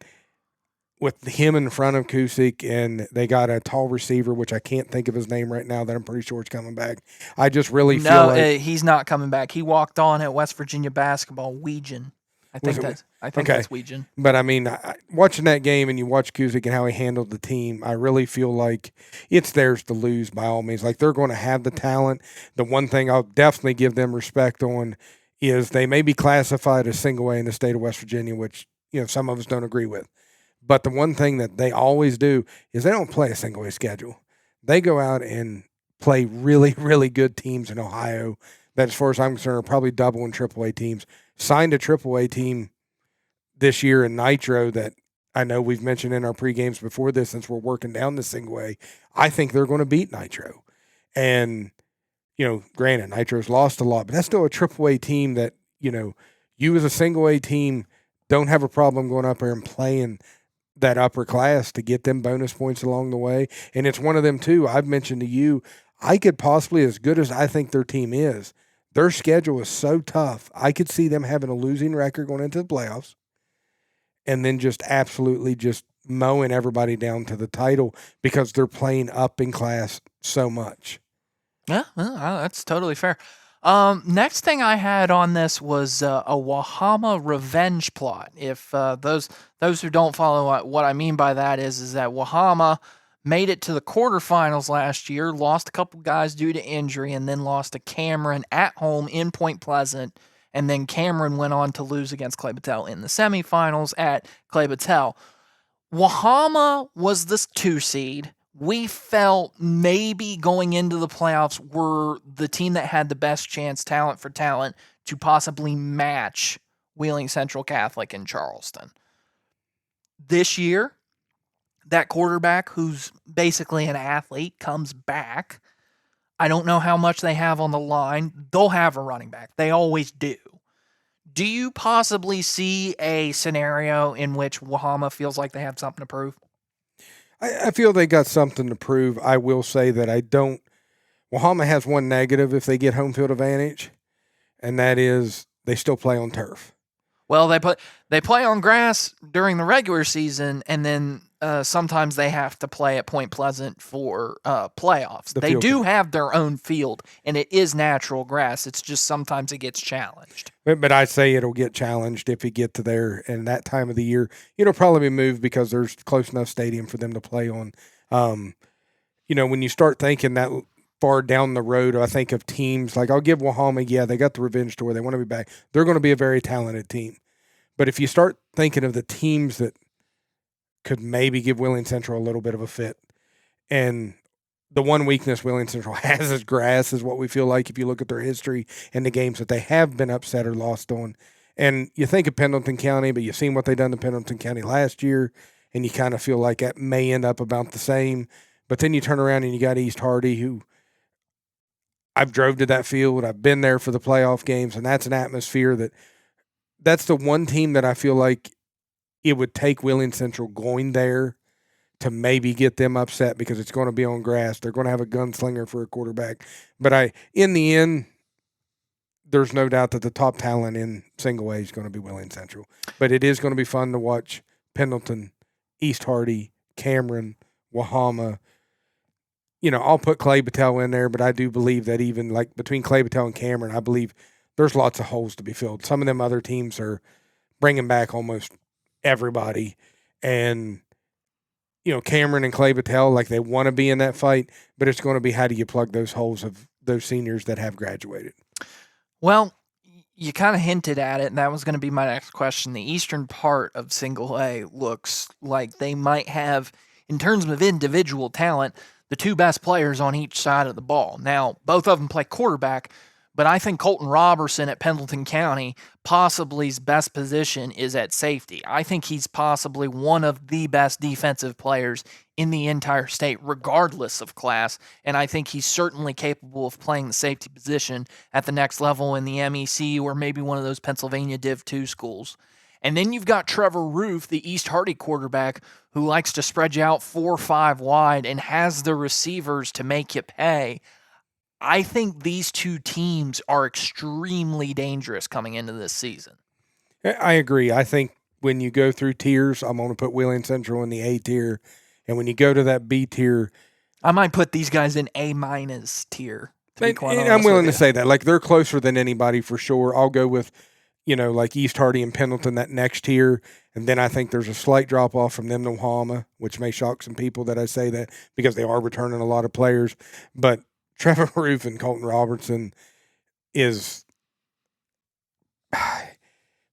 with him in front of Kusik, and they got a tall receiver, which I can't think of his name right now, that I'm pretty sure is coming back. I just really feel like he's not coming back. He walked on at West Virginia basketball, Weegan. I think that's Weegan. But I mean, watching that game and you watch Kusik and how he handled the team, I really feel like it's theirs to lose by all means. Like, they're going to have the talent. The one thing I'll definitely give them respect on is they may be classified as single A in the state of West Virginia, which, you know, some of us don't agree with. But the one thing that they always do is they don't play a single A schedule. They go out and play really, really good teams in Ohio that, as far as I'm concerned, are probably double and AAA teams. Signed a AAA team this year in Nitro that I know we've mentioned in our pre-games before this, since we're working down the single A. I think they're going to beat Nitro. And, you know, granted, Nitro's lost a lot, but that's still a AAA team that, you know, you as a single A team don't have a problem going up there and playing that upper class to get them bonus points along the way. And it's one of them too. I've mentioned to you, I could possibly, as good as I think their team is, their schedule is so tough. I could see them having a losing record going into the playoffs and then just absolutely just mowing everybody down to the title because they're playing up in class so much. Yeah, that's totally fair. Next thing I had on this was a Wahama revenge plot. If those who don't follow what I mean by that is that Wahama made it to the quarterfinals last year, lost a couple guys due to injury, and then lost to Cameron at home in Point Pleasant, and then Cameron went on to lose against Clay Battelle in the semifinals at Clay Battelle. Wahama was the 2 seed. We felt maybe going into the playoffs were the team that had the best chance, talent for talent, to possibly match Wheeling Central Catholic in Charleston. This year, that quarterback, who's basically an athlete, comes back. I don't know how much they have on the line. They'll have a running back. They always do. Do you possibly see a scenario in which Wahama feels like they have something to prove? I feel they got something to prove. I will say that Wahama has one negative if they get home field advantage, and that is they still play on turf. Well, they play on grass during the regular season, and then sometimes they have to play at Point Pleasant for playoffs. They do have their own field, and it is natural grass. It's just sometimes it gets challenged. But I say it'll get challenged if you get to there, and that time of the year, it'll probably be moved because there's close enough stadium for them to play on. You know, when you start thinking that far down the road, I think of teams like, I'll give Wahama, yeah, they got the revenge tour. They want to be back. They're going to be a very talented team. But if you start thinking of the teams that could maybe give Wheeling Central a little bit of a fit, and the one weakness Wheeling Central has is grass, is what we feel like if you look at their history and the games that they have been upset or lost on. And you think of Pendleton County, but you've seen what they done to Pendleton County last year, and you kind of feel like that may end up about the same. But then you turn around and you got East Hardy, who I've drove to that field. I've been there for the playoff games, and that's an atmosphere that's the one team that I feel like it would take Wheeling Central going there to maybe get them upset because it's going to be on grass. They're going to have a gunslinger for a quarterback. But in the end, there's no doubt that the top talent in single A is going to be Wheeling Central. But it is going to be fun to watch Pendleton, East Hardy, Cameron, Wahama. You know, I'll put Clay Battelle in there, but I do believe that even like between Clay Battelle and Cameron, I believe there's lots of holes to be filled. Some of them other teams are bringing back almost everybody. And, you know, Cameron and Clay Battelle, like they want to be in that fight, but it's going to be how do you plug those holes of those seniors that have graduated. Well, you kind of hinted at it, and that was going to be my next question. The eastern part of Single A looks like they might have, in terms of individual talent, the two best players on each side of the ball. Now, both of them play quarterback, but I think Colton Robertson at Pendleton County, possibly his best position is at safety. I think he's possibly one of the best defensive players in the entire state, regardless of class, and I think he's certainly capable of playing the safety position at the next level in the MEC or maybe one of those Pennsylvania Div 2 schools. And then you've got Trevor Roof, the East Hardy quarterback, who likes to spread you out 4 or 5 wide and has the receivers to make you pay. I think these two teams are extremely dangerous coming into this season. I agree. I think when you go through tiers, I'm going to put Wheeling Central in the A tier. And when you go to that B tier, I might put these guys in A- tier. I'm willing to say that. Like, they're closer than anybody for sure. I'll go with, like East Hardy and Pendleton, that next tier. And then I think there's a slight drop off from them to Wahama, which may shock some people that I say that because they are returning a lot of players. But Trevor Roof and Colton Robertson is,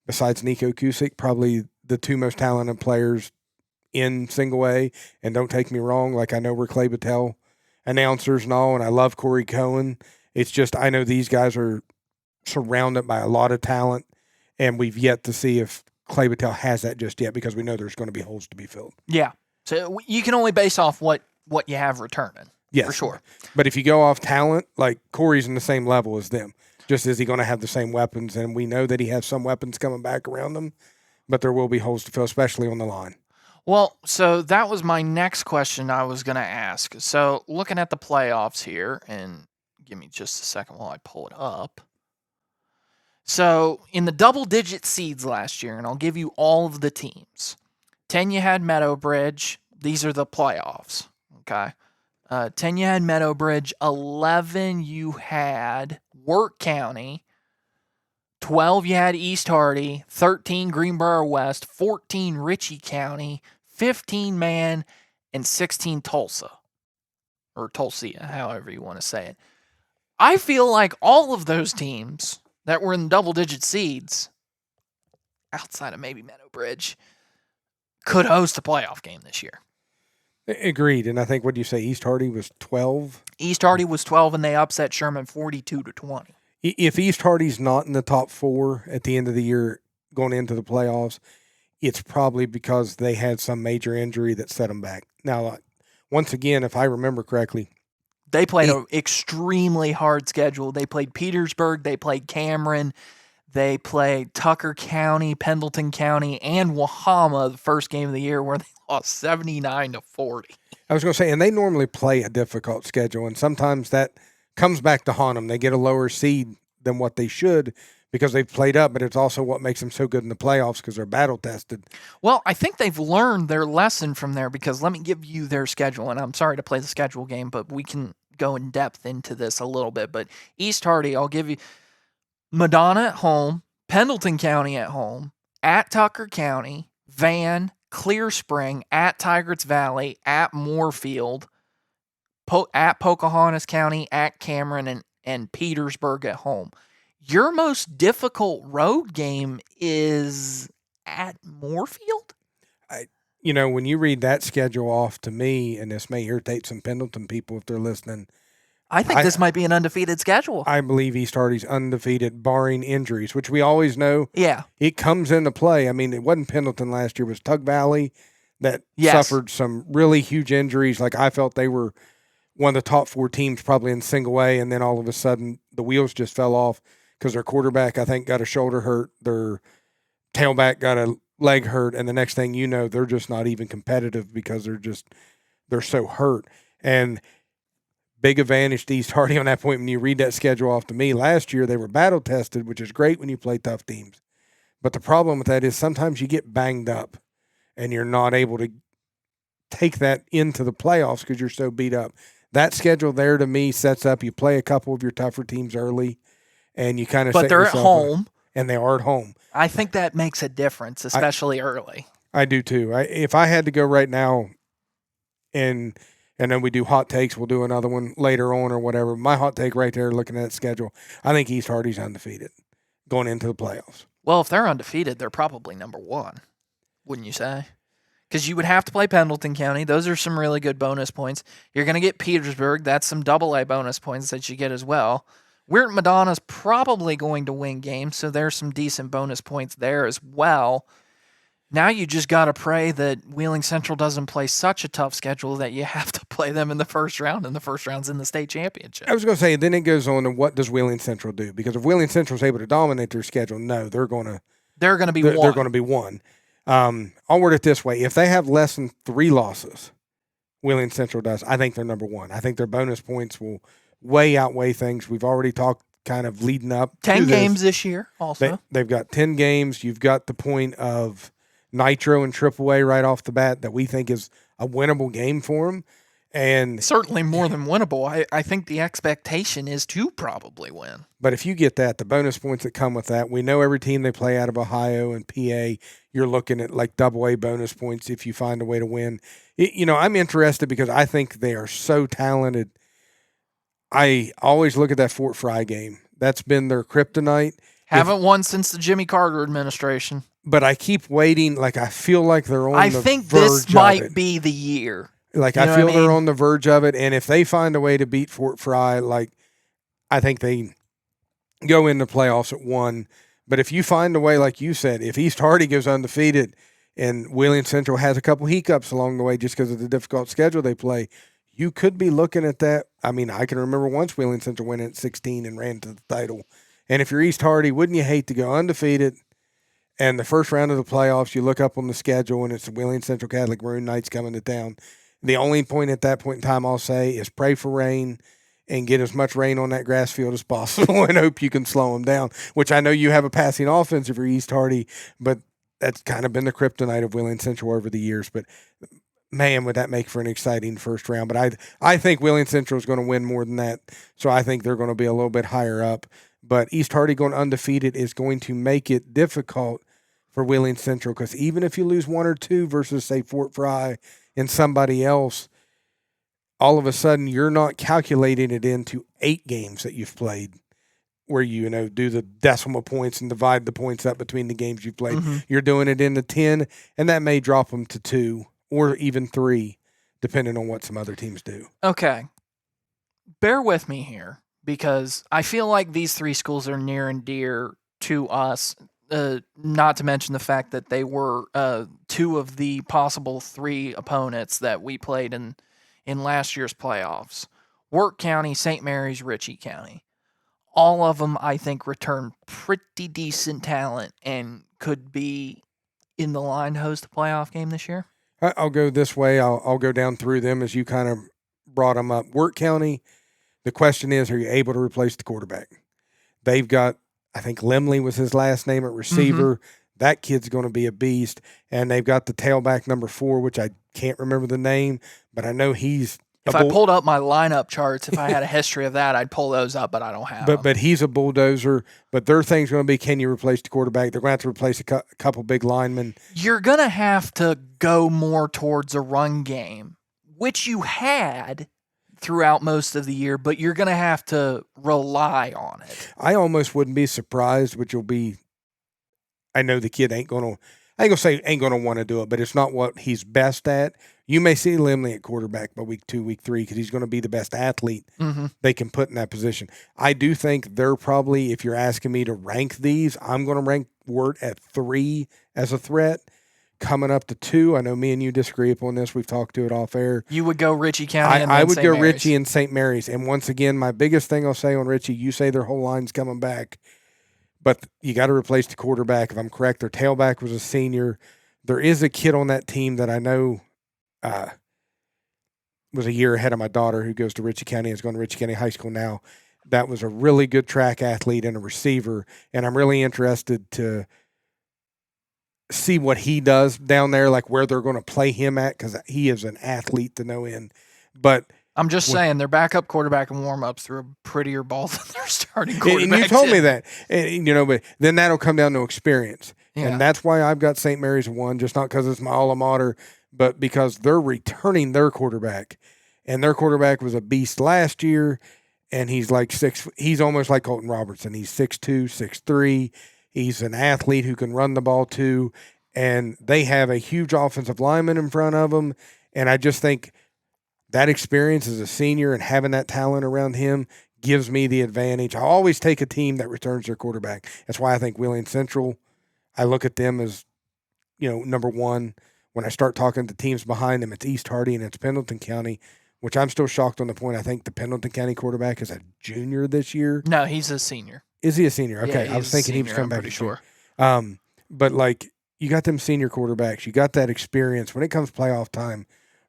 besides Nico Cusick, probably the two most talented players in Single A. And don't take me wrong, like, I know we're Clay Battelle announcers and all, and I love Corey Cohen. It's just I know these guys are surrounded by a lot of talent, and we've yet to see if Clay Battelle has that just yet because we know there's going to be holes to be filled. Yeah. So you can only base off what you have returning. Yes. For sure. But if you go off talent, like, Corey's in the same level as them. Just is he going to have the same weapons? And we know that he has some weapons coming back around him, but there will be holes to fill, especially on the line. Well, so that was my next question I was going to ask. So looking at the playoffs here, and give me just a second while I pull it up. So in the double-digit seeds last year, and I'll give you all of the teams. 10 you had Meadowbridge. These are the playoffs, okay? 10 you had Meadowbridge. 11 you had Work County. 12 you had East Hardy. 13 Greenboro West. 14 Ritchie County. 15 Man. And 16 Tulsa. Or Tulsia, however you want to say it. I feel like all of those teams that were in double-digit seeds, outside of maybe Meadowbridge, could host a playoff game this year. Agreed. And I think, what do you say, East Hardy was 12? East Hardy was 12, and they upset Sherman 42-20. If East Hardy's not in the top 4 at the end of the year going into the playoffs, it's probably because they had some major injury that set them back. Now, once again, if I remember correctly, they played an extremely hard schedule. They played Petersburg, they played Cameron, they played Tucker County, Pendleton County, and Wahama the first game of the year, where they lost 79-40. I was going to say, and they normally play a difficult schedule, and sometimes that comes back to haunt them. They get a lower seed than what they should because they've played up, but it's also what makes them so good in the playoffs because they're battle-tested. Well, I think they've learned their lesson from there, because let me give you their schedule, and I'm sorry to play the schedule game, but we can go in depth into this a little bit. But East Hardy, I'll give you Madonna at home, Pendleton County at home, at Tucker County, Van, Clear Spring, at Tigris Valley, at Moorfield, at Pocahontas County, at Cameron, and Petersburg at home. Your most difficult road game is at Moorfield? When you read that schedule off to me, and this may irritate some Pendleton people if they're listening, I think this might be an undefeated schedule. I believe East Hardy's undefeated, barring injuries, which we always know. Yeah. It comes into play. I mean, it wasn't Pendleton last year. It was Tug Valley that suffered some really huge injuries. Like, I felt they were one of the top 4 teams probably in Single A, and then all of a sudden the wheels just fell off because their quarterback, I think, got a shoulder hurt. Their tailback got a leg hurt, and the next thing you know, they're just not even competitive because they're so hurt. And big advantage to East Hardy on that point when you read that schedule off to me. Last year, they were battle-tested, which is great when you play tough teams. But the problem with that is sometimes you get banged up, and you're not able to take that into the playoffs because you're so beat up. That schedule there, to me, sets up you play a couple of your tougher teams early, and you kind of But they're at home. And they are at home. I think that makes a difference, especially early. I do too. If I had to go right now, and then we do hot takes, we'll do another one later on or whatever. My hot take right there, looking at that schedule, I think East Hardy's undefeated. going into the playoffs. Well, if they're undefeated, they're probably number one, wouldn't you say? Because you would have to play Pendleton County. Those are some really good bonus points. You're going to get Petersburg. That's some AA bonus points that you get as well. Weird Madonna's probably going to win games, so there's some decent bonus points there as well. Now you just got to pray that Wheeling Central doesn't play such a tough schedule that you have to play them in the first round, and the first round's in the state championship. I was going to say, then it goes on to what does Wheeling Central do? Because if Wheeling Central's able to dominate their schedule, no, they're going to be one. They're going to be one. I'll word it this way. If they have less than 3 losses, Wheeling Central does, I think they're number one. I think their bonus points will way outweigh things. We've already talked kind of leading up 10 to games this year also. They've got 10 games. You've got the point of Nitro and AAA right off the bat that we think is a winnable game for them. And certainly more than winnable. I think the expectation is to probably win. But if you get that, the bonus points that come with that, we know every team they play out of Ohio and PA, you're looking at like AA bonus points if you find a way to win. I'm interested because I think they are so talented. I always look at that Fort Fry game. That's been their kryptonite. Haven't won since the Jimmy Carter administration. But I keep waiting. Like, I feel like they're on the verge of it. I think this might be the year. Like, I feel they're on the verge of it. And if they find a way to beat Fort Fry, like, I think they go into playoffs at 1. But if you find a way, like you said, if East Hardy goes undefeated and Wheeling Central has a couple hiccups along the way just because of the difficult schedule they play, you could be looking at that. I mean, I can remember once Wheeling Central went in at 16 and ran to the title. And if you're East Hardy, wouldn't you hate to go undefeated? And the first round of the playoffs, you look up on the schedule, and it's the Wheeling Central Catholic Maroon Knights coming to town. The only point at that point in time I'll say is pray for rain and get as much rain on that grass field as possible and hope you can slow them down, which I know you have a passing offense if you're East Hardy, but that's kind of been the kryptonite of Wheeling Central over the years. But, man, would that make for an exciting first round. But I think Wheeling Central is going to win more than that, so I think they're going to be a little bit higher up. But East Hardy going undefeated is going to make it difficult for Wheeling Central, because even if you lose 1 or 2 versus, say, Fort Fry and somebody else, all of a sudden you're not calculating it into 8 games that you've played where you do the decimal points and divide the points up between the games you've played. Mm-hmm. You're doing it into 10, and that may drop them to 2 or even 3, depending on what some other teams do. Okay. Bear with me here, because I feel like these 3 schools are near and dear to us. Not to mention the fact that they were 2 of the possible 3 opponents that we played in last year's playoffs. Wirt County, St. Mary's, Ritchie County. All of them, I think, return pretty decent talent and could be in the line to host a playoff game this year. I'll go this way. I'll go down through them as you kind of brought them up. Wirt County, the question is, are you able to replace the quarterback? They've got, I think Limley was his last name at receiver. Mm-hmm. That kid's going to be a beast. And they've got the tailback number 4, which I can't remember the name, but I know he's If I pulled up my lineup charts, if I had a history of that, I'd pull those up, but I don't have them. But he's a bulldozer. But their thing's going to be, can you replace the quarterback? They're going to have to replace a couple big linemen. You're going to have to go more towards a run game, which you had throughout most of the year, but you're going to have to rely on it. I almost wouldn't be surprised, which will be, I know the kid ain't going to want to do it, but it's not what he's best at. You may see Limley at quarterback by week 2, week 3, because he's going to be the best athlete they can put in that position. I do think they're probably, if you're asking me to rank these, I'm going to rank Wirt at 3 as a threat. Coming up to 2, I know me and you disagree upon this. We've talked to it off air. You would go Ritchie County and I would St. go Mary's. Ritchie and St. Mary's. And once again, my biggest thing I'll say on Ritchie, you say their whole line's coming back, but you got to replace the quarterback. If I'm correct, their tailback was a senior. There is a kid on that team that I know was a year ahead of my daughter who goes to Ritchie County, is going to Ritchie County High School now. That was a really good track athlete and a receiver, and I'm really interested to see what he does down there, like where they're going to play him at, because he is an athlete to no end. But I'm just saying their backup quarterback and warm-ups threw a prettier ball than their starting quarterback. And you told me that. And, but then that'll come down to experience. Yeah. And that's why I've got St. Mary's 1, just not because it's my alma mater, but because they're returning their quarterback. And their quarterback was a beast last year. and he's like he's almost like Colton Robertson. He's 6'2", 6'3". He's an athlete who can run the ball too, and they have a huge offensive lineman in front of them. And I just think that experience as a senior and having that talent around him gives me the advantage. I always take a team that returns their quarterback. That's why I think Wheeling Central, I look at them as, number one. When I start talking to teams behind them, it's East Hardy and it's Pendleton County, which I'm still shocked on the point. I think the Pendleton County quarterback is a junior this year. No, he's a senior. Is he a senior? Okay, Yeah, I was thinking he was coming back. Pretty sure. But like, you got them senior quarterbacks. You got that experience. When it comes playoff time,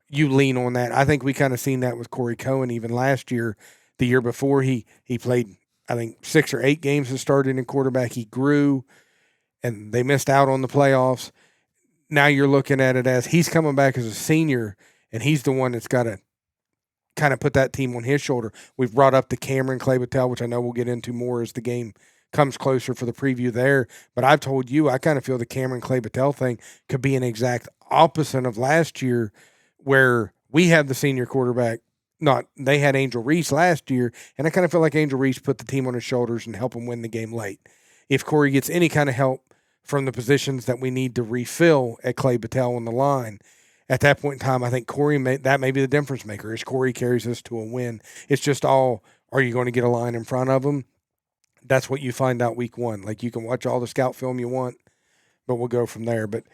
you lean on that. I think we kind of seen that with Corey Cohen even last year. The year before, he played, I think, 6 or 8 games as starting in quarterback. He grew, and they missed out on the playoffs. Now you're looking at it as he's coming back as a senior, and he's the one that's got to kind of put that team on his shoulder. We've brought up the Cameron Clay Battelle, which I know we'll get into more as the game comes closer for the preview there. But I've told you, I kind of feel the Cameron Clay Battelle thing could be an exact opposite of last year, where we had the senior quarterback. They had Angel Reese last year, and I kind of feel like Angel Reese put the team on his shoulders and helped him win the game late. If Corey gets any kind of help from the positions that we need to refill at Clay Battelle on the line, at that point in time, I think Corey that may be the difference maker. As Corey carries us to a win, it's just all, are you going to get a line in front of him? That's what you find out week one. Like, you can watch all the scout film you want, but we'll go from there. But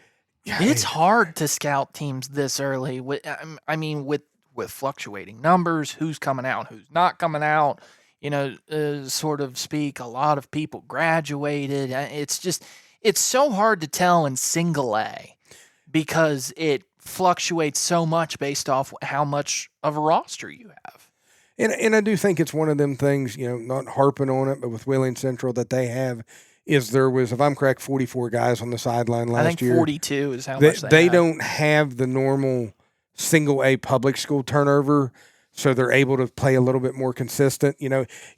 yeah, it's hard to scout teams this early. With fluctuating numbers, who's coming out, who's not coming out. Sort of speak. A lot of people graduated. It's so hard to tell in single A because it fluctuates so much based off how much of a roster you have. And I do think it's one of them things, not harping on it, but with Wheeling Central that they have is there was, if I'm correct, 44 guys on the sideline last year. I think 42 is how much they don't have the normal single A public school turnover, so they're able to play a little bit more consistent.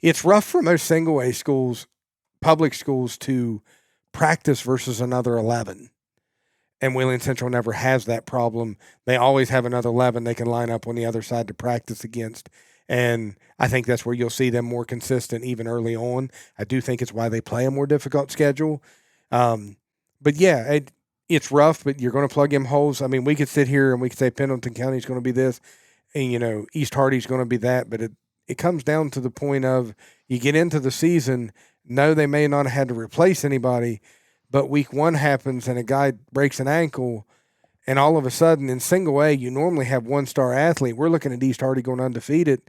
It's rough for most single A schools, public schools, to practice versus another 11. And Wheeling Central never has that problem. They always have another 11 they can line up on the other side to practice against. And I think that's where you'll see them more consistent even early on. I do think it's why they play a more difficult schedule. But yeah, it's rough, but you're going to plug in holes. I mean, we could sit here and we could say Pendleton County is going to be this, and, East Hardy's going to be that. But it comes down to the point of you get into the season, no, they may not have had to replace anybody, but week one happens and a guy breaks an ankle, and all of a sudden in single A, you normally have one-star athlete. We're looking at East Hardy going undefeated.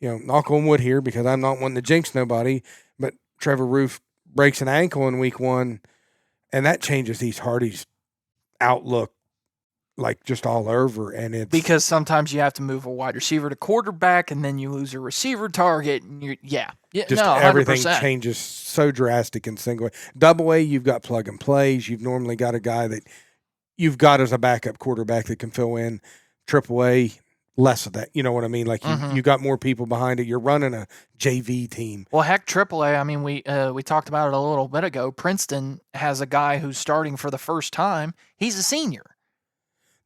Knock on wood here because I'm not wanting to jinx nobody, but Trevor Roof breaks an ankle in week one, and that changes East Hardy's outlook like just all over. And it's because sometimes you have to move a wide receiver to quarterback, and then you lose a receiver target, and everything changes so drastic in single A. Double A, you've got plug and plays. You've normally got a guy that you've got as a backup quarterback that can fill in. Triple A, less of that. You know what I mean? Like you got more people behind it. You're running a JV team. Well, heck, AAA. I mean, we talked about it a little bit ago. Princeton has a guy who's starting for the first time. He's a senior.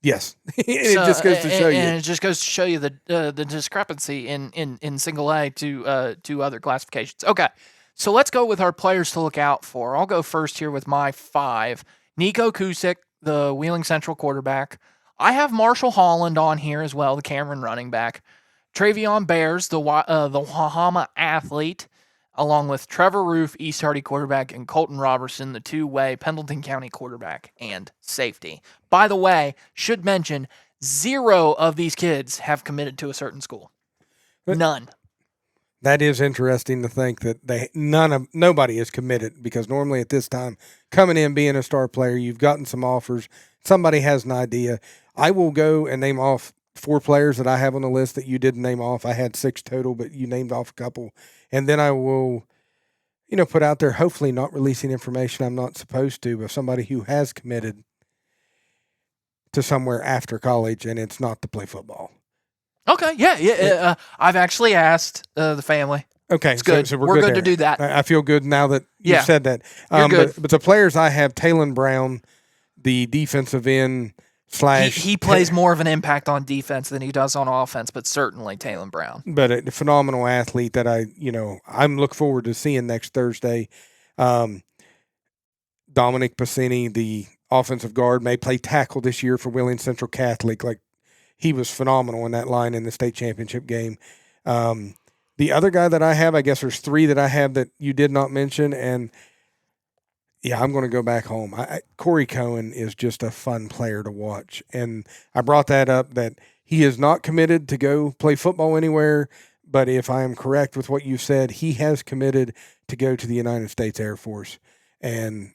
Yes, it just goes to show you. And it just goes to show you the discrepancy in single A to other classifications. Okay, so let's go with our players to look out for. I'll go first here with my 5. Nico Kusick, the Wheeling Central quarterback. I have Marshall Holland on here as well, the Cameron running back. Travion Bears, the Wahama athlete, along with Trevor Roof, East Hardy quarterback, and Colton Robertson, the two-way Pendleton County quarterback and safety. By the way, should mention, 0 of these kids have committed to a certain school. None. That is interesting to think that nobody is committed, because normally at this time, coming in being a star player, you've gotten some offers. Somebody has an idea. I will go and name off 4 players that I have on the list that you didn't name off. I had 6 total, but you named off a couple. And then I will, put out there, hopefully not releasing information I'm not supposed to, but somebody who has committed to somewhere after college, and it's not to play football. Okay, yeah. I've actually asked the family. Okay, it's good. So we're good to do that. I feel good now that you said that. You're good. But the players I have, Talon Brown, the defensive end He plays more of an impact on defense than he does on offense, but certainly Taylon Brown. But a phenomenal athlete that I'm looking forward to seeing next Thursday. Dominic Pacini, the offensive guard, may play tackle this year for Wheeling Central Catholic. Like, he was phenomenal in that line in the state championship game. The other guy that I have, I guess there's three that I have that you did not mention, and yeah, I'm going to go back home. Corey Cohen is just a fun player to watch, and I brought that up that he is not committed to go play football anywhere, but if I am correct with what you said, he has committed to go to the United States Air Force, and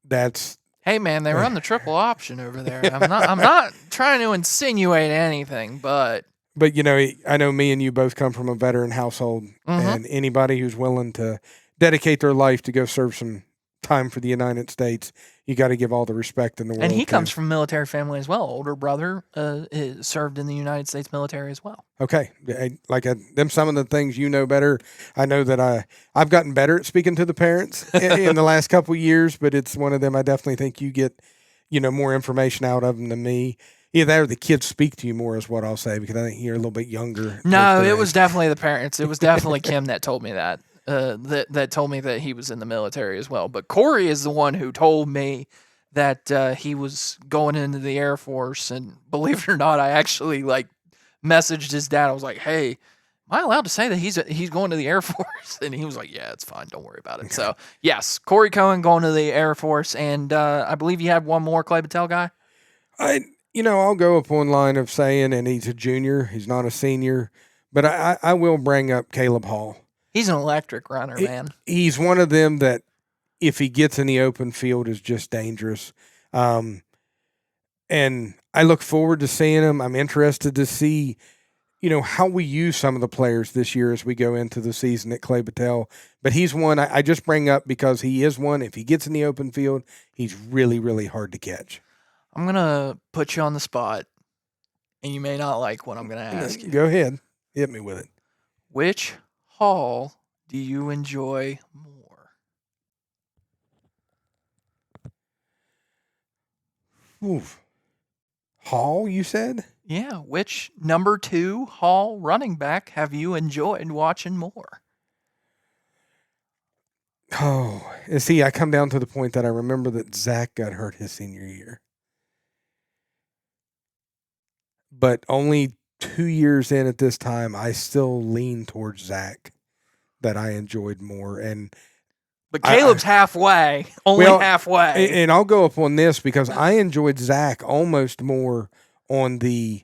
that's... Hey man, they run the triple option over there. I'm not trying to insinuate anything, but I know me and you both come from a veteran household, and anybody who's willing to dedicate their life to go serve some time for the United States, you got to give all the respect in the world. And he comes from a military family as well. Older brother served in the United States military as well. Okay, them some of the things you know better. I know that I've gotten better at speaking to the parents in the last couple of years, but it's one of them I definitely think you get more information out of them than me. Either that or the kids speak to you more is what I'll say, because I think you're a little bit younger. No, it was definitely the parents. It was definitely Kim that told me that. That told me that he was in the military as well. But Corey is the one who told me that he was going into the Air Force. And believe it or not, I actually messaged his dad. I was like, "Hey, am I allowed to say that he's going to the Air Force?" And he was like, "Yeah, it's fine. Don't worry about it." So yes, Corey Cohen going to the Air Force, and I believe you had one more Clay Battelle guy. I'll go up one line of saying, and he's a junior. He's not a senior, but I will bring up Caleb Hall. He's an electric runner, man. He's one of them that, if he gets in the open field, is just dangerous. And I look forward to seeing him. I'm interested to see, how we use some of the players this year as we go into the season at Clay Battelle. But he's one I just bring up because he is one. If he gets in the open field, he's really, really hard to catch. I'm going to put you on the spot, and you may not like what I'm going to ask you. Go ahead. Hit me with it. Which Hall do you enjoy more? Oof. Hall, you said? Yeah. Which number 2 Hall running back have you enjoyed watching more? Oh, and see, I come down to the point that I remember that Zach got hurt his senior year. But only 2 years in at this time, I still lean towards Zach, that I enjoyed more. But Caleb's halfway, halfway. And I'll go up on this because I enjoyed Zach almost more on the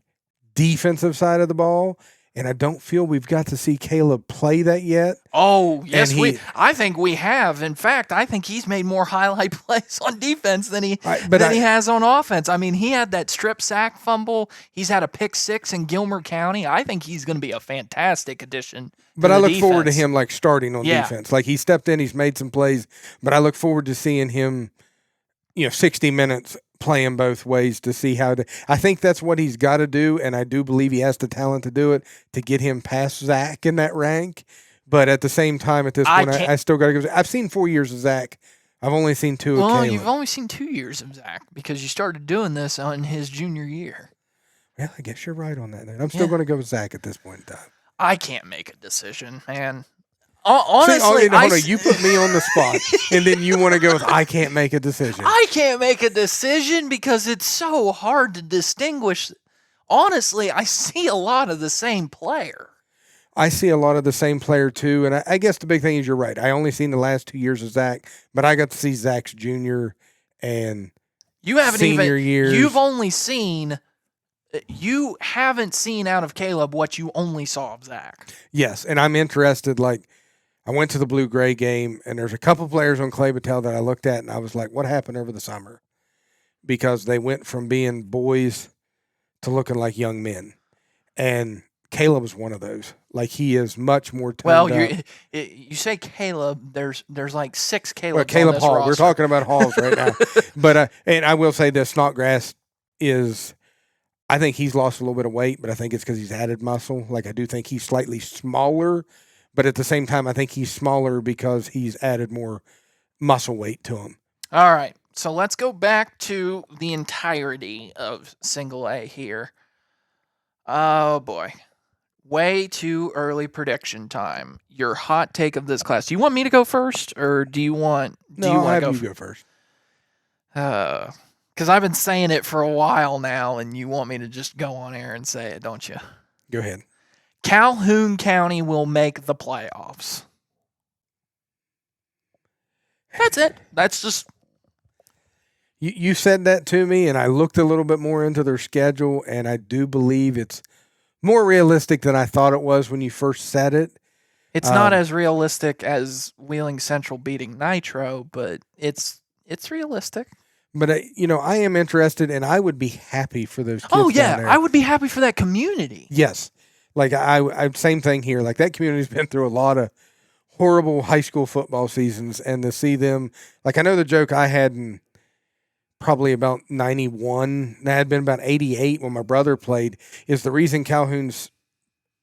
defensive side of the ball, and I don't feel we've got to see Caleb play that yet. Oh, yes, I think we have. In fact, I think he's made more highlight plays on defense than he has on offense. I mean, he had that strip sack fumble. He's had a pick 6 in Gilmer County. I think he's going to be a fantastic addition. But I look forward to him starting on defense. He stepped in, he's made some plays, but I look forward to seeing him, 60 minutes playing both ways to see how to. I think that's what he's got to do, and I do believe he has the talent to do it to get him past Zach in that rank. But at the same time, at this point, I still got to go. I've seen 4 years of Zach. I've only seen 2 of Caleb. Well, you've only seen 2 years of Zach because you started doing this on his junior year. Well, I guess you're right on that. I'm still going to go with Zach at this point in time. I can't make a decision, man. Honestly, you put me on the spot, and then you want to go with I can't make a decision. I can't make a decision because it's so hard to distinguish. Honestly, I see a lot of the same player. I see a lot of the same player too, and I guess the big thing is you're right. I only seen the last 2 years of Zach, but I got to see Zach's junior and senior years. You haven't seen out of Caleb what you only saw of Zach. Yes, and I'm interested. I went to the Blue-Gray game, and there's a couple players on Clay Battelle that I looked at, and I was like, what happened over the summer? Because they went from being boys to looking like young men. And Caleb was one of those. He is much more toned up. You say Caleb, there's 6 Calebs well, Caleb on this Hall. roster. We're talking about Halls right now. But and I will say this, Snodgrass is – I think he's lost a little bit of weight, but I think it's because he's added muscle. I do think he's slightly smaller, but at the same time, I think he's smaller because he's added more muscle weight to him. All right. So let's go back to the entirety of single A here. Oh boy. Way too early prediction time. Your hot take of this class. Do you want me to go first, or do you want? I'll have you go first. Because I've been saying it for a while now, and you want me to just go on air and say it, don't you? Go ahead. Calhoun County will make the playoffs. That's it. That's just. You said that to me, and I looked a little bit more into their schedule, and I do believe it's more realistic than I thought it was when you first said it. It's not as realistic as Wheeling Central beating Nitro, but it's realistic. But I am interested, and I would be happy for those kids. Oh yeah, down there. I would be happy for that community. Yes, like I same thing here. Like that community's been through a lot of horrible high school football seasons, and to see them, like I know the joke I had in probably about 91, that had been about 88 when my brother played, is the reason Calhoun's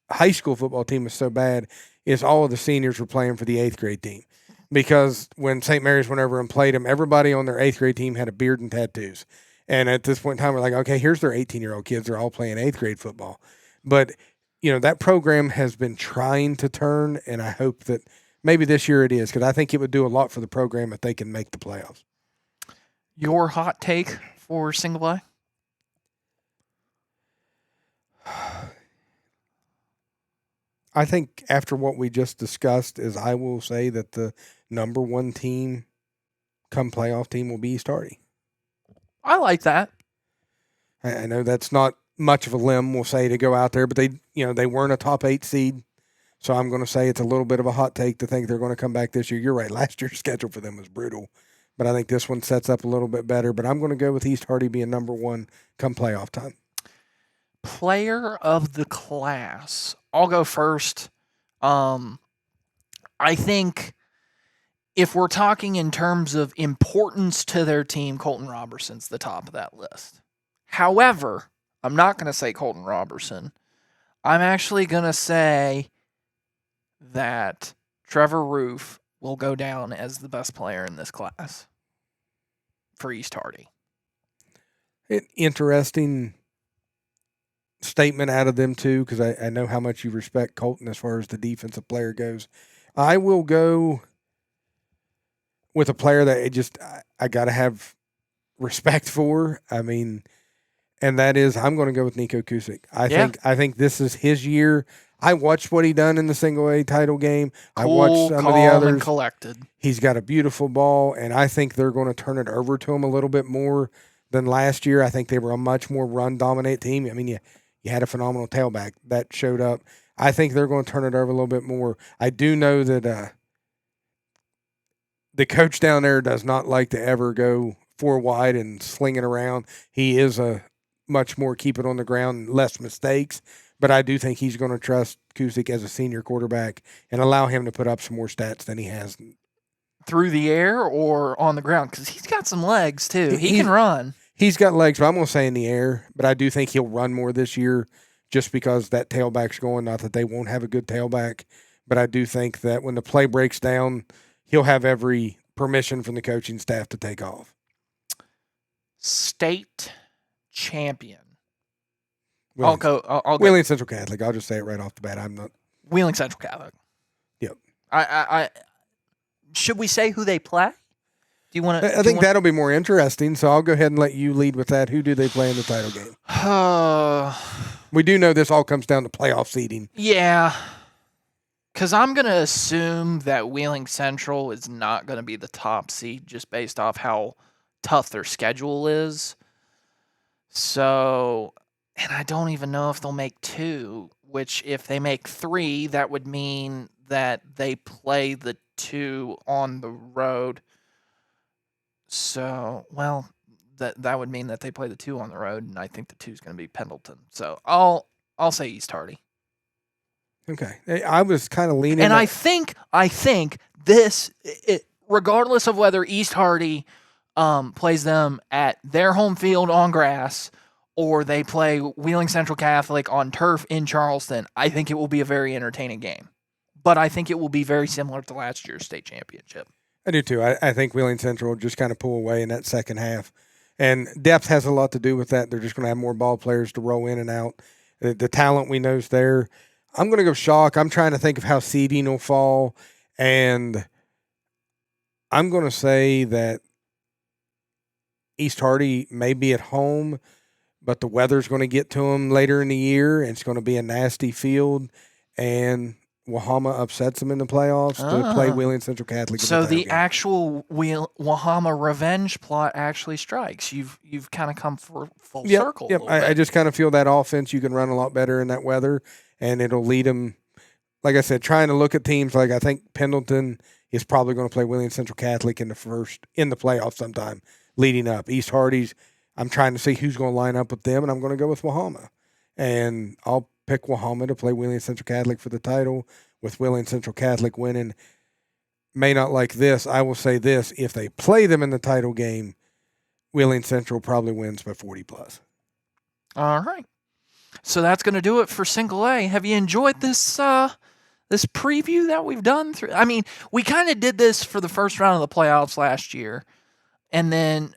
high school football team was so bad is all of the seniors were playing for the 8th grade team. Because when St. Mary's went over and played them, everybody on their 8th grade team had a beard and tattoos. And at this point in time, we're like, okay, here's their 18-year-old kids. They're all playing 8th grade football. But, that program has been trying to turn, and I hope that maybe this year it is, because I think it would do a lot for the program if they can make the playoffs. Your hot take for single A? I think after what we just discussed is I will say that the number one team come playoff team will be East Hardy. I like that. I know that's not much of a limb, we'll say, to go out there, but they weren't a top 8 seed. So I'm going to say it's a little bit of a hot take to think they're going to come back this year. You're right. Last year's schedule for them was brutal. But I think this one sets up a little bit better. But I'm going to go with East Hardy being number one come playoff time. Player of the class. I'll go first. I think if we're talking in terms of importance to their team, Colton Robertson's the top of that list. However, I'm not going to say Colton Robertson. I'm actually going to say that Trevor Roof will go down as the best player in this class for East Hardy. Interesting statement out of them, too, because I know how much you respect Colton as far as the defensive player goes. I will go with a player that I got to have respect for. I mean, and that is I'm going to go with Nico Kusick. I think this is his year. I watched what he done in the single A title game. Cool, I watched some of the others. And collected. He's got a beautiful ball, and I think they're going to turn it over to him a little bit more than last year. I think they were a much more run-dominant team. I mean, you had a phenomenal tailback that showed up. I think they're going to turn it over a little bit more. I do know that the coach down there does not like to ever go 4 wide and sling it around. He is a much more keep it on the ground, less mistakes. But I do think he's going to trust Kusick as a senior quarterback and allow him to put up some more stats than he has. Through the air or on the ground? Because he's got some legs, too. He can run. He's got legs, but I'm going to say in the air. But I do think he'll run more this year just because that tailback's going. Not that they won't have a good tailback, but I do think that when the play breaks down, he'll have every permission from the coaching staff to take off. State champion. Wheeling, I'll go. Wheeling Central Catholic. I'll just say it right off the bat. I'm not. Wheeling Central Catholic. Yep. I should we say who they play? Do you want to? I think that'll be more interesting. So I'll go ahead and let you lead with that. Who do they play in the title game? We do know this all comes down to playoff seeding. Yeah. Because I'm going to assume that Wheeling Central is not going to be the top seed just based off how tough their schedule is. So, and I don't even know if they'll make 2, which if they make 3, that would mean that they play the 2 on the road. So, well, that would mean that they play the 2 on the road, and I think the 2 is going to be Pendleton. So I'll say East Hardy. Okay, I was kind of leaning, and I think this, regardless of whether East Hardy plays them at their home field on grass or they play Wheeling Central Catholic on turf in Charleston, I think it will be a very entertaining game. But I think it will be very similar to last year's state championship. I do too. I think Wheeling Central will just kind of pull away in that second half. And depth has a lot to do with that. They're just going to have more ball players to roll in and out. The talent we know is there. I'm going to go Shock. I'm trying to think of how seeding will fall. And I'm going to say that East Hardy may be at home, but the weather's going to get to them later in the year. And it's going to be a nasty field. And Wahama upsets them in the playoffs to play Wheeling Central Catholic. So the actual Wahama revenge plot actually strikes. You've kind of come full circle. Yep. I just kind of feel that offense you can run a lot better in that weather, and it'll lead them. Like I said, trying to look at teams like I think Pendleton is probably going to play Wheeling Central Catholic in the playoffs sometime leading up. East Hardy's, I'm trying to see who's going to line up with them, and I'm going to go with Wahama, and I'll pick Wahama to play Wheeling Central Catholic for the title, with Wheeling Central Catholic winning. May not like this. I will say this. If they play them in the title game, Wheeling Central probably wins by 40+. All right. So that's going to do it for Single A. Have you enjoyed this this preview that we've done? I mean, we kind of did this for the first round of the playoffs last year. And then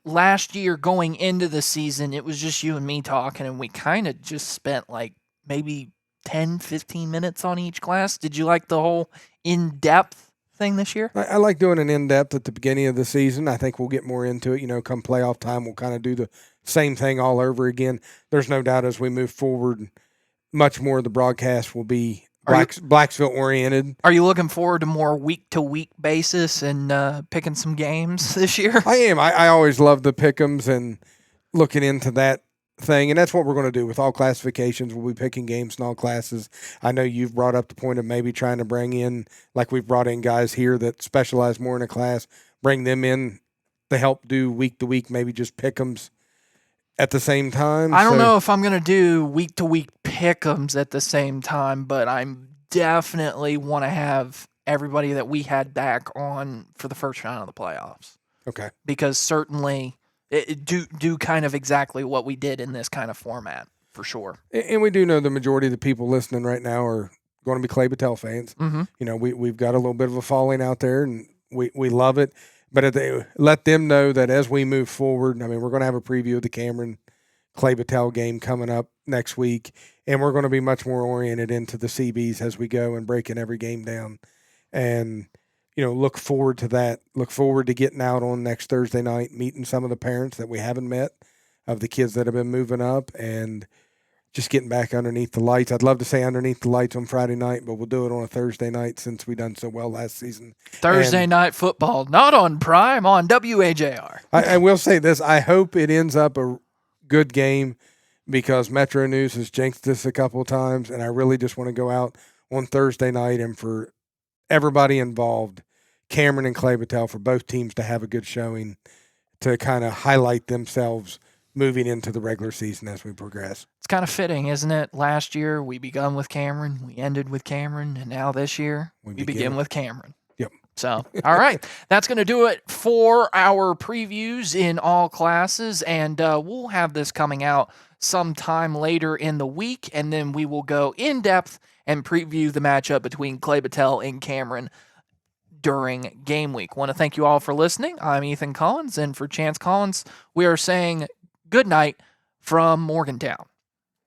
last year going into the season, it was just you and me talking, and we kind of just spent like maybe 10, 15 minutes on each class. Did you like the whole in-depth thing this year? I like doing an in-depth at the beginning of the season. I think we'll get more into it. Come playoff time, we'll kind of do the same thing all over again. There's no doubt as we move forward, much more of the broadcast will be Blacksville-oriented. Are you looking forward to more week-to-week basis and picking some games this year? I am. I always love the pick'ems and looking into that thing, and that's what we're going to do with all classifications. We'll be picking games in all classes. I know you've brought up the point of maybe trying to bring in, like we've brought in guys here that specialize more in a class, bring them in to help do week-to-week, maybe just pick'ems at the same time. I don't know if I'm going to do week-to-week pick'ems at the same time, but I'm definitely want to have everybody that we had back on for the first round of the playoffs. Okay. Because certainly do kind of exactly what we did in this kind of format, for sure. And we do know the majority of the people listening right now are going to be Clay Battelle fans. Mm-hmm. We've got a little bit of a falling out there, and we love it. But let them know that as we move forward, I mean, we're going to have a preview of the Cameron Clay Battelle game coming up next week, and we're going to be much more oriented into the CBs as we go and breaking every game down. And look forward to that. Look forward to getting out on next Thursday night, meeting some of the parents that we haven't met of the kids that have been moving up, and just getting back underneath the lights. I'd love to say underneath the lights on Friday night, but we'll do it on a Thursday night since we done so well last season. Thursday night football, not on Prime, on WAJR. I will say this. I hope it ends up a good game because Metro News has jinxed this a couple of times, and I really just want to go out on Thursday night and for everybody involved, Cameron and Clay Battelle, for both teams to have a good showing to kind of highlight themselves moving into the regular season as we progress. It's kind of fitting, isn't it? Last year, we begun with Cameron, we ended with Cameron, and now this year, we begin with Cameron. Yep. So, all right. That's going to do it for our previews in all classes, and we'll have this coming out sometime later in the week, and then we will go in-depth and preview the matchup between Clay Battelle and Cameron during game week. Want to thank you all for listening. I'm Ethan Collins, and for Chance Collins, we are saying good night from Morgantown.